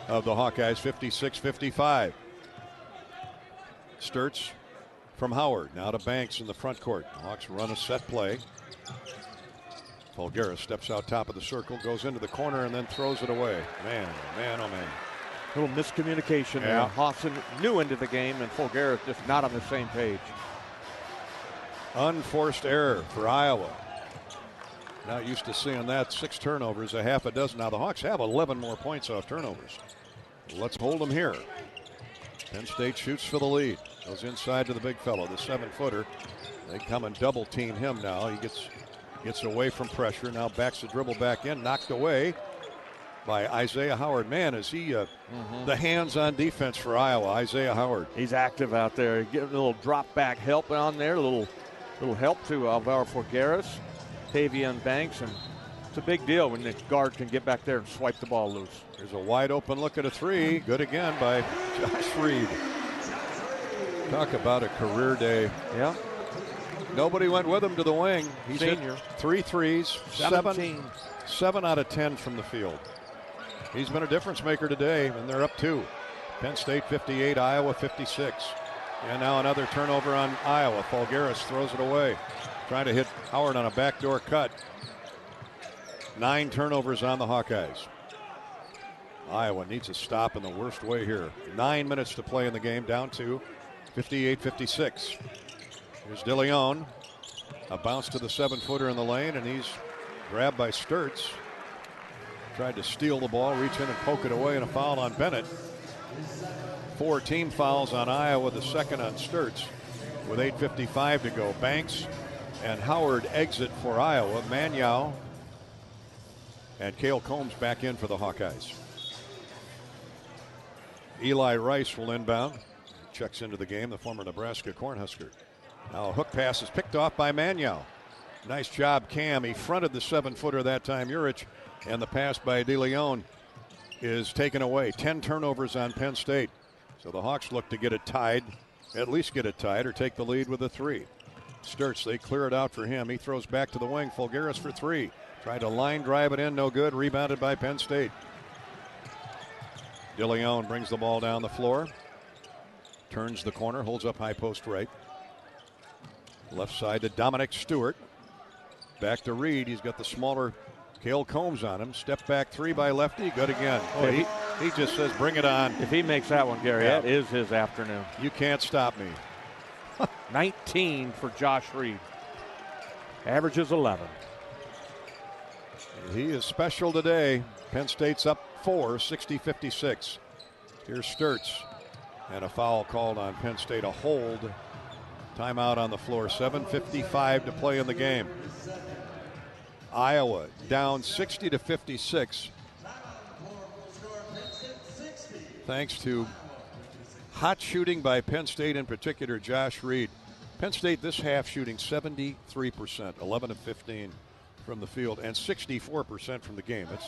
of the Hawkeyes, 56-55. Sturts from Howard, now to Banks in the front court. The Hawks run a set play. Fulgaris steps out top of the circle, goes into the corner, and then throws it away. Man, oh man. A little miscommunication there. Hawson new into the game, and Fulgaris just not on the same page. Unforced error for Iowa. Not used to seeing that. 6 turnovers, a half a dozen. Now the Hawks have 11 more points off turnovers. Let's hold them here. Penn State shoots for the lead. Goes inside to the big fellow, the 7-footer. They come and double team him now. He gets away from pressure. Now backs the dribble back in, knocked away by Isaiah Howard. Man, is he the hands-on defense for Iowa, Isaiah Howard. He's active out there. Getting a little drop back help on there. A little help to Alvaro Fulgaris, Tavian Banks, and it's a big deal when the guard can get back there and swipe the ball loose. There's a wide open look at a 3. Good again by Josh Reed. Talk about a career day. Yeah. Nobody went with him to the wing. He's Senior. hit 3 threes, 7 out of 10 from the field. He's been a difference maker today, and they're up 2. Penn State 58, Iowa 56. And now another turnover on Iowa. Fulgaris throws it away. Trying to hit Howard on a backdoor cut. 9 turnovers on the Hawkeyes. Iowa needs a stop in the worst way here. 9 minutes to play in the game, down 2, 58-56. Here's DeLeon. A bounce to the 7-footer in the lane, and he's grabbed by Sturts. Tried to steal the ball, reach in and poke it away, and a foul on Bennett. 4 team fouls on Iowa, the second on Sturts, with 8:55 to go. Banks and Howard exit for Iowa. Manyow and Cale Combs back in for the Hawkeyes. Eli Rice will inbound. Checks into the game, the former Nebraska Cornhusker. Now a hook pass is picked off by Manyow. Nice job, Cam. He fronted the 7-footer that time, Juric, and the pass by DeLeon is taken away. 10 turnovers on Penn State. So the Hawks look to get it tied, at least get it tied, or take the lead with a 3. Sturts, they clear it out for him. He throws back to the wing. Fulgaris for 3. Tried to line drive it in, no good. Rebounded by Penn State. DeLeon brings the ball down the floor. Turns the corner, holds up high post right. Left side to Dominic Stewart. Back to Reed. He's got the smaller Cale Combs on him. Step back 3 by lefty. Good again. Oh, he just says, bring it on. If he makes that one, Gary, that is his afternoon. You can't stop me. 19 for Josh Reed. Averages 11. He is special today. Penn State's up 4, 60-56. Here's Sturts. And a foul called on Penn State. A hold. Timeout on the floor. 7:55 to play in the game. Iowa down 60-56. Thanks to hot shooting by Penn State, in particular Josh Reed. Penn State this half shooting 73%, 11 of 15 from the field, and 64% from the game. It's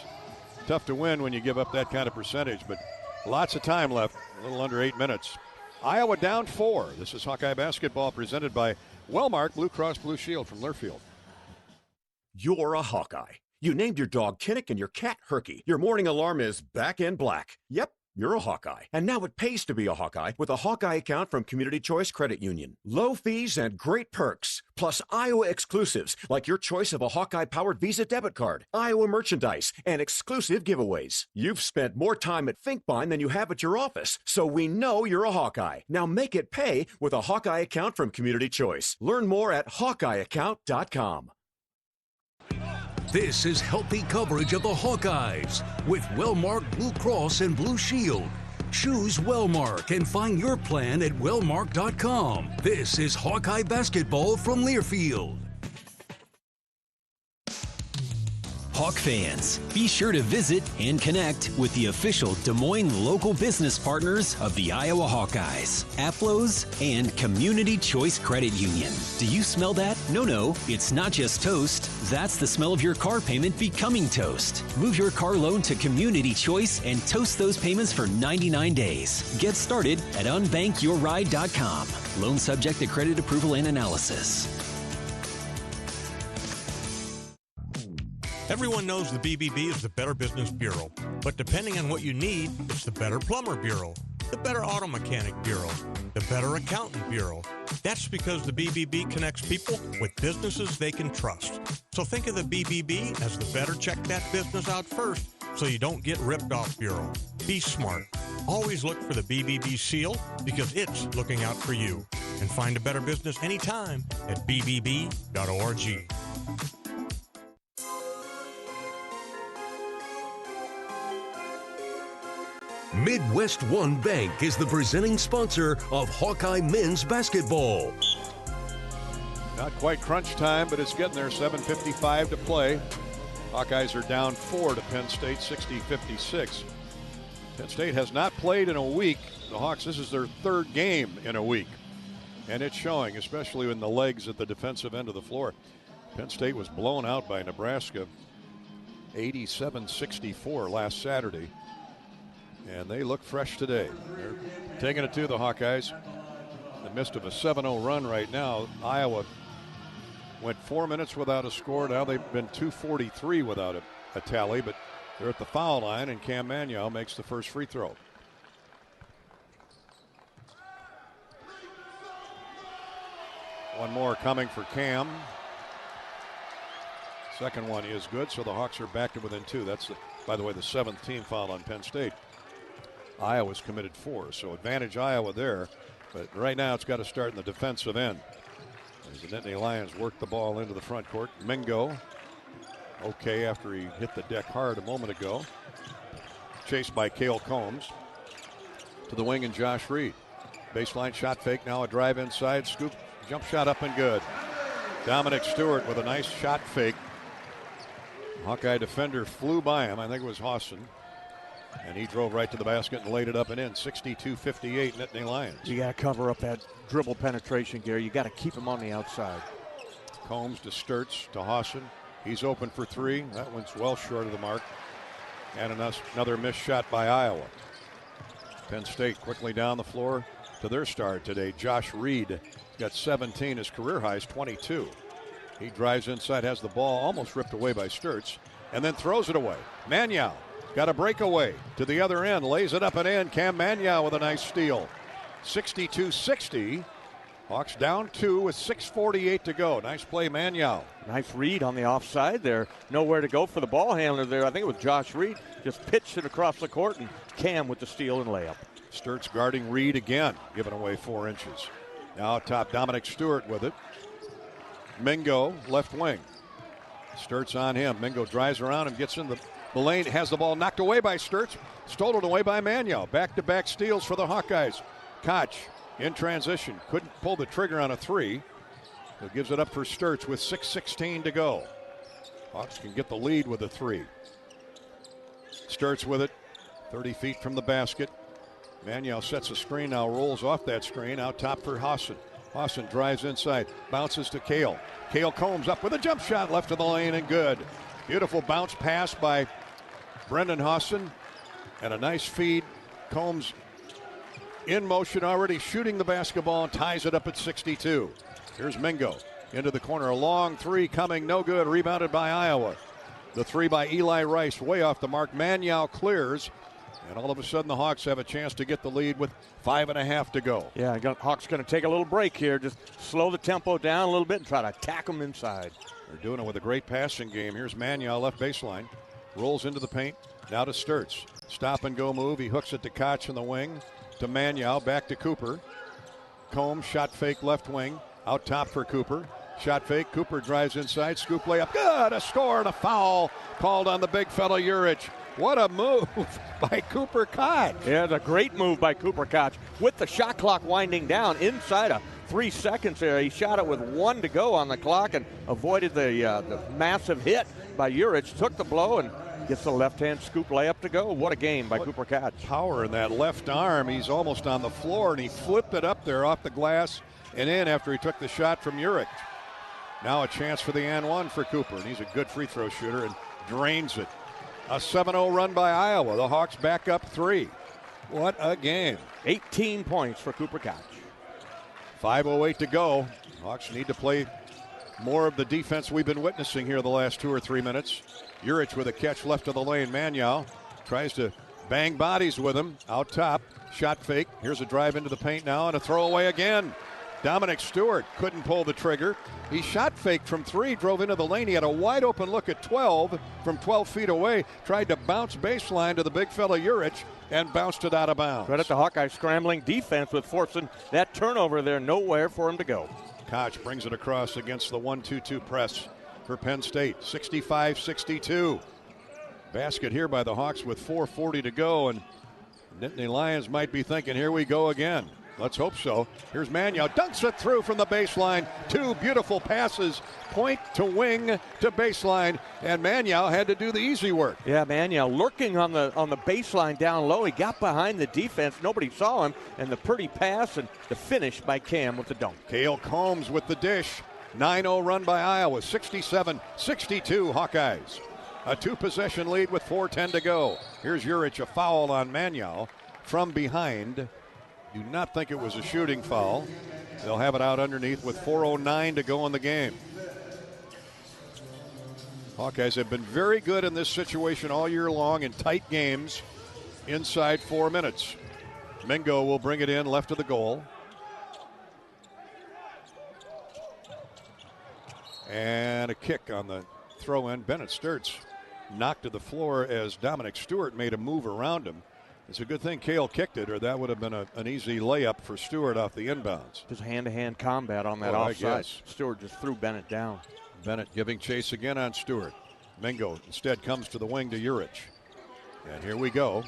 tough to win when you give up that kind of percentage, but lots of time left, a little under 8 minutes. Iowa down 4. This is Hawkeye basketball presented by Wellmark Blue Cross Blue Shield from Learfield. You're a Hawkeye. You named your dog Kinnick and your cat Herky. Your morning alarm is back in black. Yep, you're a Hawkeye. And now it pays to be a Hawkeye with a Hawkeye account from Community Choice Credit Union. Low fees and great perks, plus Iowa exclusives like your choice of a Hawkeye-powered Visa debit card, Iowa merchandise, and exclusive giveaways. You've spent more time at Finkbine than you have at your office, so we know you're a Hawkeye. Now make it pay with a Hawkeye account from Community Choice. Learn more at hawkeyeaccount.com. This is healthy coverage of the Hawkeyes with Wellmark Blue Cross and Blue Shield. Choose Wellmark and find your plan at wellmark.com. This is Hawkeye basketball from Learfield. Hawk fans, be sure to visit and connect with the official Des Moines local business partners of the Iowa Hawkeyes, Aplos, and Community Choice Credit Union. Do you smell that? No, it's not just toast. That's the smell of your car payment becoming toast. Move your car loan to Community Choice and toast those payments for 99 days. Get started at unbankyourride.com. Loan subject to credit approval and analysis. Everyone knows the BBB is the Better Business Bureau, but depending on what you need, it's the Better Plumber Bureau, the Better Auto Mechanic Bureau, the Better Accountant Bureau. That's because the BBB connects people with businesses they can trust. So think of the BBB as the better check that business out first so you don't get ripped off bureau. Be smart. Always look for the BBB seal because it's looking out for you. And find a better business anytime at bbb.org. Midwest One Bank is the presenting sponsor of Hawkeye men's basketball. Not quite crunch time, but it's getting there. 7:55 to play. Hawkeyes are down 4 to Penn State, 60-56. Penn State has not played in a week. The Hawks, this is their third game in a week. And it's showing, especially in the legs at the defensive end of the floor. Penn State was blown out by Nebraska 87-64 last Saturday. And they look fresh today. They're taking it to the Hawkeyes. In the midst of a 7-0 run right now. Iowa went 4 minutes without a score. Now they've been 2:43 without a tally, but they're at the foul line, and Cam Manyow makes the first free throw. One more coming for Cam. Second one is good, so the Hawks are back to within 2. That's, by the way, the 7th team foul on Penn State. Iowa's committed 4, so advantage Iowa there. But right now it's got to start in the defensive end. As the Nittany Lions work the ball into the front court. Mingo, okay after he hit the deck hard a moment ago. Chased by Cale Combs. To the wing and Josh Reed. Baseline shot fake, now a drive inside. Scoop, jump shot up and good. Dominic Stewart with a nice shot fake. Hawkeye defender flew by him. I think it was Hawson. And he drove right to the basket and laid it up and in. 62-58 Nittany Lions. You got to cover up that dribble penetration, Gary. You got to keep him on the outside. Combs to Sturts to Hawson. He's open for 3. That one's well short of the mark. And another missed shot by Iowa. Penn State quickly down the floor to their star today. Josh Reed got 17. His career high is 22. He drives inside, has the ball almost ripped away by Sturts, and then throws it away. Manyow got a breakaway to the other end, lays it up and in. Cam Manyow with a nice steal. 62-60. Hawks down 2 with 6:48 to go. Nice play, Manyow. Nice read on the offside there. Nowhere to go for the ball handler there. I think it was Josh Reed. Just pitched it across the court, and Cam with the steal and layup. Sturts guarding Reed again, giving away 4 inches. Now top Dominic Stewart with it. Mingo, left wing. Sturts on him. Mingo drives around and gets in the lane. Has the ball knocked away by Sturts. Stolen away by Manyow. Back-to-back steals for the Hawkeyes. Koch in transition. Couldn't pull the trigger on a 3. So gives it up for Sturts with 6:16 to go. Hawks can get the lead with a 3. Sturts with it. 30 feet from the basket. Manyow sets a screen now, rolls off that screen. Out top for Hawson. Hawson drives inside, bounces to Cale. Cale Combs up with a jump shot left of the lane and good. Beautiful bounce pass by Brendan Hawson and a nice feed. Combs in motion already, shooting the basketball and ties it up at 62. Here's Mingo into the corner. A long 3 coming, no good. Rebounded by Iowa. The 3 by Eli Rice, way off the mark. Manyow clears. And all of a sudden, the Hawks have a chance to get the lead with 5.5 to go. Yeah, Hawks going to take a little break here. Just slow the tempo down a little bit and try to attack them inside. They're doing it with a great passing game. Here's Manuel, left baseline. Rolls into the paint. Now to Sturts. Stop and go move. He hooks it to Koch in the wing. To Manuel. Back to Cooper. Combs, shot fake left wing. Out top for Cooper. Shot fake. Cooper drives inside. Scoop layup. Good. A score and a foul called on the big fella Urich. What a move by Cooper Koch. Yeah, it's a great move by Cooper Koch. With the shot clock winding down inside of 3 seconds there, he shot it with 1 to go on the clock and avoided the massive hit by Urich. Took the blow and gets the left-hand scoop layup to go. What a game by Cooper Koch. Power in that left arm. He's almost on the floor, and he flipped it up there off the glass and in after he took the shot from Urich. Now a chance for the and one for Cooper, and he's a good free throw shooter and drains it. A 7-0 run by Iowa. The Hawks back up 3. What a game. 18 points for Cooper Koch. 5:08 to go. Hawks need to play more of the defense we've been witnessing here the last 2 or 3 minutes. Urich with a catch left of the lane. Manuel tries to bang bodies with him. Out top. Shot fake. Here's a drive into the paint now and a throwaway again. Dominic Stewart couldn't pull the trigger. He shot faked from 3, drove into the lane. He had a wide open look at 12 from 12 feet away. Tried to bounce baseline to the big fella Urich and bounced it out of bounds. Credit to Hawkeye scrambling defense with forcing that turnover there. Nowhere for him to go. Koch brings it across against the 1-2-2 press for Penn State. 65-62. Basket here by the Hawks with 4:40 to go. And Nittany Lions might be thinking, here we go again. Let's hope so. Here's Manuel, dunks it through from the baseline. 2 beautiful passes, point to wing to baseline, and Manuel had to do the easy work. Yeah, Manuel lurking on the baseline down low. He got behind the defense. Nobody saw him, and the pretty pass and the finish by Cam with the dunk. Cale Combs with the dish. 9-0 run by Iowa. 67-62 Hawkeyes. A 2-possession lead with 4:10 to go. Here's Urich, a foul on Manuel from behind. Do not think it was a shooting foul. They'll have it out underneath with 4:09 to go in the game. Hawkeyes have been very good in this situation all year long in tight games inside 4 minutes. Mingo will bring it in left of the goal. And a kick on the throw in. Bennett Sturts knocked to the floor as Dominic Stewart made a move around him. It's a good thing Cale kicked it, or that would have been an easy layup for Stewart off the inbounds. Just hand-to-hand combat on that offside. Stewart just threw Bennett down. Bennett giving chase again on Stewart. Mingo instead comes to the wing to Urich. And here we go.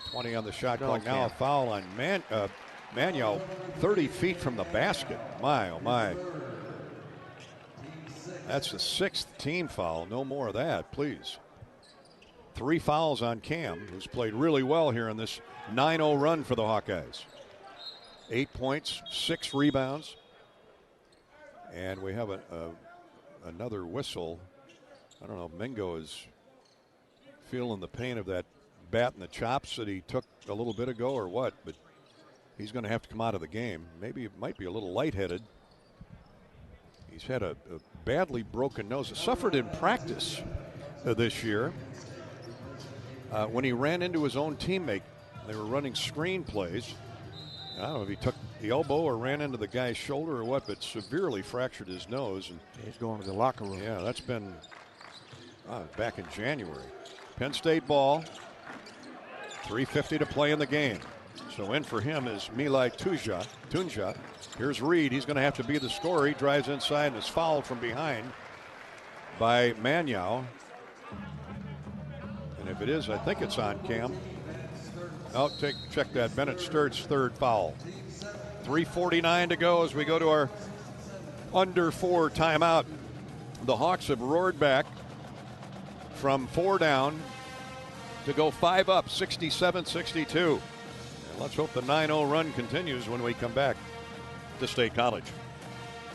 20 on the shot clock. Now a foul on Manuel 30 feet from the basket. My, oh my. That's the 6th team foul. No more of that, please. 3 fouls on Cam, who's played really well here in this 9-0 run for the Hawkeyes. 8 points, 6 rebounds. And we have another whistle. I don't know if Mingo is feeling the pain of that bat in the chops that he took a little bit ago or what, but he's going to have to come out of the game. Maybe it might be a little lightheaded. He's had a badly broken nose. Suffered in practice this year. When he ran into his own teammate, they were running screen plays. I don't know if he took the elbow or ran into the guy's shoulder or what, but severely fractured his nose. And he's going to the locker room. Yeah, that's been back in January. Penn State ball. 3:50 to play in the game. So in for him is Milai Tunja. Here's Reed. He's going to have to be the scorer. He drives inside and is fouled from behind by Manuel. And if it is, I think it's on Cam. I'll check that. Bennett Sturt's 3rd foul. 3:49 to go as we go to our under 4 timeout. The Hawks have roared back from 4 down to go 5 up, 67-62. And let's hope the 9-0 run continues when we come back to State College.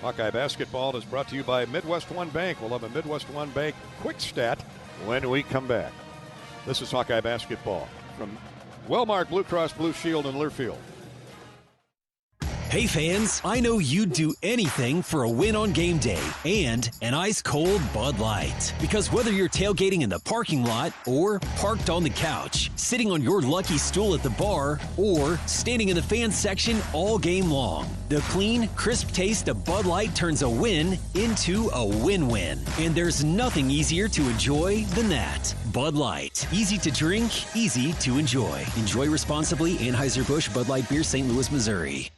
Hawkeye basketball is brought to you by Midwest One Bank. We'll have a Midwest One Bank quick stat when we come back. This is Hawkeye basketball from Wellmark Blue Cross Blue Shield in Learfield. Hey fans, I know you'd do anything for a win on game day and an ice-cold Bud Light. Because whether you're tailgating in the parking lot or parked on the couch, sitting on your lucky stool at the bar, or standing in the fan section all game long, the clean, crisp taste of Bud Light turns a win into a win-win. And there's nothing easier to enjoy than that. Bud Light. Easy to drink, easy to enjoy. Enjoy responsibly. Anheuser-Busch Bud Light Beer, St. Louis, Missouri.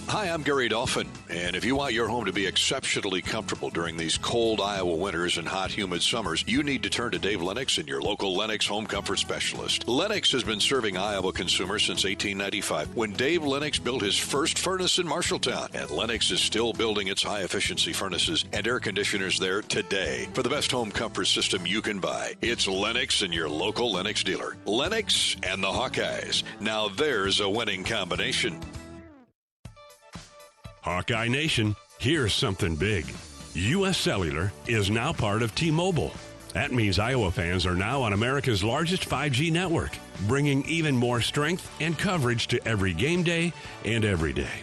Hi, I'm Gary Dolphin, and if you want your home to be exceptionally comfortable during these cold Iowa winters and hot, humid summers, you need to turn to Dave Lennox and your local Lennox home comfort specialist. Lennox has been serving Iowa consumers since 1895, when Dave Lennox built his first furnace in Marshalltown, and Lennox is still building its high-efficiency furnaces and air conditioners there today. For the best home comfort system you can buy, it's Lennox and your local Lennox dealer. Lennox and the Hawkeyes. Now there's a winning combination. Hawkeye Nation, here's something big. U.S. Cellular is now part of T-Mobile. That means Iowa fans are now on America's largest 5G network, bringing even more strength and coverage to every game day and every day.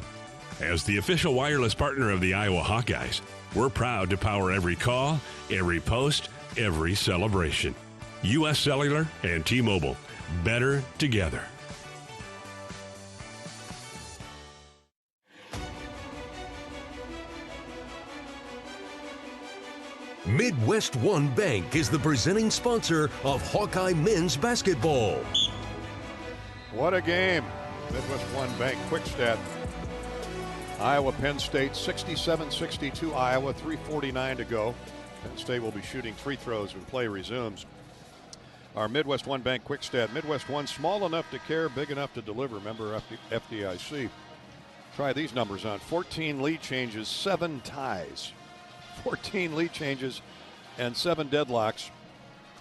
As the official wireless partner of the Iowa Hawkeyes, we're proud to power every call, every post, every celebration. U.S. Cellular and T-Mobile, better together. Midwest One Bank is the presenting sponsor of Hawkeye men's basketball. What a game. Midwest One Bank quick stat. Iowa, Penn State, 67-62 Iowa, 3:49 to go. Penn State will be shooting free throws when play resumes. Our Midwest One Bank quick stat. Midwest One, small enough to care, big enough to deliver. Member FDIC. Try these numbers on. 14 lead changes, 7 ties. 14 lead changes and 7 deadlocks,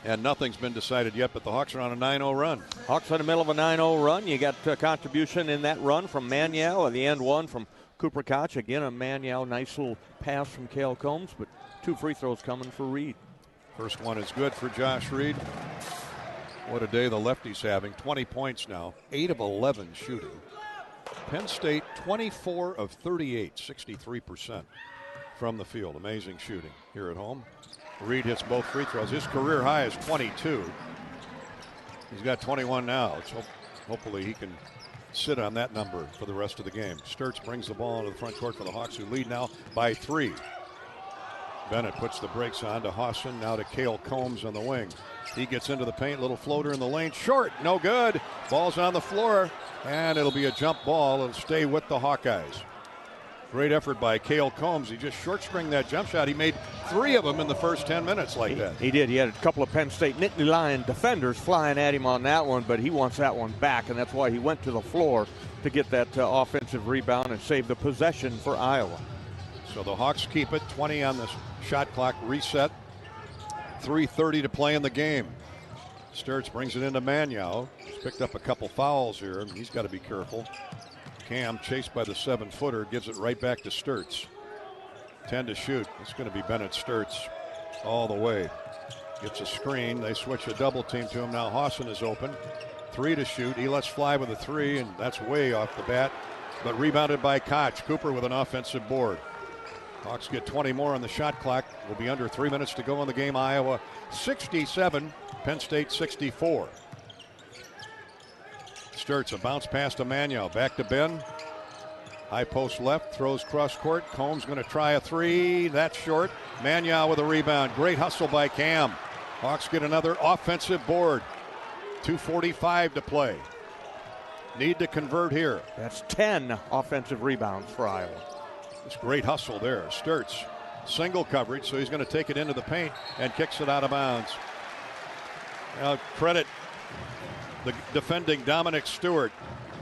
and nothing's been decided yet, but the Hawks are on a 9-0 run. Hawks in the middle of a 9-0 run. You got a contribution in that run from Maniau, and the end one from Cooper Koch. Again, a Maniau nice little pass from Cale Combs, but 2 free throws coming for Reed. First one is good for Josh Reed. What a day the lefty's having. 20 points now, 8 of 11 shooting. Penn State, 24 of 38, 63%. From the field. Amazing shooting here at home. Reed hits both free throws. His career high is 22. He's got 21 now. Hopefully he can sit on that number for the rest of the game. Sturtz brings the ball into the front court for the Hawks, who lead now by 3. Bennett puts the brakes on to Hawson, now to Cale Combs on the wing. He gets into the paint, little floater in the lane, short, no good. Ball's on the floor, and it'll be a jump ball. It'll stay with the Hawkeyes. Great effort by Cale Combs. He just short-stringed that jump shot. He made 3 of them in the first 10 minutes like that. He did. He had a couple of Penn State Nittany Lion defenders flying at him on that one, but he wants that one back, and that's why he went to the floor to get that offensive rebound and save the possession for Iowa. So the Hawks keep it. 20 on the shot clock reset. 3:30 to play in the game. Sturtz brings it into Maniau. He's picked up a couple fouls here, and he's got to be careful. Cam, chased by the 7-footer, gives it right back to Sturtz. 10 to shoot. It's going to be Bennett Sturtz all the way. Gets a screen. They switch a double team to him. Now Hawson is open. 3 to shoot. He lets fly with a 3, and that's way off the bat. But rebounded by Koch. Cooper with an offensive board. Hawks get 20 more on the shot clock. Will be under 3 minutes to go in the game. Iowa 67, Penn State 64. Sturtz, a bounce pass to Maniau. Back to Ben. High post left, throws cross court. Combs going to try a 3. That's short. Maniau with a rebound. Great hustle by Cam. Hawks get another offensive board. 2:45 to play. Need to convert here. That's 10 offensive rebounds for Iowa. This great hustle there. Sturtz, single coverage, so he's going to take it into the paint and kicks it out of bounds. Now credit the defending Dominic Stewart.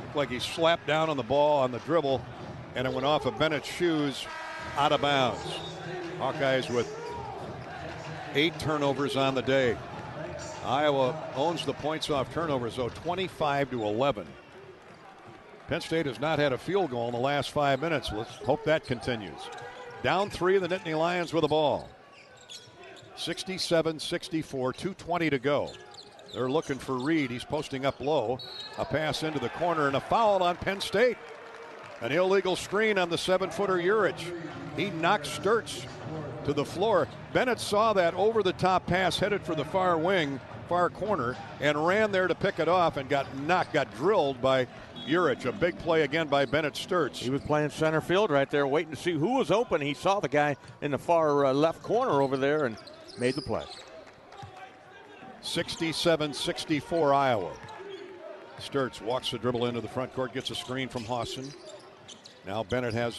Looked like he slapped down on the ball on the dribble, and it went off of Bennett's shoes out of bounds. Hawkeyes with 8 turnovers on the day. Iowa owns the points off turnovers, though, 25-11. Penn State has not had a field goal in the last 5 minutes. Let's hope that continues. Down 3 of the Nittany Lions with the ball. 67-64, 2:20 to go. They're looking for Reed. He's posting up low. A pass into the corner and a foul on Penn State. An illegal screen on the 7-footer Urich. He knocked Sturts to the floor. Bennett saw that over-the-top pass headed for the far wing, far corner, and ran there to pick it off and got drilled by Urich. A big play again by Bennett Sturts. He was playing center field right there, waiting to see who was open. He saw the guy in the far left corner over there and made the play. 67-64 Iowa. Sturts walks the dribble into the front court, gets a screen from Hawson. Now Bennett has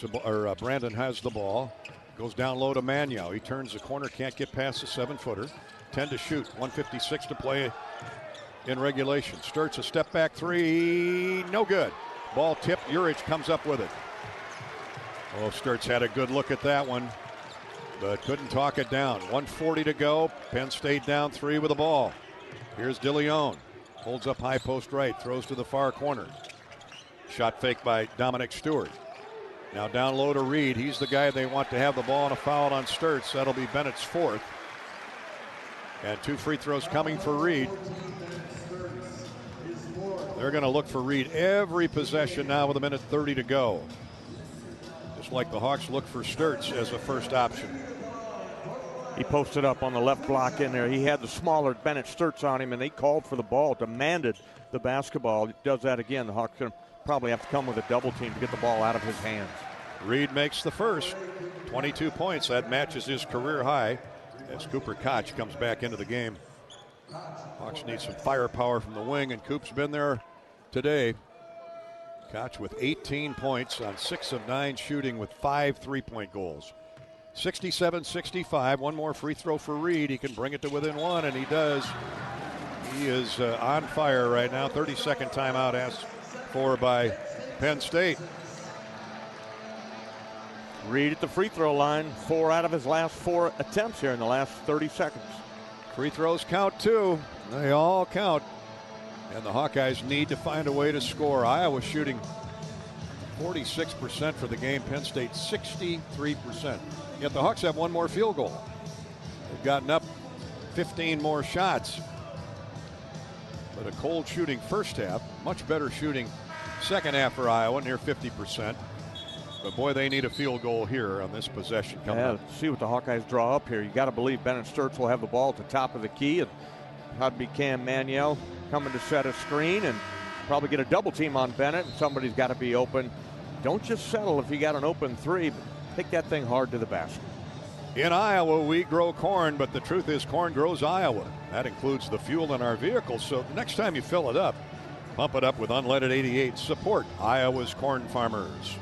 Brandon has the ball. Goes down low to Magno. He turns the corner, can't get past the 7-footer. 10 to shoot, 1:56 to play in regulation. Sturts a step back three, no good. Ball tipped, Urich comes up with it. Oh, Sturts had a good look at that one, but couldn't talk it down. 1:40 to go. Penn State down 3 with the ball. Here's DeLeon. Holds up high post right, throws to the far corner. Shot fake by Dominic Stewart. Now down low to Reed. He's the guy they want to have the ball and a foul on Sturts. That'll be Bennett's 4th. And 2 free throws coming for Reed. They're going to look for Reed every possession now with 1:30 to go. Just like the Hawks look for Sturts as a first option. He posted up on the left block in there. He had the smaller Bennett Sturts on him, and they called for the ball, demanded the basketball. He does that again. The Hawks going to probably have to come with a double team to get the ball out of his hands. Reed makes the first. 22 points. That matches his career high as Cooper Koch comes back into the game. Hawks need some firepower from the wing, and Coop's been there today. Koch with 18 points on 6 of 9 shooting with 5 three-point goals. 67-65. One more free throw for Reed. He can bring it to within 1, and he does. He is on fire right now. 32nd timeout asked for by Penn State. Reed at the free throw line. 4 out of his last 4 attempts here in the last 30 seconds. Free throws count too. They all count. And the Hawkeyes need to find a way to score. Iowa shooting 46% for the game. Penn State 63%. Yet the Hawks have 1 more field goal. They've gotten up 15 more shots. But a cold shooting first half. Much better shooting second half for Iowa, near 50%. But boy, they need a field goal here on this possession coming up. See what the Hawkeyes draw up here. You got to believe Bennett Sturts will have the ball at the top of the key. And that'd be Cam Manuel coming to set a screen and probably get a double team on Bennett. And somebody's got to be open. Don't just settle if you got an open 3, but take that thing hard to the basket. In Iowa, we grow corn, but the truth is corn grows Iowa. That includes the fuel in our vehicles. So the next time you fill it up, pump it up with unleaded 88. Support Iowa's corn farmers.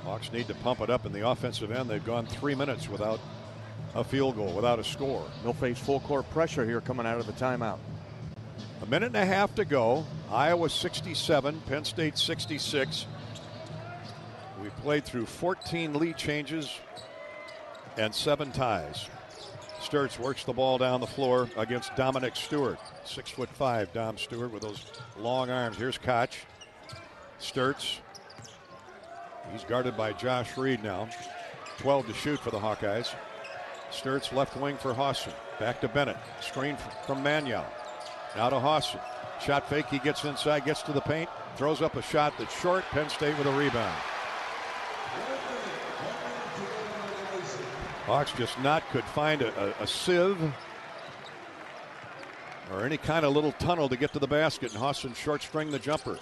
Hawks need to pump it up in the offensive end. They've gone 3 minutes without a field goal, without a score. They'll face full court pressure here coming out of the timeout. 1.5 minutes to go. Iowa 67, Penn State 66. We played through 14 lead changes and 7 ties. Sturts works the ball down the floor against Dominic Stewart. 6'5", Dom Stewart with those long arms. Here's Koch. Sturts. He's guarded by Josh Reed now. 12 to shoot for the Hawkeyes. Sturts left wing for Hawson. Back to Bennett. Screen from Magno. Now to Hawson. Shot fake. He gets inside, gets to the paint. Throws up a shot that's short. Penn State with a rebound. Hawks just could find a sieve or any kind of little tunnel to get to the basket. And Hawson short string the jumper.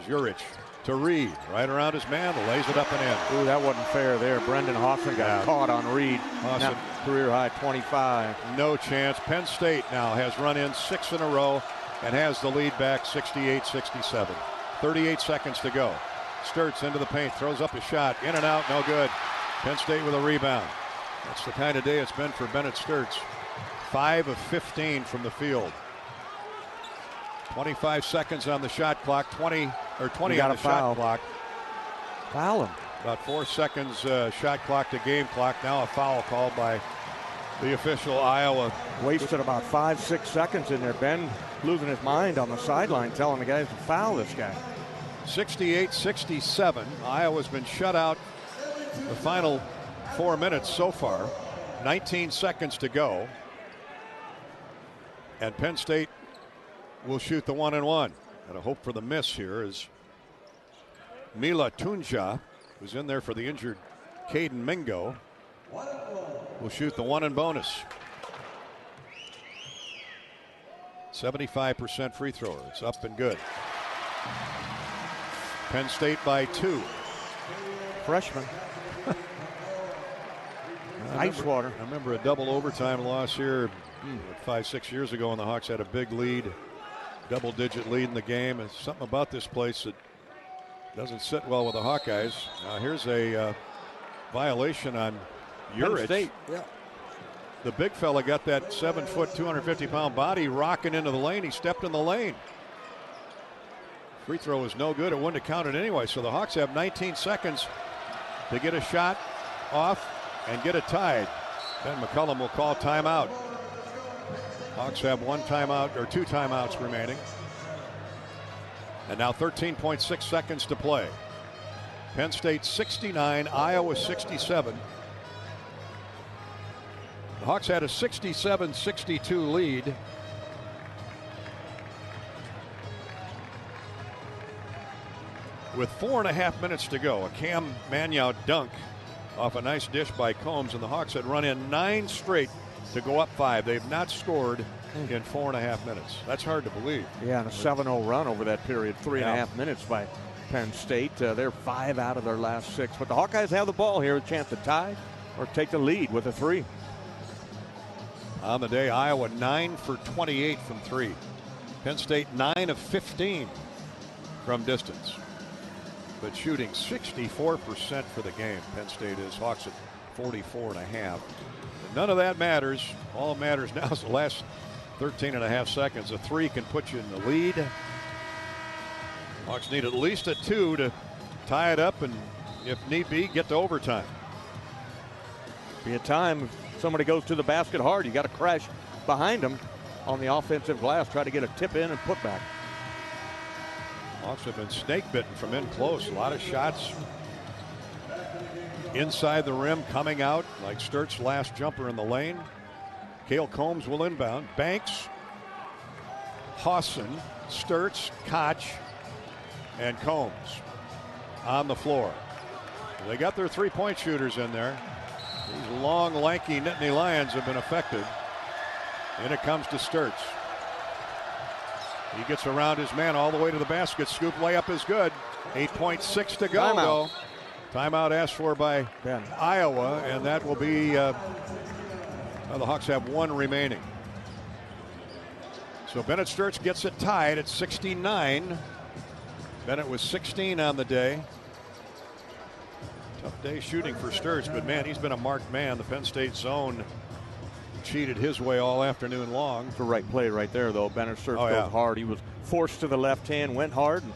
Here's Urich to Reed. Right around his man. Lays it up and in. Ooh, that wasn't fair there. Brendan Hawson got caught on Reed. Hawson. Career high 25. No chance. Penn State now has run in 6 in a row and has the lead back 68-67. 38 seconds to go. Sturts into the paint. Throws up a shot. In and out. No good. Penn State with a rebound. That's the kind of day it's been for Bennett Sturts. 5 of 15 from the field. 25 seconds on the shot clock. 20 on the shot clock. Foul him. About 4 seconds shot clock to game clock. Now a foul called by the official. Iowa wasted about 5-6 seconds in there. Ben losing his mind on the sideline, telling the guys to foul this guy. 68-67. Iowa's been shut out the final 4 minutes so far. 19 seconds to go. And Penn State will shoot the 1-and-1. And a hope for the miss here as Mila Tunja, who's in there for the injured Caden Mingo, will shoot the one and bonus. 75% free thrower. It's up and good. Penn State by 2. Freshman. Ice water. I remember a double overtime loss here 5-6 years ago, and the Hawks had a big lead, double-digit lead in the game. It's something about this place that doesn't sit well with the Hawkeyes. Here's a violation on Urich. State. Yeah. The big fella got that 7-foot, 250-pound body rocking into the lane. He stepped in the lane. Free throw was no good. It wouldn't have counted anyway. So the Hawks have 19 seconds to get a shot off and get it tied. Then McCollum will call timeout. Hawks have 1 timeout or 2 timeouts remaining. And now 13.6 seconds to play. Penn State 69, Iowa 67. The Hawks had a 67-62 lead. With 4.5 minutes to go, a Cam Manyow dunk off a nice dish by Combs, and the Hawks had run in 9 straight to go up 5. They've not scored in 4.5 minutes. That's hard to believe. Yeah, and a 7-0 run over that period. 3.5 minutes by Penn State. They're 5 out of their last 6. But the Hawkeyes have the ball here, a chance to tie or take the lead with a 3. On the day, Iowa 9 for 28 from 3. Penn State 9 of 15 from distance. But shooting 64% for the game. Penn State is. Hawks at 44.5. None of that matters. All that matters now is the last 13.5 seconds. A 3 can put you in the lead. Hawks need at least a 2 to tie it up and, if need be, get to overtime. Be a time if somebody goes to the basket hard, you got to crash behind them on the offensive glass, try to get a tip in and put back. Hawks have been snake bitten from in close. A lot of shots inside the rim coming out, like Sturt's last jumper in the lane. Cale Combs will inbound. Banks, Hawson, Sturtz, Koch, and Combs on the floor. They got their 3-point shooters in there. These long, lanky Nittany Lions have been effective. And it comes to Sturtz. He gets around his man all the way to the basket. Scoop layup is good. 8.6 to go. Timeout. Timeout asked for by Penn. Iowa, and that will be the Hawks have 1 remaining. So Bennett Sturtz gets it tied at 69. Bennett was 16 on the day. Tough day shooting for Sturtz, but man, he's been a marked man. The Penn State zone cheated his way all afternoon long. It's the right play right there, though. Bennett Sturtz goes hard. He was forced to the left hand, went hard, and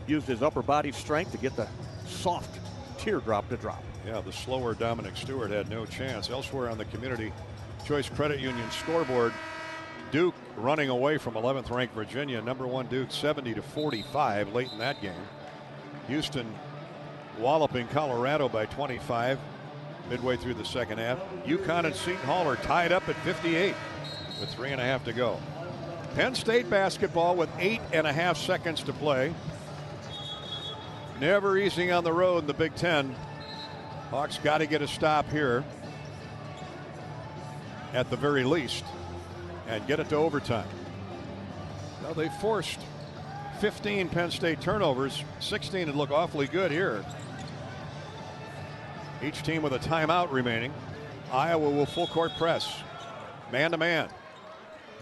used his upper body strength to get the soft teardrop to drop. Yeah, the slower Dominic Stewart had no chance. Elsewhere on the Community Choice Credit Union scoreboard, Duke running away from 11th ranked Virginia. Number 1 Duke 70-45 late in that game. Houston walloping Colorado by 25 midway through the second half. UConn and Seton Hall are tied up at 58 with 3.5 to go. Penn State basketball with 8.5 seconds to play. Never easy on the road in the Big Ten. Hawks got to get a stop here at the very least and get it to overtime. Now they forced 15 Penn State turnovers. 16 would look awfully good here. Each team with a timeout remaining. Iowa will full court press. Man to man.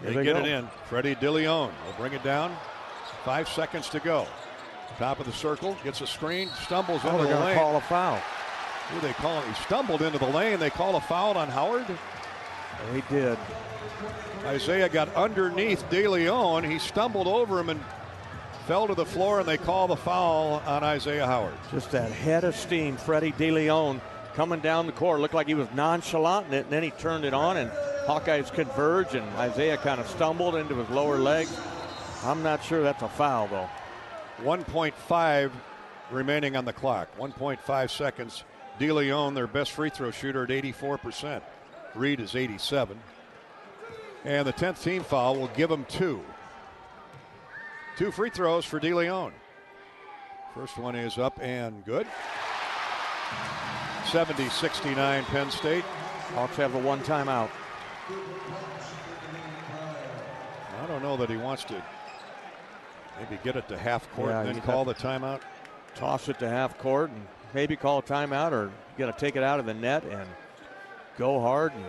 They get it in. Freddie DeLeon will bring it down. 5 seconds to go. Top of the circle, gets a screen, stumbles into the lane. They're going to call a foul. Who they call it? He stumbled into the lane. They call a foul on Howard. They did. Isaiah got underneath DeLeon. He stumbled over him and fell to the floor, and they call the foul on Isaiah Howard. Just that head of steam, Freddie DeLeon coming down the court. Looked like he was nonchalant in it, and then he turned it on, and Hawkeyes converge, and Isaiah kind of stumbled into his lower leg. I'm not sure that's a foul, though. 1.5 remaining on the clock. 1.5 seconds. DeLeon, their best free throw shooter, at 84%. Reed is 87. And the 10th team foul will give him 2. 2 free throws for DeLeon. First one is up and good. 70-69 Penn State. Hawks have the one timeout. I don't know that he wants to maybe get it to half court and then call the timeout. Toss it to half court and maybe call a timeout, or you got to take it out of the net and go hard and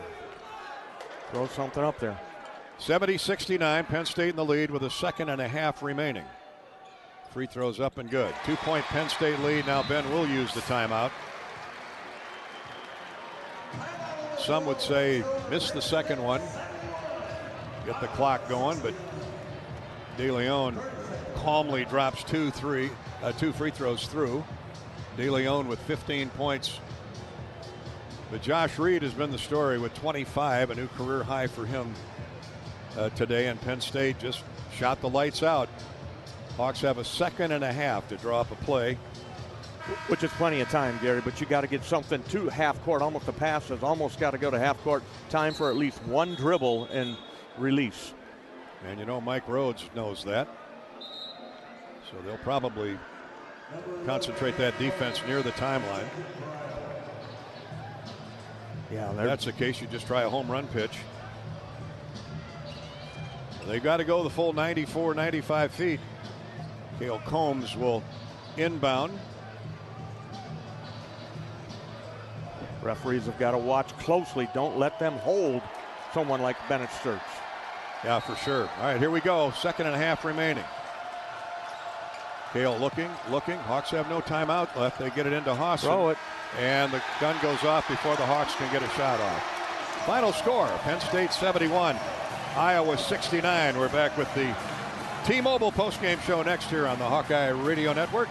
throw something up there. 70-69, Penn State in the lead with a second and a half remaining. Free throws up and good. 2-point Penn State lead. Now Ben will use the timeout. Some would say miss the second one, get the clock going, but De Leon calmly drops two free throws through. De Leon with 15 points. But Josh Reed has been the story with 25, a new career high for him today, and Penn State just shot the lights out. Hawks have a second and a half to draw up a play. Which is plenty of time, Gary, but you got to get something to half court. Almost the pass has almost got to go to half court. Time for at least one dribble and release. And you know Mike Rhodes knows that. So they'll probably concentrate that defense near the timeline. Yeah, if that's the case, you just try a home run pitch. They've got to go the full 94, 95 feet. Cale Combs will inbound. Referees have got to watch closely. Don't let them hold someone like Bennett Sturts. Yeah, for sure. All right, here we go. Second and a half remaining. Cale looking. Hawks have no timeout left. They get it into Hawson. Throw it. And the gun goes off before the Hawks can get a shot off. Final score, Penn State 71, Iowa 69. We're back with the T-Mobile postgame show next here on the Hawkeye Radio Network.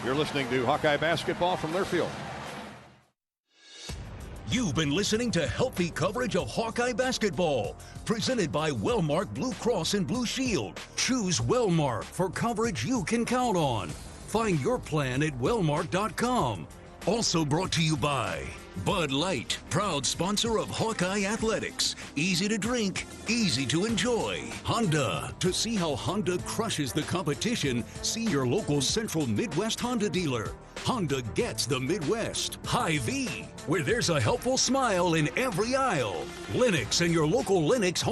You're listening to Hawkeye Basketball from Learfield. You've been listening to healthy coverage of Hawkeye basketball, presented by Wellmark Blue Cross and Blue Shield. Choose Wellmark for coverage you can count on. Find your plan at wellmark.com. Also brought to you by Bud Light, proud sponsor of Hawkeye Athletics. Easy to drink, easy to enjoy. Honda. To see how Honda crushes the competition, see your local Central Midwest Honda dealer. Honda gets the Midwest. Hy-Vee, where there's a helpful smile in every aisle. Lennox and your local Lennox